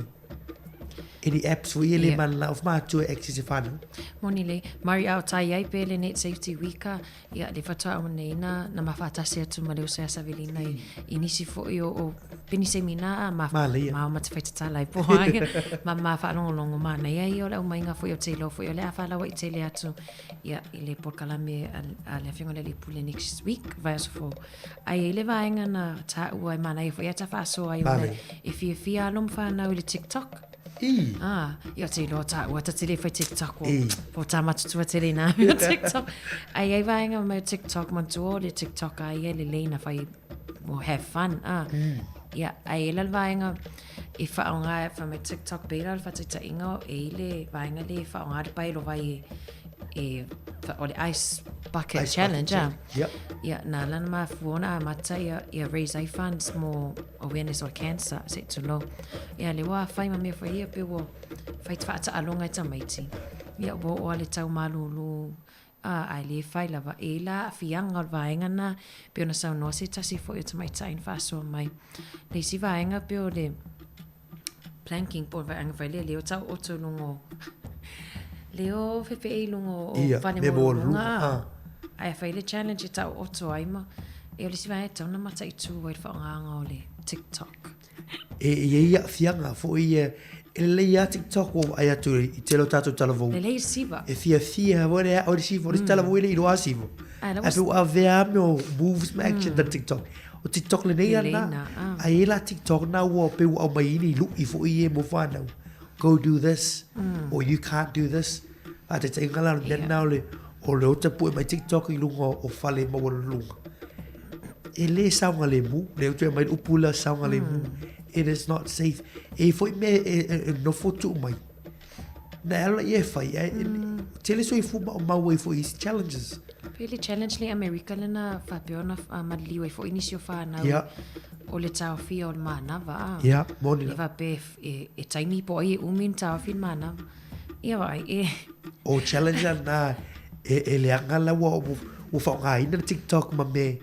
apps for ile man la of mātua access i whanau. Moni le, mari au tai ai pe le Net Safety Weeka, ia le whatua au nei na mawhatasi atu ma leo sea savili nei i nisi fo i o pini se mina ma mata whaitata lai poai, ma whanongonongo ma nei ai o le au mainga fo i o te lo fo i o le a whalawa i te le atu, ia i le porkalame a le whionga le pule next week, vai aso fo. Ai le vaenga na ta ua i mana i fo i ata whaso ai o le e fia alom whanau i le TikTok. Ia te lo ta ua ta tele fai TikTok o po ta matutua tele na TikTok. Ai vaenga mai TikTok mantua le TikTok ai le leina fai mo have fun. Ia ai le vaenga i whaonga fa mai TikTok beira fa te inga e le vaenga le whaonga pai lo vai e o le ice bucket challenge. Ia na lana ma fuona mata ia raise ai funds more awareness of cancer se to lo. Ia le wa fai ma me fa ia pe wo fai tfata alonga ta maiti. Ia wo o le tau malulu ai le fai lava e la fianga o vaenga na pe ona sa no se tasi fo i mai tain fa so mai. Le si vaenga pe o le planking po vaenga fai le o tau o to lungo. Leo fefe e lungo o fane mo lunga. Ai fai le challenge tau oto aima. E o le siwa e tau na mata i tu wai whaonganga o le TikTok. E ia fianga fo i le ia TikTok o ai atu I telo tatou talavou. Le lei siva. E fia vore o sivo, o talavou ele ilo asivo. Ah, that A was pe a vea me o moves me action da TikTok. O TikTok le nei ana. A ela TikTok na o pe o mai ni lu I fo I e mo whanau. Go do this. Or you can't do this. A te te ngala le now le o le o te pu mai TikTok I lunga o fale mo o lunga. E le saunga le mu, le o te mai upula saunga le mu. It is not safe. E foi me no fotu mai. Na ela e fai tele so I fu ma way for his challenges. Really challenge le America lena fa peona madliwe fo inisio fa na. Yeah. O le tau fi o mana va. Yeah, moni. Le va pe e taimi po I umin tau fi mana. Ia vai O challenge na e le angala o fa ngai na TikTok ma me.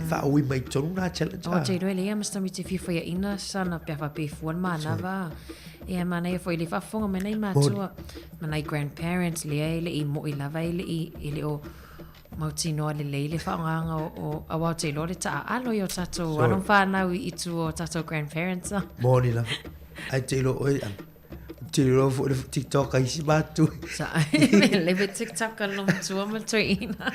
Fa ui mai tonu na challenge. O te roi lea masta mi te fifa ia ina sana pia fa pe fuan mana va. Ia mana ia foi le fa fonga mena I matua. Mana I grandparents lea le I mo I lava le o mautino le leile fa nganga o awa te lo le ta alo yo tato anon fa na I tu o tato grandparents. Moni la. Ai te lo oi te lo fo le TikTok ai si batu. Sa le ve TikTok alom tua ma tuina.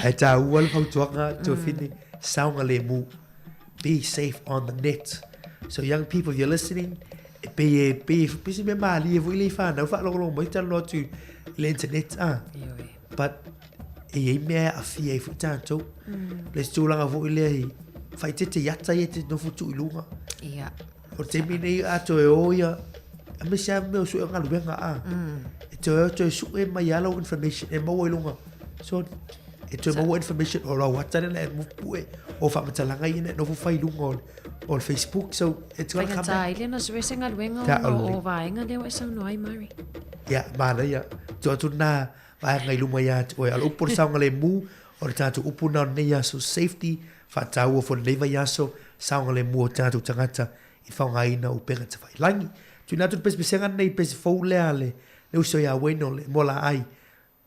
Ai ta ual fau tuanga to fini saunga le mu. Be safe on the net. So young people, if you're listening, be si me mali e vui le fa na fa lo mai ta lo tu le internet But e me a fie fu tanto. Let's do langa vo le fai te yata e te no futu I lunga. Ia. O te mine ato e oia. A me sa me su nga luenga E to su e mai yellow information e mo lunga. So e to mo information o la wata le mo pue o fa matalanga ine no fu fai lunga on Facebook. So it's going to come back. Ile na su senga luenga o vaenga le wa sa no ai mari. Ya, mana ya. Tu na vai ngai luma ya o al upor saunga le mu o tatu upuna ne ya so safety fa tau fo leva ya so saunga le mu o tatu tangata I fa ngai na upega te fai langi. Tu na tu pespesenga nei pes fo le ale. Le uso ya bueno le mola ai.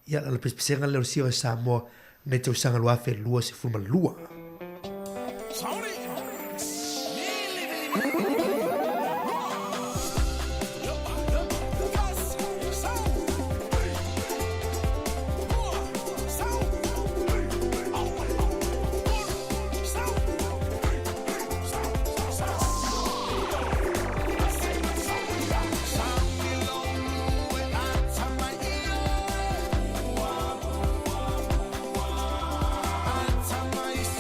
Ya la pespesenga le sio Samoa ne tu sanga lua fe lua se fuma lua. Alta mais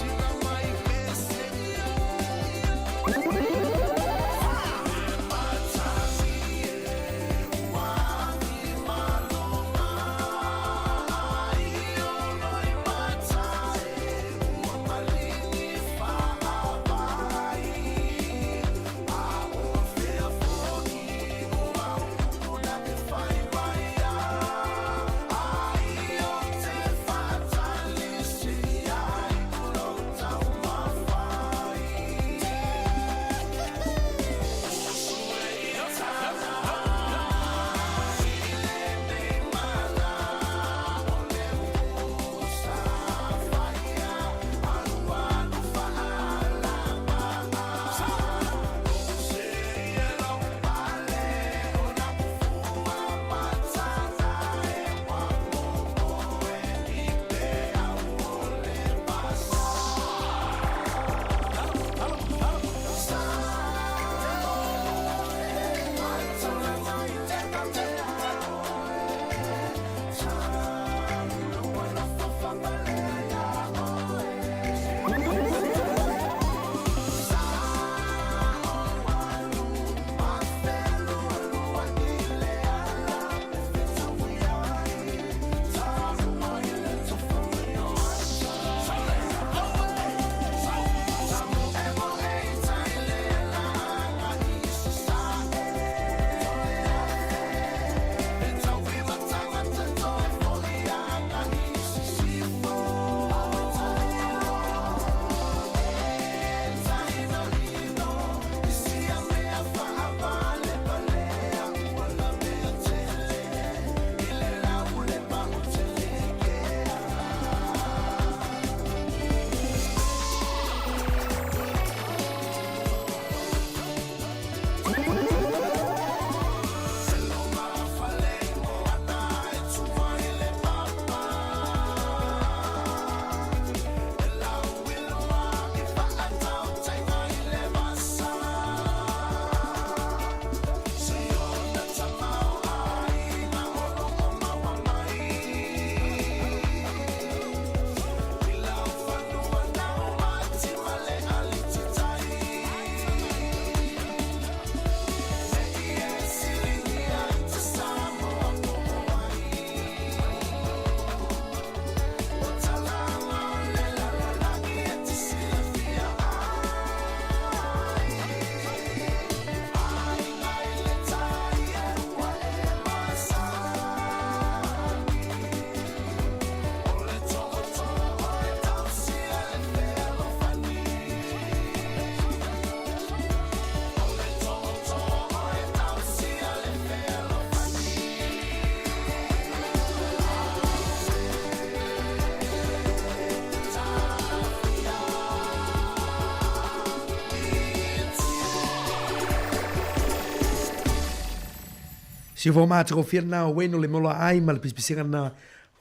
Si fo ma tro fia na weno le mola ai ma le pispisinga na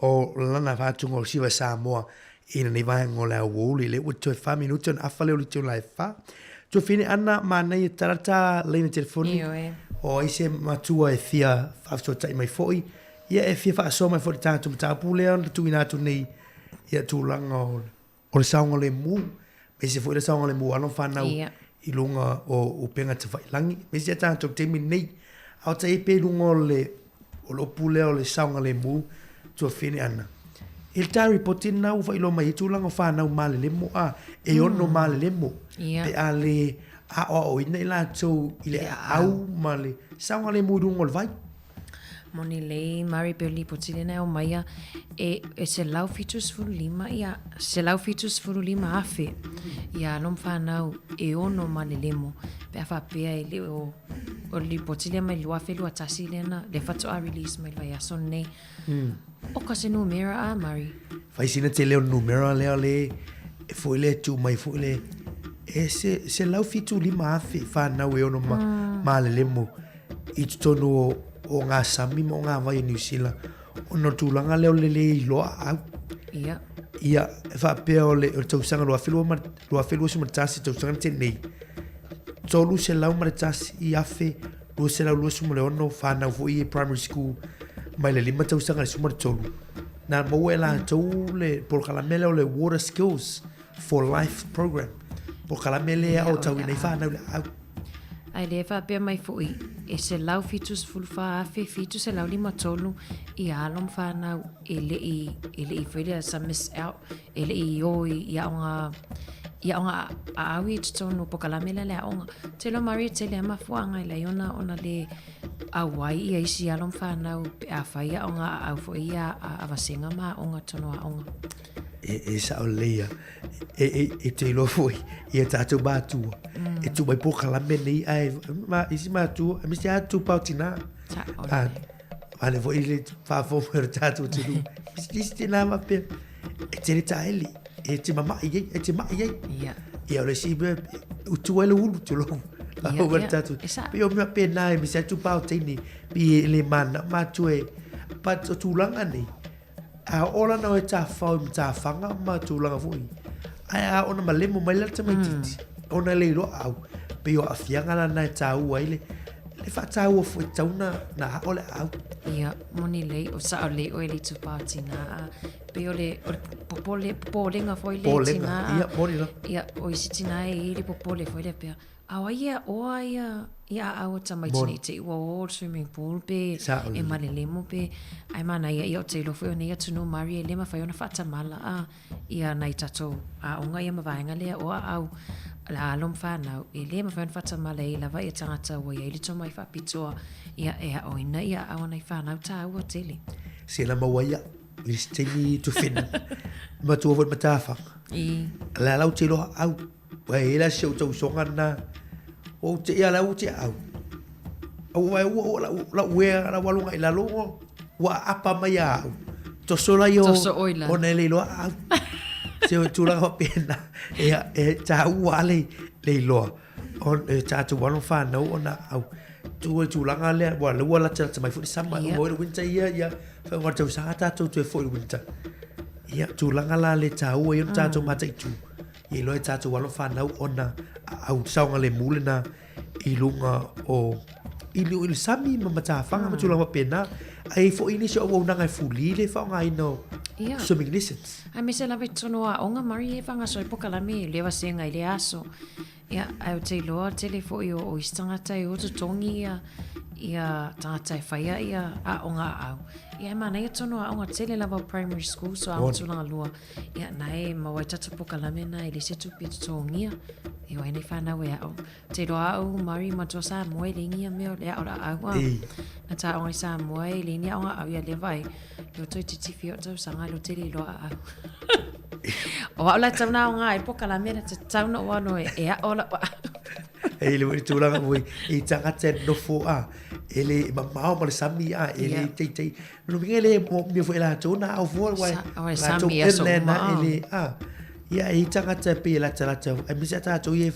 o lana fatungo siva Samoa ina ni vai ngola wuli le uto fa minuto na afale o lito lai fa to fini ana mana i tarata le telefoni o ise matua e fia fa so tai mai foi ia e fia fa so mai foi tanto ta pule on tu ina tu nei ia tu langa o le saunga le mu me se foi le saunga le mu ano fa na i lunga o penga te vai langi me se tanto te mi nei au te e pe lunga o lo pule o le saunga le mu to fini ana il tari potin na ufa ilo mai tu langa fa na male le mo a e ono male le mo pe ale a o ina la to ile au male saunga le mu dungo vai Moni lei Mari Berli potilena o maia e se lau fitus fulima ia se lau fitus fulima afe ia lom fanau e ono malelemo pe afa pe ele o li potilia mai lua fe lua tasilena le fato a release mai vai sonne o kase numero a Mari fai sina te leo numero le e foi le tu mai foi le e se lau fitu lima afe fanau e ono malelemo i tonu o ngā sami mo ngā vai New Zealand o no tūlanga leo lele i loa au ia e whapea o le tausanga loa whelua sumatasi tausanga te nei tolu se lau maratasi i afe lua se lau lua sumare ono whanau fo i primary school mai le lima tausanga le sumare tolu na mau e la tau le polkalamele o le water skills for life program polkalamele o tau inai whanau le au ai le fa pe mai foi e se lau fitus fulfa afe fitus se lau lima tolu i alom fa na ele i foi sa miss out ele i o ia onga awi tonu pokalamela le onga te lo mari te le ma fuanga le ona le awai ia isi alom fa na a fa ia onga au foi ia avasenga ma onga tono onga e sa o leia e te lo foi ia tatu batua e tu mai poka la mene ai ma isi ma tu mi sia tu pautina ale foi le fa fo per tatu tu mi sti na ma pe e te taili e te mama ia le si be tu ele ulu tu lo la over tatu pe o mi pe na mi sia tu pautini bi le mana ma tu e pa tu langa nei a ola no e ta fanga ma tu langa foi ai ona malemo mai la mai titi ona le ro au pe o afianga na na ta u ile le fa ta u foi tauna na ole au ia moni le o sa le o le tu party na pe o le popole nga foi le tina ia moni la ia o sitina e le popole foi le pe awa ia ia au tamai tini te ua swimming pool pe e malelemo pe ai mana ia o te lofo nei atu no Mari e lema fai ona whatamala ia nei tatou a onga ia mawaenga lea o au la alom whanau e lema fai ona whatamala e lava ia tangata ua ia ili to mai whapitoa ia e a oina ia awa nei whanau ta ua tele se la maua ia listeni tu fina matua voi matafa la lau te loha au wa e la se tau songa na o te ia la u te au wa la wea la walunga i la longo wa apa mai au to sola yo o ne le lo au se tu la ho pena e ta u ale le lo on ta tu walung fa no ona au tu langa le wa le wala ta mai fu sama o le winter ia fa wa tu sa ta tu fu winter ia tu langa la le ta u yo ta tu mata tu i loe tātou walo whanau ona au saunga le mule na i lunga o ilu sami mamata whanga matulanga pena ai fo ini se o nanga e fuli le whanga ino swimming lessons ai me se lawe tono a onga Mari e whanga so i pokalami lewa senga i le aso ia au te loa tele fo i o istangata i o tutongi ia tangata e whaia ia a onga au ia mana ia tono a onga tele lava primary school so a tulanga lua ia nai mawai tata pokalame na i le setu pia tutongia i wai nei whanau e au te roa au Mari matua sa moe le ngia meo le aura au na ta onga sa moe le ngia onga au ia le vai lo toi titifi o tau sanga lo tele loa au o au la tauna onga i pokalame na te tauna o ano e a ola e le tulanga moi i tangata no fo ele mamao ma le sami ele tei no ngele mi foi la tona au fo wai la to ele ia i tangata pe la tala tau e mi sa ta to ye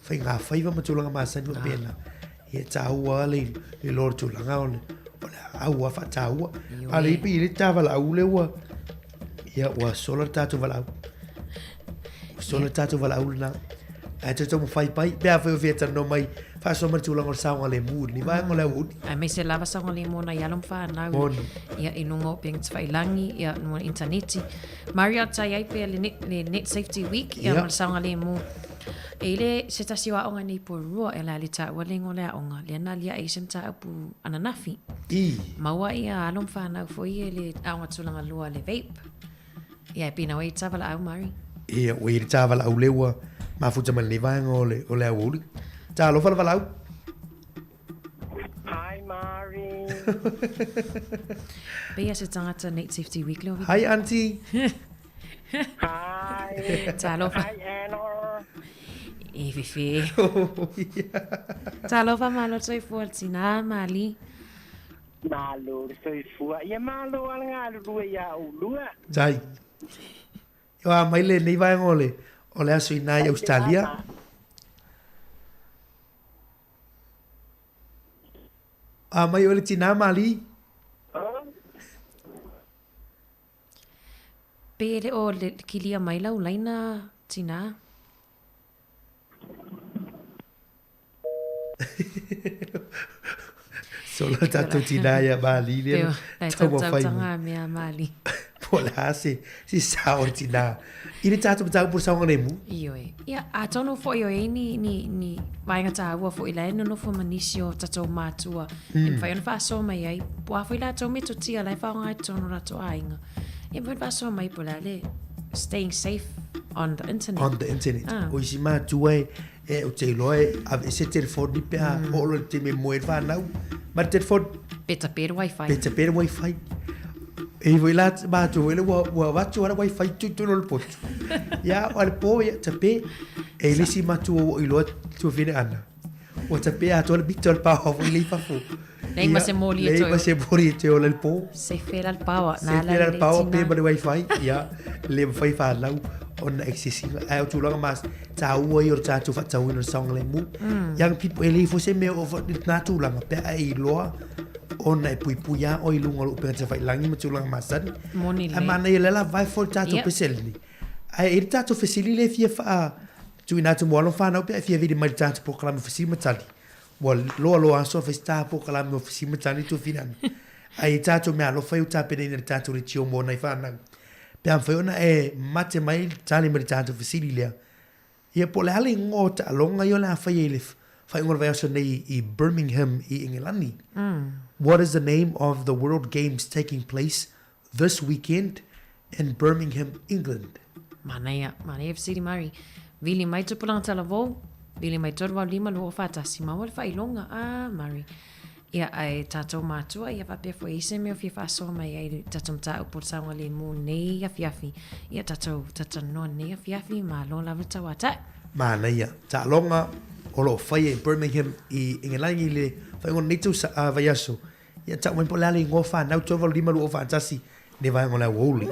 fai nga fai va matulanga ma sa no pena Ia tāua le lor tūlanga o le aua wha tāua. A le ipi le tāwala au le ua. Ia ua sola tātou wala au. Sola tātou wala au na. A te tomo whai pai. Pea whai o whieta no mai. Wha so mara tūlanga o saunga le mū. Ni vai ngole au. Ai me se lava saunga le mōna ialom whanau. Ia inunga o piang whailangi. Ia no interneti. Maria tai ai pia le Net Safety Week. Ia mara saunga le mū. E le se tasi wa onga nei po rua e la le ta wa lengo le onga le na lia e sem ta apu ananafi maua ia alom whanau fo i le aonga tulanga lua le vape ia e pina wei tavala au Mari ia wei tavala au lewa ma futa mal ne vanga o le au uli ta lo fala au Hi Mari Bea se tangata Net Safety Week leo Hi auntie Hi ta lo Hi Anna E fifi. Talo fa malo tsoi fualtina mali. Malo tsoi fua. Ia malo alanga lua ia ulua. Jai. Yo a mai le nei vai ngole. Ole aso ina Australia. A mai ole tina mali. Pele o le kilia mai lau laina tina. Solo tato tina ya mali le. Tau tanga mea mali. Pola si sao tina. Ini tato tau por sao nemu. Iyo e. Ia a tono fo yo e ni vainga taua fo ila eno no fo manisio tato matua. En fai on fa so mai ai. Pua fo ila to me to tia lai fa ngai tono rato ainga. En fai fa so mai pola le staying safe on the internet. On the internet. O isi matua e o te loe a se telefoni pe a o lo te me moe fa nau. Ma telefon beta wifi. Beta per wifi. E voi la ba tu ele wa tu ara wifi tu no pot. Ya al po ya te pe e le si ma tu o lo tu vine ana. O te pe a to le bitol pa ho le fa fu. Nei ma se moli e to. Nei ma se moli te o le po. Se fera al power. Se fera al power pe ba wifi ya le wifi fa lau on accessing au tu longa mas ta o yo ta tu fa ta o no song le mu. Young people ele fo se me o na tu longa pe ai loa ona e puipuia o i lunga o pena te whai langi ma tūlanga masani. Moni le. A mana i lela vai fo tātou peseli. Ai e tātou fesili le fia wha tu ina tu moalo whanau pe fia vidi mai tātou po kalami fesili matali. Wa loa aso festa po kalami o fesili matali tu finan. Ai tātou mea lo whai u tāpene ina tātou re tio mo nei whanau. Pe am whai ona e mate mai tali mai tātou fesili lea. Ia po le hale ngō ta alonga i o la whai e lef. Whai ngora vai aso nei i Birmingham i Engilani. What is the name of the World Games taking place this weekend in Birmingham, England? Manuia City Mari. Vili mai tupulanga talavou. Vili mai torwa lima lo fatasi mawal failonga Mari. Ia ai tatou matua ia papia fo ise me o fi faso mai ai tatou tau por saunga le mu nei ia fiafi. Ia tatou tatano nei ia fiafi ma lo lava tawata. Manuia ta longa o lo fai in Birmingham i England le fai ngon nitu vai aso. Ia tau mai po lale ngō whanau tōwa lima lu o whantasi ne vai ngō lau wōli.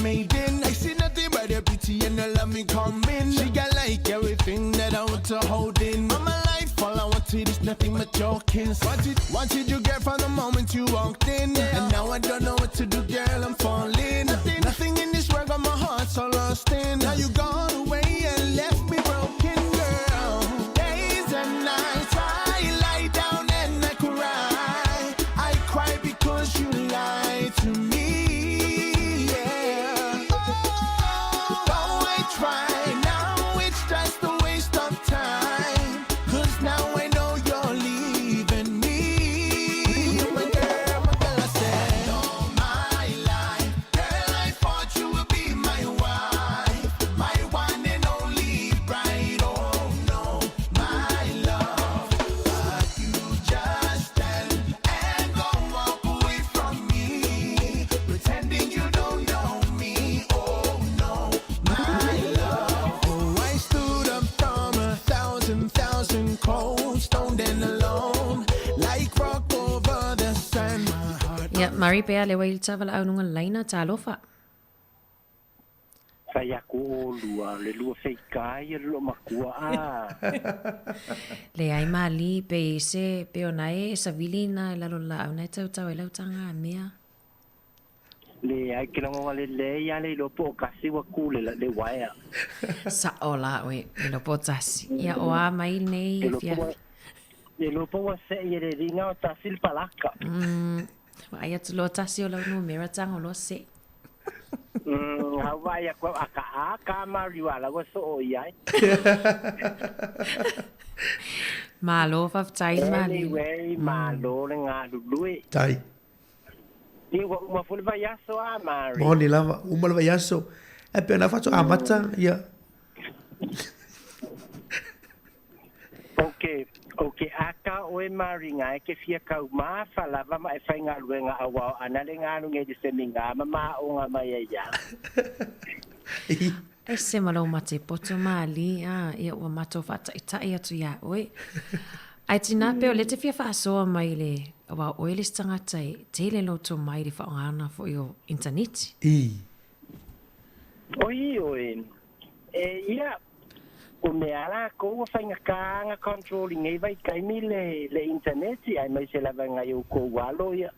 Maiden, I see nothing but her beauty and her love me coming. She got like everything that I want to hold in. On my life, all I wanted is nothing but your kiss. Wanted you, girl, from the moment you walked in. And now I don't know what to do, girl, I'm falling. Nothing in this world got my heart so lost in. Now you gone away and left me broken, girl. Days and nights, I lie down and I cry. I cry because you lied to me. My wife. Ia, Mari pea le wail tavala au nunga laina talofa. Fai aku o lua, le lua feikai, le lua makua Le ai mali pe se pe ona e sa vilina la la au nei tau e lau tanga mea. Le ai kila ngonga le ia le lopo kasi wa kule le waia. Sa ola we, le lopo tasi. Ia oa mai nei fia. Le lopo wa se ia le ringa o tasil palaka. Ai atu lo tasi o lau numera tanga o lo se. Hawaii aku aka mariwala wa so o iai. Malo faftai mali. Anyway, malo le ngā lului. Tai. Ni wa uma fuli vai aso a Mari. Moni lava, uma lava yaso. E pe na fato amata, ia. Okay, aka o e Mari ngai ke fia kau ma fala va mai fai ngā luenga awa ana le ngā nunge di seminga ma o ngā mai ia. E se malo mate poto mali, ia ua mato fata itai atu ia oi. Ai tina pe o le te fia whaasoa mai le awa oe le stangatai te le loto mai le whaongana fo i o internet. Oi. Ia, o me ala ko whainga kānga controlling e vai kaimi le internet ai mai se lava ngai o ko walo ia.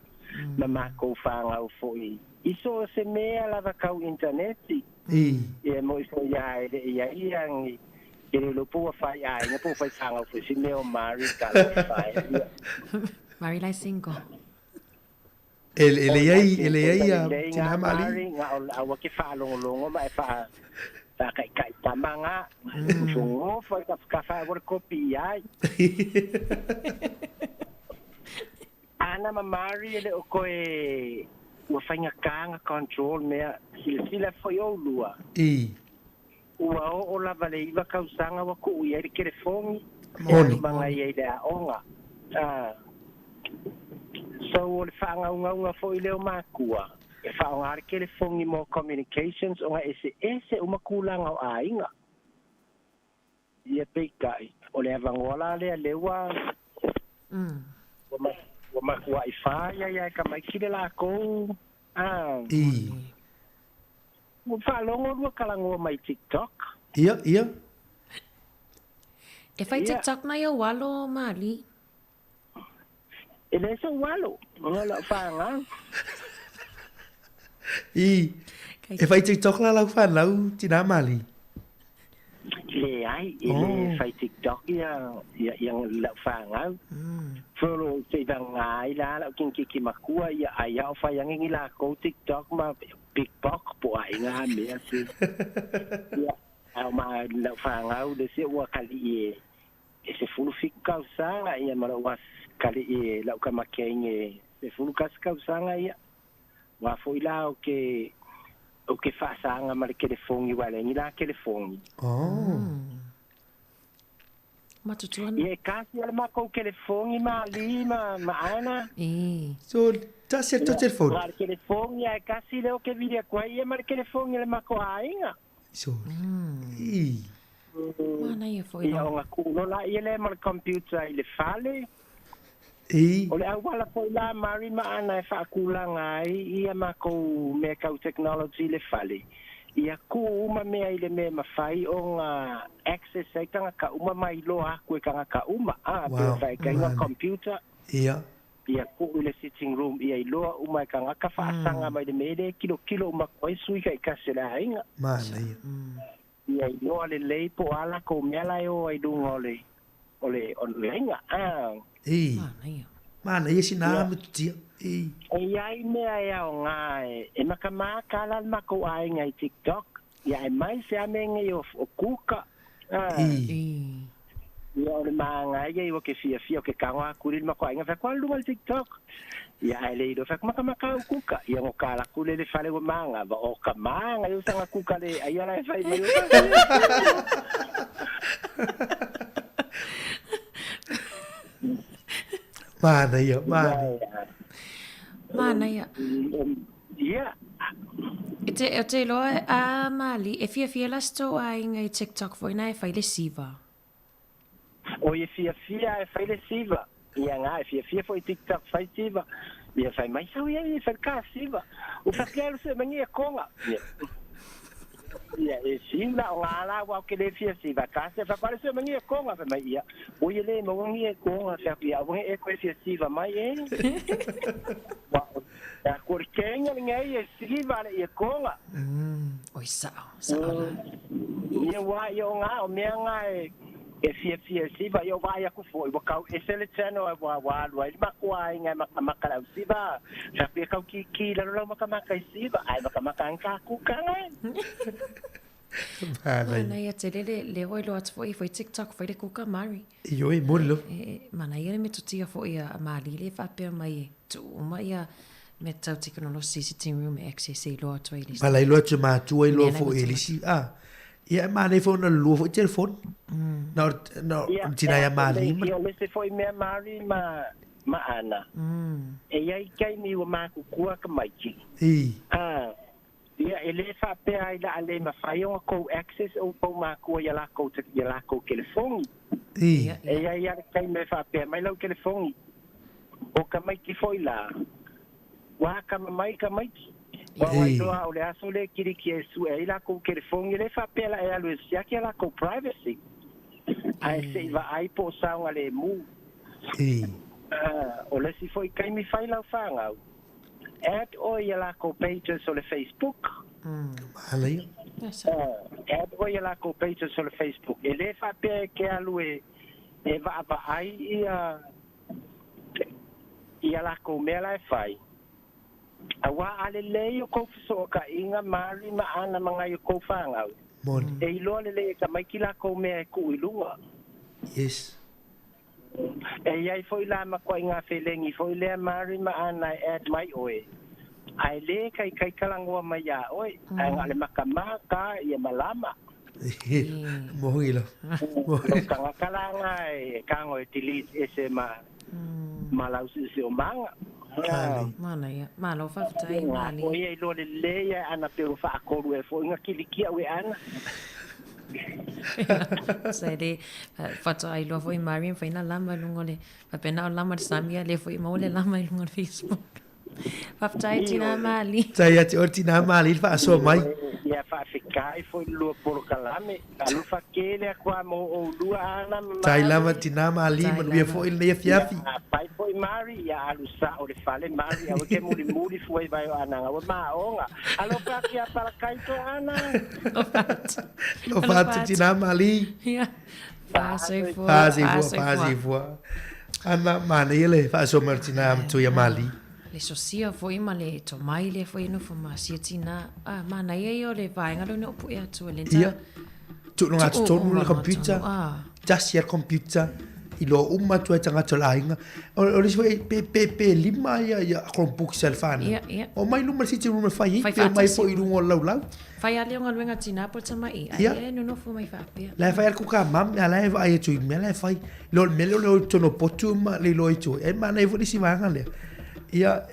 Ma ko whanga o fo i. Iso se mea lava kau internet. Ia mo iso ia iangi. Ele lo po fai ai, ne po fai sanga o si neo Mari kala fai. Mari lai 5. Ele ia tina mali. Mari nga o ke fa longo mai fa kai tamanga. Fungo foi ka fa vor copy ai. Ana Mari ele o ko e o fainga kanga control mea sila foi o lua. Ua o la vale iwa kausanga wa ku ia ke telefoni manga ia ida onga so o fanga unga foi leo makua e fanga ke telefoni mo communications onga ese uma kulanga o ainga ia pekai o le avangola le lewa wa makua ifa ia ka mai kile la ko Mo falongo lua kalango mai TikTok. Ia. E fai TikTok na ia walo mali. Ele é walo. Ngala fanga. E fai TikTok la lau fan lau tina mali. Le ai, ele fai TikTok yang lau fanga. Follow se dangai la kinki makua ia ai au fai yang ngila ko TikTok ma big box po ai nga me asi ya au ma la fanga u de se wa kali e se fulu fika usanga ia mara was kali la ka makenge se fulu kaska usanga ia wa foi la o que fa sanga ma le telefoni wala ni la telefoni Matutuan. Ia kasi ala ma ko telefoni ma lima ma ana. So ta telefoni. Ma telefoni ia kasi leo ke video kwa ia ma telefoni ala ma ko ainga. So. Mana ia foi. Ia nga kuno la ia le ma computer ile fale. Ole awala foi la mari ma ana fa kula ngai ia ma ko me ka technology le fale. Ia ku uma mea ile me mawhai o ngā access ai kanga ka uma mai loa koe kanga ka uma. Peo whai ka inga computer. Ia ku ile sitting room ia iloa uma kanga ka whaasanga mai le mele kilo uma koe sui ka ikasela inga. Mana ia. Ia iloa le lei po ala ko mela o ai dunga ole inga. Mana ia sina mutia. Ai mea ia o ngā e makamaka ala mako ai ngai TikTok. Ia mai se amenga i o kuka. Ia o le maanga ia i o ke fia o ke kawa kuri mako ai ngā whakua lunga TikTok. Ia ai le ido whakamaka o kuka. Ia ngo kala kule le whale o maanga. Va o ka maanga i usanga kuka le ai ala e whai leo. Mana ia. Mana ia. Ia. E te loa a mali, e fia lasto ai ngai TikTok foi na e fai le siva. O e fia e fai le siva. Ia ngā e fia foi TikTok fai siva. ia fai mai sau ia fai kasiva o fakelo se mangi konga ia e sila o ngala wa ke le fia siva kase fa kwale se mangi konga fa mai ia o ia le mo ngi konga fa ia o e ko fia siva mai e wa ya korkenga ngai e siva le ia konga oi sa ia wa ia nga o me nga e fia siva yo va ya ku foi bo kau e sele tano wa wa ma kwa inga makala siva sa pe kau ki la makama siva ai makama ka ku kanga mana ia te le hoi loa foi TikTok foi le kuka mari Yo e molo. mana ia me tutia foi a mali le fa pe mai tu ma ia me tau teknologi sitting room access e loa toi le Pala ilo tu ma tu e lo fo elisi ia ma ne fo na lo fo telefon no tina ya mali io le se foi me mari ma ana e ia kai mi wa ma ku ka mai ki ia ele fa pe ai la ale ma fai o ko access o po ma ko ia la ko telefoni ia ia kai me fa pe mai lo telefoni o ka mai ki foi la wa ka mai wa o le aso le kiri ki su e la ko telefoni le fa pe la e alu sia ki la ko privacy ai se va ai po sa le mu o le si foi kai mi fai la fa ngau add o ia la ko pages sur le Facebook Alai add o ia la ko pages sur le Facebook e le fa pe ke alu e va ai ia la ko me la fai awa ale le ko so ka inga mari ma ana manga ko fa ngau e ilo le ka mai kila ko me ku ilunga yes e ai foi la ma ko inga felengi foi le mari ma ana at mai oe ai le kai kalangoa mai ya oe ai ngale makamaka ia malama mohilo ka kalanga e kango e tilit ese malau se o manga mana ia malo fa tai mali o ia lo le ia ana pero fa ko e foi nga kilikia we ana sai de foto ai lo foi Mariam foi na lama lungole pa pena lama samia le foi mo le lama lungole Facebook fa tai tina mali tai ati ortina mali fa so mai ia fa fikai foi lo por kalame alu fa kele kwa mo o lua ana tai lama tina mali man we foi le fiafi pai foi mari ia alu sa o le fale mari o ke muri foi vai ana o ma onga alo pa kia para kai to ana lo fatto tina mali ia fasi fu ana mani le fa so martina tu ya mali le sosia foi ma le to mai le foi no fo ma tina mana ia yo le vai ngalo no pu ia tu le tu no ngats to no computer just your computer ilo umma tu tanga to lainga o le foi pe lima ya chromebook selfana o mai luma si tu fai mai foi lu lau fai ali ngal wenga tina po tama ai no fo mai fa pe la fai ku ka mam la vai tu me la fai lo melo lo to no potu ma le lo tu e ma nei vo si manga le ia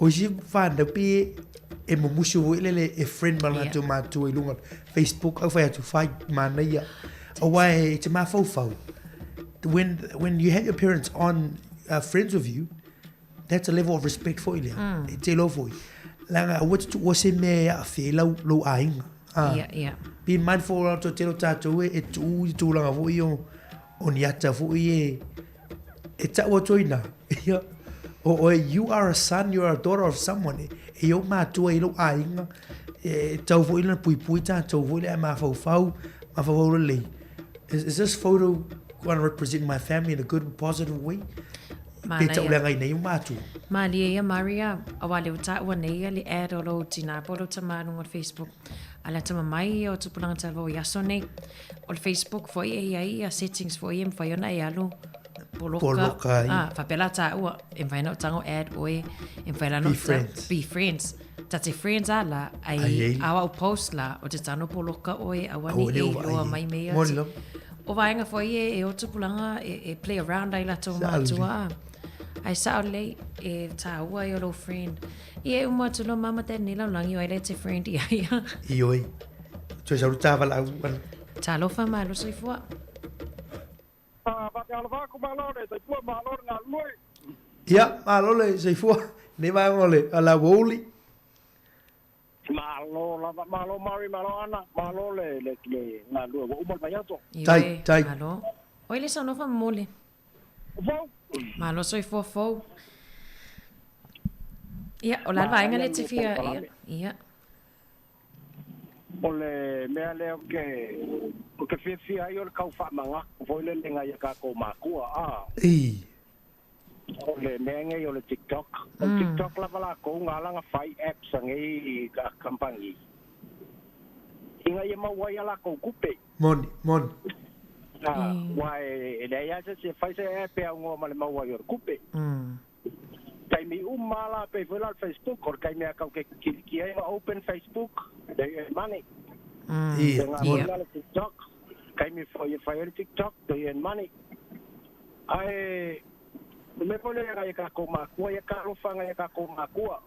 hoje fanda pe e mo musu le e friend mala to ma tu e lunga Facebook au fai tu fai mana ia away to ma fo when you have your parents on friends with you that's a level of respect for you te lo foi la what to was me a fe lo ainga be mindful to te lo tato e tu la vo yo on yata vo e ta o toina or you are a son, you are a daughter of someone. Eu matua ilo ainga. Tau vo ilo pui ta tau vo le ma fau le. Is this photo going to represent my family in a good, positive way? Pe tau le ngai nei matu. Malia Maria awale uta wa nei le add o tina polo tamanu on Facebook. Ala tama mai o tupulanga tavo yasone on Facebook foi ai settings foi em foi ona yalo. Poloka fa pela ta o em vai no tango add oi em vai no be friends tati friends ala ai awa post la o te tano poloka oi awani o mai me o vai nga foi e o tupulanga e play around ai la to matua ai sa le e ta o ai o friend e o matu lo mama te ni la langi o ai te friend ia ioi tu sa ruta vala ta lo fa malo soi Ia, malole sei fua. Ne vai ngole ala woli. Malo mari malo ana malo le na lu o mo vai ato. Tai. Malo. Oi le sono fa mole. Malo soi fo. Ia, o la vai ngale te fia ia. Ole mea leo ke fia ai o le kau wha manga. Foi le lenga ia ka ko makua Ole mea ngai o le TikTok. O TikTok la wala ko ngalanga 5 apps ngai ka kampangi. Inga ia mawai ala ko kupe. Mon. Wai le ia se fai se app au ngoma le mawai o kupe. Kai mi umala pe vola Facebook or kai mea kau ke ki ai open Facebook. They money. Ia. TikTok. Kai mi fai TikTok they earn money. Ai me pole ya ka ko makua ya ka lo fanga ya ka ko makua.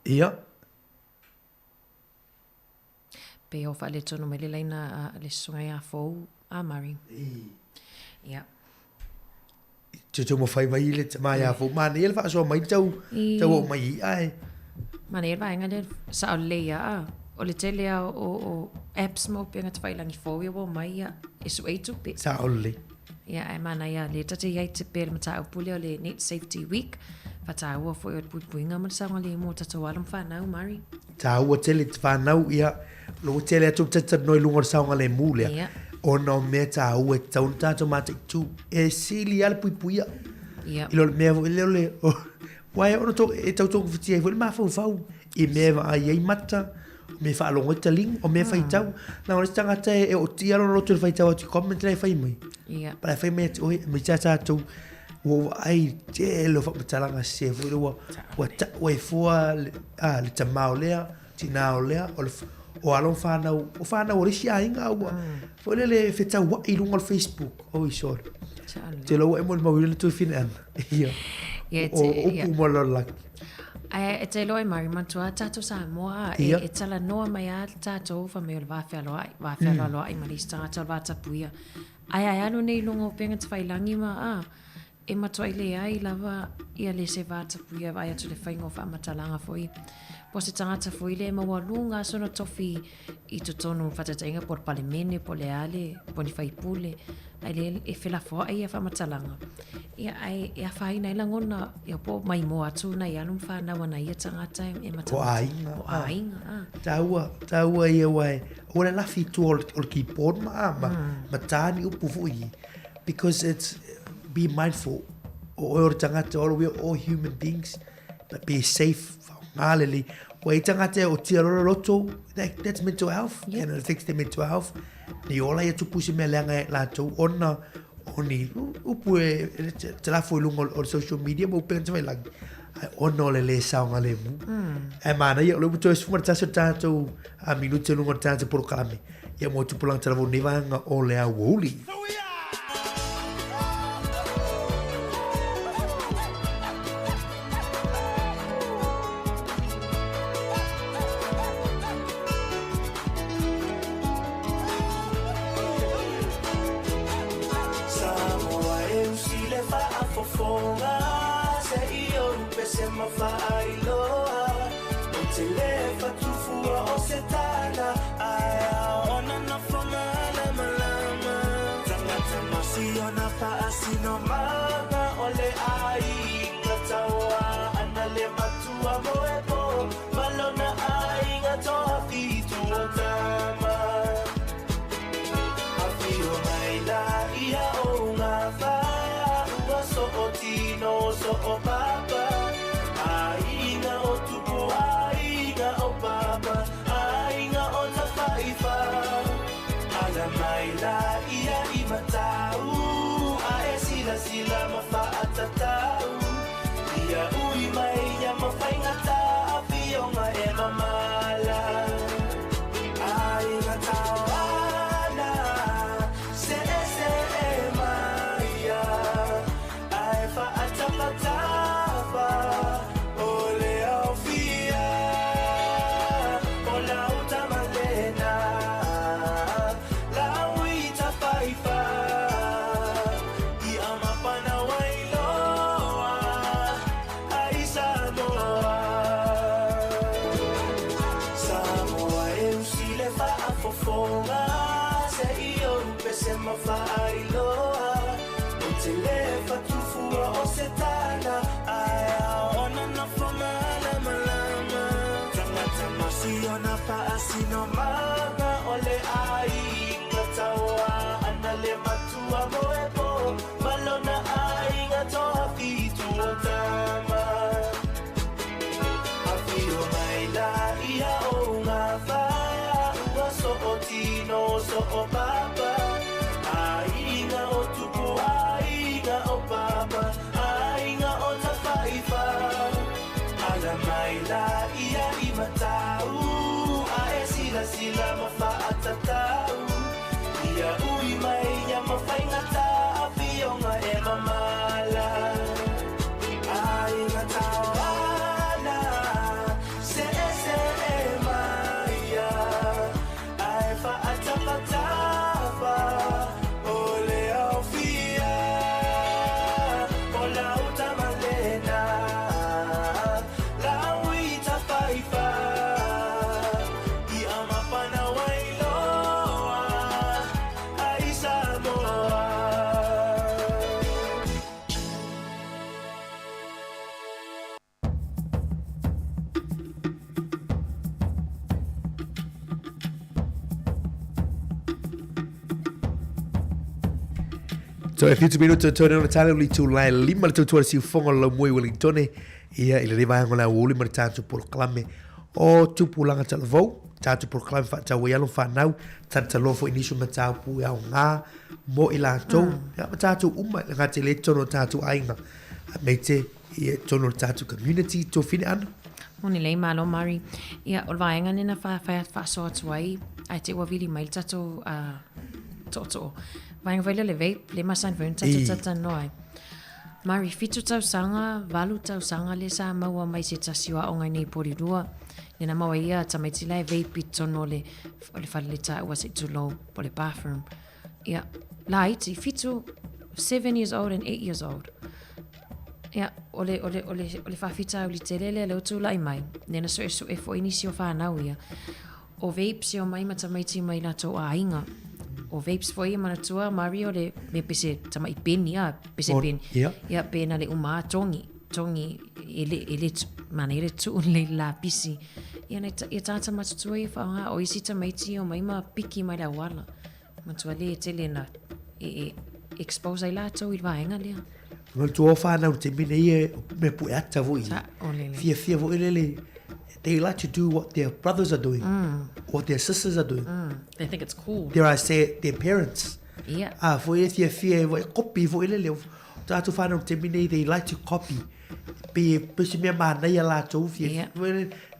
Ia. Pe o fa le tono me le laina le sunga ya fo a mari. Ia. Mo fai vai le mai a fo mani el fa so mai tau mai ai. Mani el vai ngale sa le ya o le tele o apps mo pe ngata failangi fo ia wo mai ia isu e tupe. Sa ole. Ia ai mana ia le tate ia te pe mata o pule o le Net Safety Week. Fata ua fo o puinga mo sa ngale mo tata wala mfa na mari. Ta ua tele fa na ia lo tele tu tata no lungo sa ngale mule. O no me ta ua tau tata mata tu e sili al puipuia. Ia. Ilo me le wai ono to e tau to fiti e ma fau e me ai mata me fa longo taling o me fai tau na o tanga te e o tia lo to fai tau ti comment le fai mai ia para fai me o me cha tu o ai te lo fa talanga se fu o e fu le tamau lea ti na lea o alon fa na o risi ainga o fo le feta wa i lungo Facebook o i so te lo e mo le to finan ia o mo lo la e te loi mari mantua tato Samoa e tala noa mai a tato fa me o va fe alo ai malista tato va tapuia ai anu nei longo penga te failangi ma e matua ile ai lava ia le se va tapuia vai atu le faingo fa matalanga foi po se tangata foi le mawalunga sono tofi i to tonu fatatainga por palemene po le ale po ni fai pule ai le e fela fo ai fa matalanga ia ai ia fai nei langona ia po mai mo atu na ia num fa na wana ia tangata e matalanga o ainga taua ia wai o le lafi tu o ki pon ma tani upu fui because it's be mindful o tangata all human beings but be safe Malili, wai tangata o tia loto, that's mental health, and it affects the mental health. Ni ola ia tupusi me leanga la tau ona oni upu te la foi lungo o social media mo pensa vai lang. Ona le saunga le mu. E mana ia lo buto esfu marta tato a minuto lungo tato por kalame. Ia mo tupulang te la vo nevanga o le a woli. La onga se iyo pese mafai loa o te lefa tufua o se tana aya ona na famala malama tangata masio na paasino manga ole ai ngatawa anale matua moepo malona ai ngatoa fitu otama afio maila ia o ngava ua so o tino so o papa ainga o tupu ainga o papa ainga o tafaifa ala maila ia I matau ae sila mafaatatau ia ui mai ia mafaingata afionga e mamala ainga tawana se e maia ae faatapatapa ole aufia ola utamalena laui tafaifa I amapana wailoa ai Samoa. So if you minuto turn on the tale li tu lai lima tu tu si fongo lo moi Wellington ia ile vai ngola uli mar tanto por clame o tu pulanga talvo tanto por clame fa tawe yalo fa nau tanto lo fo inicio matau pu ya nga mo ila to ya tanto nga te le tono tanto ainga mete ia tono tanto community to fin an Moni lei malo Mari. Ia o vaenga nina fa so atwai. Ai te wa vili mai tato to. Vaenga vai le vape le masan vern tata noi. Mari fitu tau sanga, valu tau sanga le sa maua mai se tasiwa o ngai nei porirua. Nina maua ia tamaiti lai vape tono le whale ta ua se tulo po le bathroom. Ia, la iti fitu 7 years old and 8 years old. Ia, ole whawhita au li te lele le utu lai mai. Nena so e fo inisio whanau ia. O vapes o mai matamaiti mai la to a inga. O vapes fo ia manatua Mario le me pese tama I pen ia pese pen. Ia pena le uma tongi ele mana ele tu le la pisi. Ia na ia tata matutua ia whaonga o isi tamaiti o mai ma piki mai la wala. Matua le tele na expose ai la tau I vaenga lea. Ngal tu ofa na te mine ia me pu ata voi. Fia voi lele. They like to do what their brothers are doing, what their sisters are doing. They think it's cool. Dare I say, their parents. Yeah. For fear, copy for ilele. Tatu whanau te mine, they like to copy. Pe pesi mea mana ia la tau fia.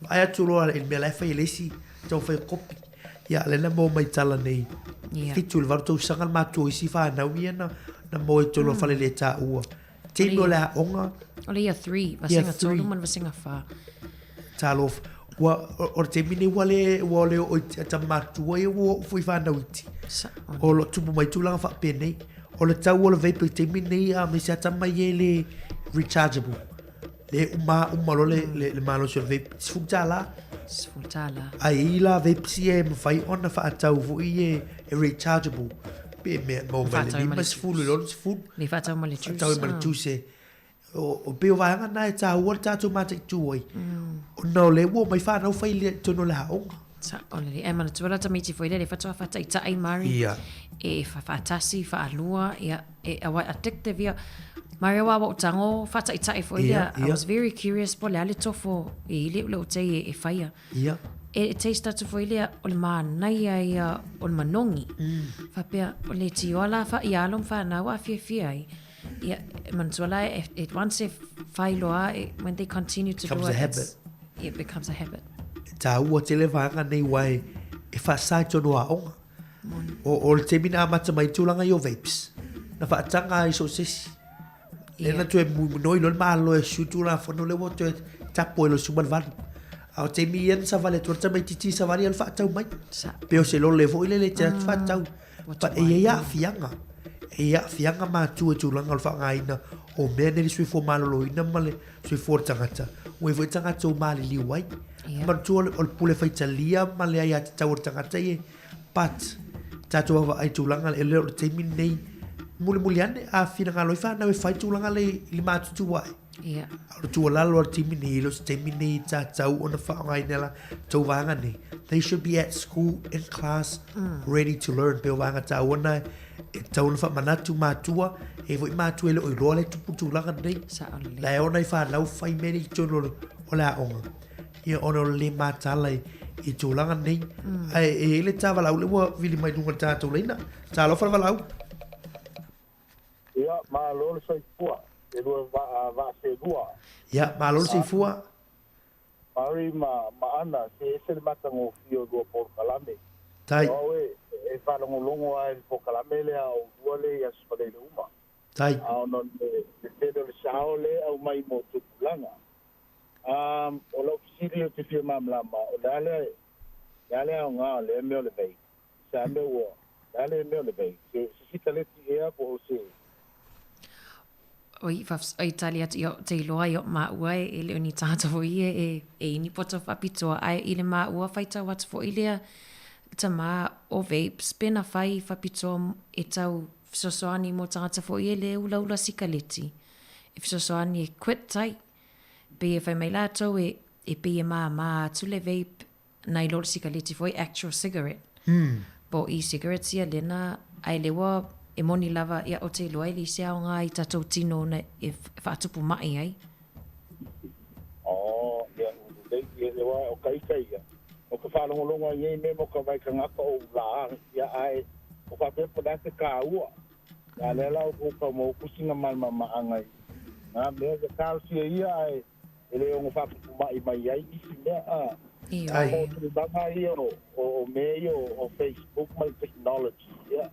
Ai atu roa in mea laifa I lesi, tau whai copy. Ia, lena mo mai tala nei. Fitu le varutau sangal mātua isi whanau ia na mo I tolo whale le tā ua. Te mo le onga. Ole ia 3, vasinga tolu man vasinga wha. Talof o te mine wale o ta matua e o foi whanau iti. O lo tupu mai tūlanga wha penei. O le tau o le vapor te mine a me se atama i le rechargeable. Le umalo le malo se vape. Sfutala. Ai ila vape si e mwhai ona wha atau vo I e rechargeable. Pe me mo mele ni mas fulu lor sfut. Le whatau male tūse. Whatau male tūse. O peo vanga na e tā ua tātou mātai tūoi. O nau le ua mai whanau whai le tono le haonga. Sa onere e mana tuala tamiti foi le fatua fata ita ai Mari. E fatasi fa alua e awa addictive ia. Mari wa wa tango fata ita ai foi I was very curious po le ale tofo e le le te e faia. E taste tu foi le o le mana ia o le manongi. Fa pe o le tiola fa ia lom fa na wa fia ai. Yeah, Manzuela, it once if Failoa, when they continue to do it, it becomes a habit. Ta ua te le vanga nei wai e whaasai tono a onga. O le te mina amata mai tūlanga I o vapes. Na whaatanga I so sesi. Lena tu e munoi lon maalo e shutu la whano le wo tu e tapo e lo suman vanu. Au te mi en sa vale tuarta mai titi sa vari al whaatau mai. Peo se lo levo ile le te whaatau. Pa e ia fianga. Ia fianga mātua tūlanga o whangaina o mea neri sui fo malolo ina male sui fo tangata. Ue fo tangata o mali liwai. Mātua o pule whaita lia male ai ati tau o tangata ie but tatou ava ai tūlanga le leo le teimi nei muli ane a fina ngā loifa na we whai tūlanga le i mātutu wai. Yeah. Aru tua lalo ar teimi nei, lo se teimi nei tātou ona whaongai nela tau vanga nei. They should be at school, in class, ready to learn. Peo vanga tau ona e tau na wha manatu mātua, e voi mātua e lo i roa le tupu tūlanga nei. La e ona i wha lau whai mene i tono o le aonga. Ia ona le mātala i tūlanga nei. E le tā walau le mua vili mai dunga tātou leina. Tā lofa walau. Ia, ma lolo sai pua. E lua va se lua. Ia, ma lolo sai fua. Mari ma ana, se le matango fio lua por kalame. Tai. Oe, e whanongo longo ai por kalame le au duale i asupale le uma. Tai. Ao non le tedo le sao le au mai mo tupulanga. O lau kisiri o te fia mamlama, o dale au ngā le meo le vei. Sa meo ua, dale meo le vei. Se sita leti ea po o se. Oi tali atu i te iloa i o maua e leo ni tāta fo i e ini poto whapitoa ai i le maua whaita watu fo i lea ta mā o vapes pena whai whapitoa e tau fisosoani mo tāta fo i e le ula sikaleti. E fisosoani e quit tai. Pe e whai mai lātou e pe e mā atu le vape na i lolo sikaleti fo i actual cigarette. Po i cigarettes ia lena ai lewa e moni lava ia o te loa ili se au ngā i tatou tino na e whaatupu mai ai. Ia, o kai ia. O ka whanongolonga i ei me mo ka vai ka ngaka o la ia ai. O ka pepo da te ka ua. Ia lela o ka mo kusinga malma maangai. Nga mea ka kalsia ia ai. Ele o ngā mai ai isi mea. Ia. O te banga ia o mea o Facebook mai technology. Ia.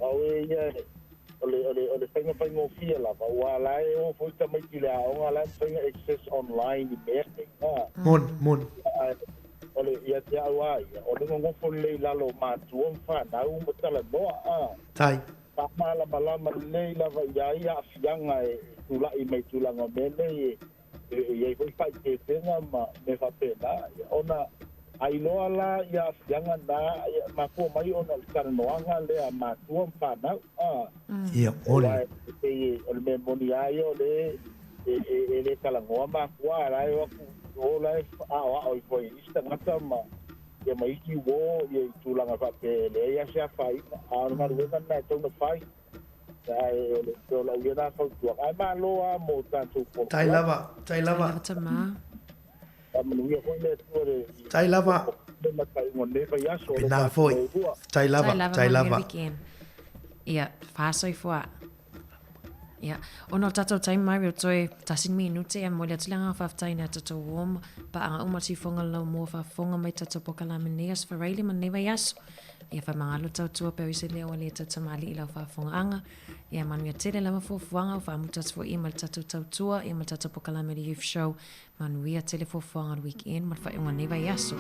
Awe ia ole whainga whainga o fia lava. Ua lai o fuita mai ki lea o ngā lai whainga access online i mea. Mon. Ole ia te au ai. Ole ngofo lei lalo mātua mwhanau matala noa. Tai. Pamala malama lei lava iai a fianga e tulai mai tulanga mene e iei hoi whai te tenga me whapena. Ona ai loa la ia fianga na ma po mai ona karanoanga le a matua mfana ia ole ole me moni ai ole le kalangoa ma kwa ai o la o foi ista ngata ma ia mai ki wo ia tulanga fa pe le ia se fai a no mar wena na tona fai ai ole la ia na fa tu ai ma loa mo tanto po tai lava tama Manuia foi le tuore. Tai lava. Pena foi. Tai lava. Ia, whāsoi fua. Ia, ono tatou taimi mai reo toi tasin minute e mo le atulanga whaftaina tatou wom pa anga umati fonga lau mua whafonga mai tatou pokalame neas whareili ma newa yaso. Ia whamangalo tau tua peo ise leo le tatou mali i lau whafonga anga. Ia Manuia tele lama fuafuanga o whaamutatu fo email tatou tau tua, email tatou pokalame le youth show. Manuia tele fuafuanga the weekend ma whaunga newa yaso.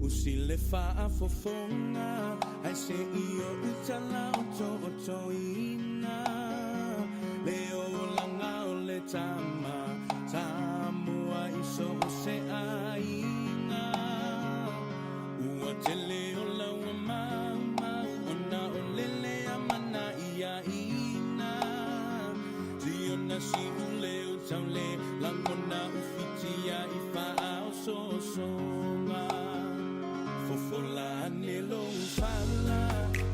Usile faa fofonga ai se io utala o to ina leo langa o le tama